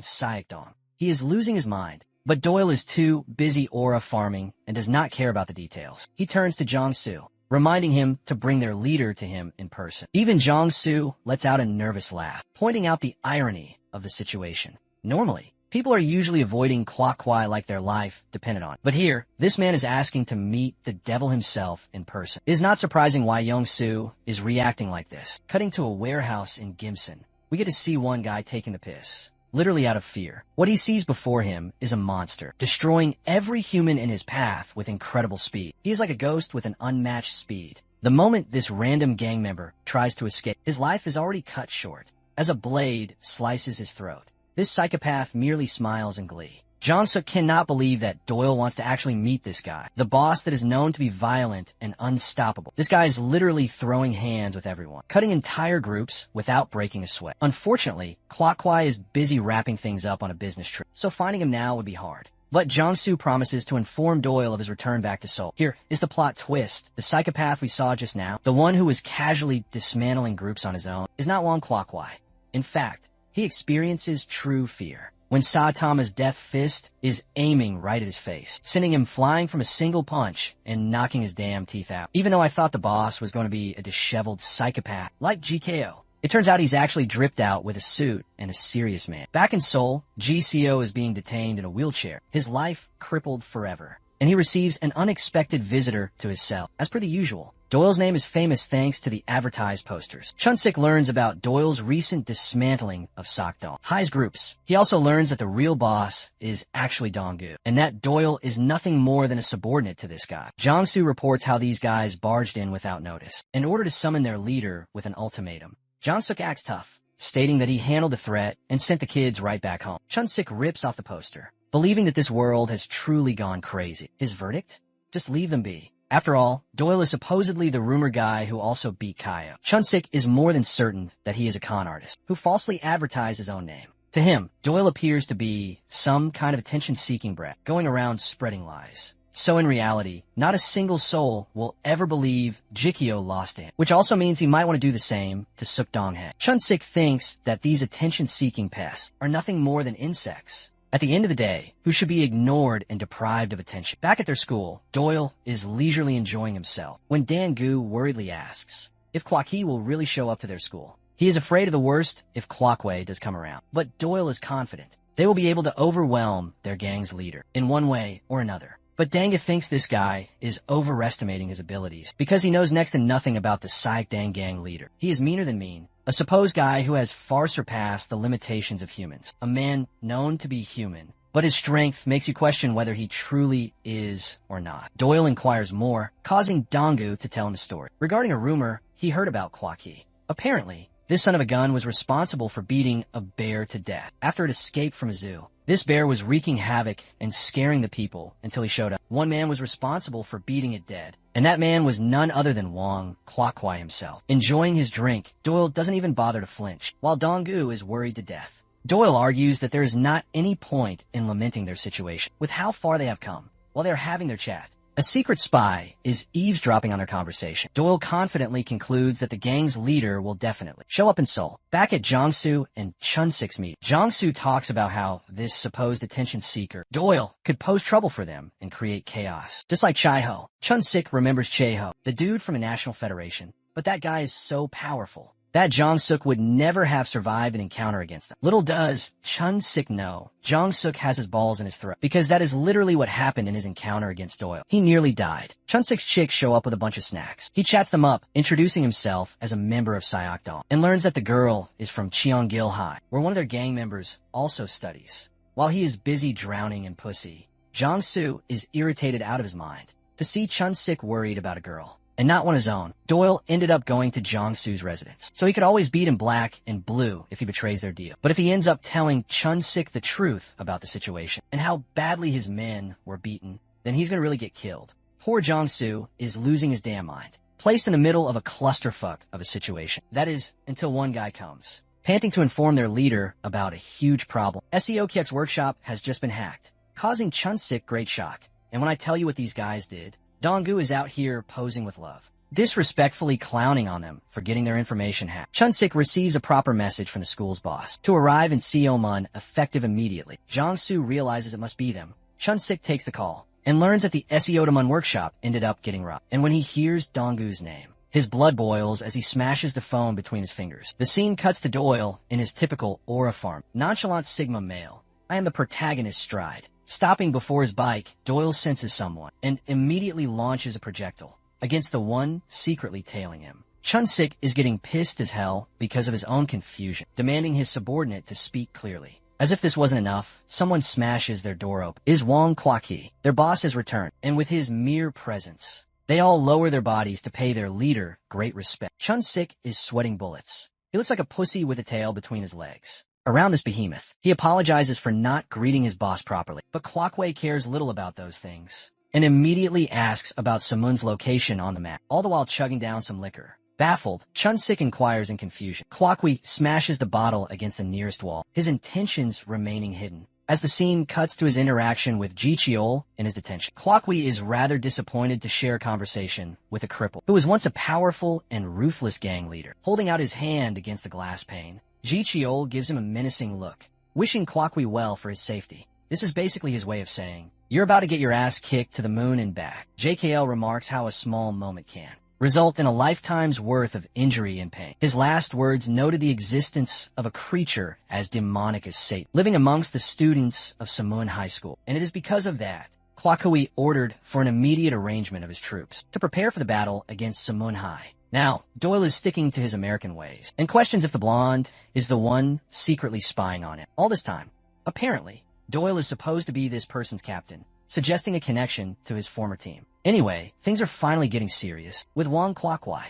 Saikdong. He is losing his mind, but Doyle is too busy aura farming and does not care about the details. He turns to Jong-soo, reminding him to bring their leader to him in person. Even Jong-soo lets out a nervous laugh, pointing out the irony of the situation. Normally, People are usually avoiding Kwai like their life depended on it. But here, this man is asking to meet the devil himself in person. It is not surprising why Young-soo is reacting like this. Cutting to a warehouse in Gimson, we get to see one guy taking the piss, literally out of fear. What he sees before him is a monster, destroying every human in his path with incredible speed. He is like a ghost with an unmatched speed. The moment this random gang member tries to escape, his life is already cut short, as a blade slices his throat. This psychopath merely smiles in glee. Jong-suk cannot believe that Doyle wants to actually meet this guy, the boss that is known to be violent and unstoppable. This guy is literally throwing hands with everyone, cutting entire groups without breaking a sweat. Unfortunately, Kwai is busy wrapping things up on a business trip, so finding him now would be hard. But Jong-soo promises to inform Doyle of his return back to Seoul. Here is the plot twist. The psychopath we saw just now, the one who was casually dismantling groups on his own, is not Wong Kwai. In fact, he experiences true fear when Saitama's death fist is aiming right at his face, sending him flying from a single punch and knocking his damn teeth out. Even though I thought the boss was going to be a disheveled psychopath like GKO, it turns out he's actually dripped out with a suit and a serious man. Back in Seoul, GCO is being detained in a wheelchair, his life crippled forever, and he receives an unexpected visitor to his cell. As per the usual, Doyle's name is famous thanks to the advertised posters. Chun-sik learns about Doyle's recent dismantling of Sakdong, Hai's groups. He also learns that the real boss is actually Dong-gu, and that Doyle is nothing more than a subordinate to this guy. Jong-soo reports how these guys barged in without notice, in order to summon their leader with an ultimatum. Jong-suk acts tough, stating that he handled the threat and sent the kids right back home. Chun-sik rips off the poster, believing that this world has truly gone crazy. His verdict? Just leave them be. After all, Doyle is supposedly the rumor guy who also beat Kaio. Chun-sik is more than certain that he is a con artist, who falsely advertised his own name. To him, Doyle appears to be some kind of attention-seeking brat, going around spreading lies. So in reality, not a single soul will ever believe Jikyo lost to him, which also means he might want to do the same to Suk Dong-hae. Chun-sik thinks that these attention-seeking pests are nothing more than insects, at the end of the day, who should be ignored and deprived of attention. Back at their school, Doyle is leisurely enjoying himself when Dan-gu worriedly asks if Kwaki will really show up to their school. He is afraid of the worst if Kwakwe does come around, but Doyle is confident they will be able to overwhelm their gang's leader in one way or another. But Danga thinks this guy is overestimating his abilities because he knows next to nothing about the Saikdang gang leader. He is meaner than mean, a supposed guy who has far surpassed the limitations of humans, a man known to be human, but his strength makes you question whether he truly is or not. Doyle inquires more, causing Dong-gu to tell him a story regarding a rumor he heard about Kwaki. Apparently, this son of a gun was responsible for beating a bear to death after it escaped from a zoo. This bear was wreaking havoc and scaring the people until he showed up. One man was responsible for beating it dead, and that man was none other than Wong Kwai himself. Enjoying his drink, Doyle doesn't even bother to flinch, while Dong-gu is worried to death. Doyle argues that there is not any point in lamenting their situation, with how far they have come, while they are having their chat. A secret spy is eavesdropping on their conversation. Doyle confidently concludes that the gang's leader will definitely show up in Seoul. Back at Jong-soo and Chun-sik's meet, Jong-soo talks about how this supposed attention seeker, Doyle, could pose trouble for them and create chaos. Just like Chai-ho, Chun-sik remembers Chae-ho, the dude from a national federation. But that guy is so powerful that Jong-suk would never have survived an encounter against him. Little does Chun-sik know, Jong-suk has his balls in his throat, because that is literally what happened in his encounter against Doyle. He nearly died. Chun-sik's chicks show up with a bunch of snacks. He chats them up, introducing himself as a member of Sayakdong, and learns that the girl is from Cheongil High, where one of their gang members also studies. While he is busy drowning in pussy, Jong-soo is irritated out of his mind to see Chun-sik worried about a girl, and not one his own. Doyle ended up going to Jong-soo's residence, so he could always beat him black and blue if he betrays their deal. But if he ends up telling Chun-sik the truth about the situation and how badly his men were beaten, then he's gonna really get killed. Poor Jong-soo is losing his damn mind, placed in the middle of a clusterfuck of a situation. That is, until one guy comes, panting to inform their leader about a huge problem. SEO Kyek's workshop has just been hacked, causing Chun-sik great shock. And when I tell you what these guys did, Dong-gu is out here posing with love, disrespectfully clowning on them for getting their information hacked. Chun-sik receives a proper message from the school's boss to arrive in Seomun effective immediately. Jong-soo realizes it must be them. Chun-sik takes the call and learns that the Seomun workshop ended up getting robbed. And when he hears Dong-gu's name, his blood boils as he smashes the phone between his fingers. The scene cuts to Doyle in his typical aura farm, nonchalant Sigma male. I am the protagonist's stride. Stopping before his bike, Doyle senses someone and immediately launches a projectile against the one secretly tailing him. Chun-sik is getting pissed as hell because of his own confusion, demanding his subordinate to speak clearly. As if this wasn't enough, someone smashes their door open. It is Wong Kwaki. Their boss has returned, and with his mere presence, they all lower their bodies to pay their leader great respect. Chun-sik is sweating bullets. He looks like a pussy with a tail between his legs. Around this behemoth, he apologizes for not greeting his boss properly, but Kwakwe cares little about those things and immediately asks about Samun's location on the map, all the while chugging down some liquor. Baffled, Chun-sik inquires in confusion. Kwakwe smashes the bottle against the nearest wall, his intentions remaining hidden. As the scene cuts to his interaction with Ji Cheol in his detention, Kwakwe is rather disappointed to share a conversation with a cripple who was once a powerful and ruthless gang leader. Holding out his hand against the glass pane, Ji Cheol gives him a menacing look, wishing Kwakwe well for his safety. This is basically his way of saying, "You're about to get your ass kicked to the moon and back." JKL remarks how a small moment can result in a lifetime's worth of injury and pain. His last words noted the existence of a creature as demonic as Satan, living amongst the students of Samun High School. And it is because of that, Kwakwe ordered for an immediate arrangement of his troops to prepare for the battle against Samun High. Now, Doyle is sticking to his American ways and questions if the blonde is the one secretly spying on him. All this time, apparently, Doyle is supposed to be this person's captain, suggesting a connection to his former team. Anyway, things are finally getting serious with Wong Kwakwe.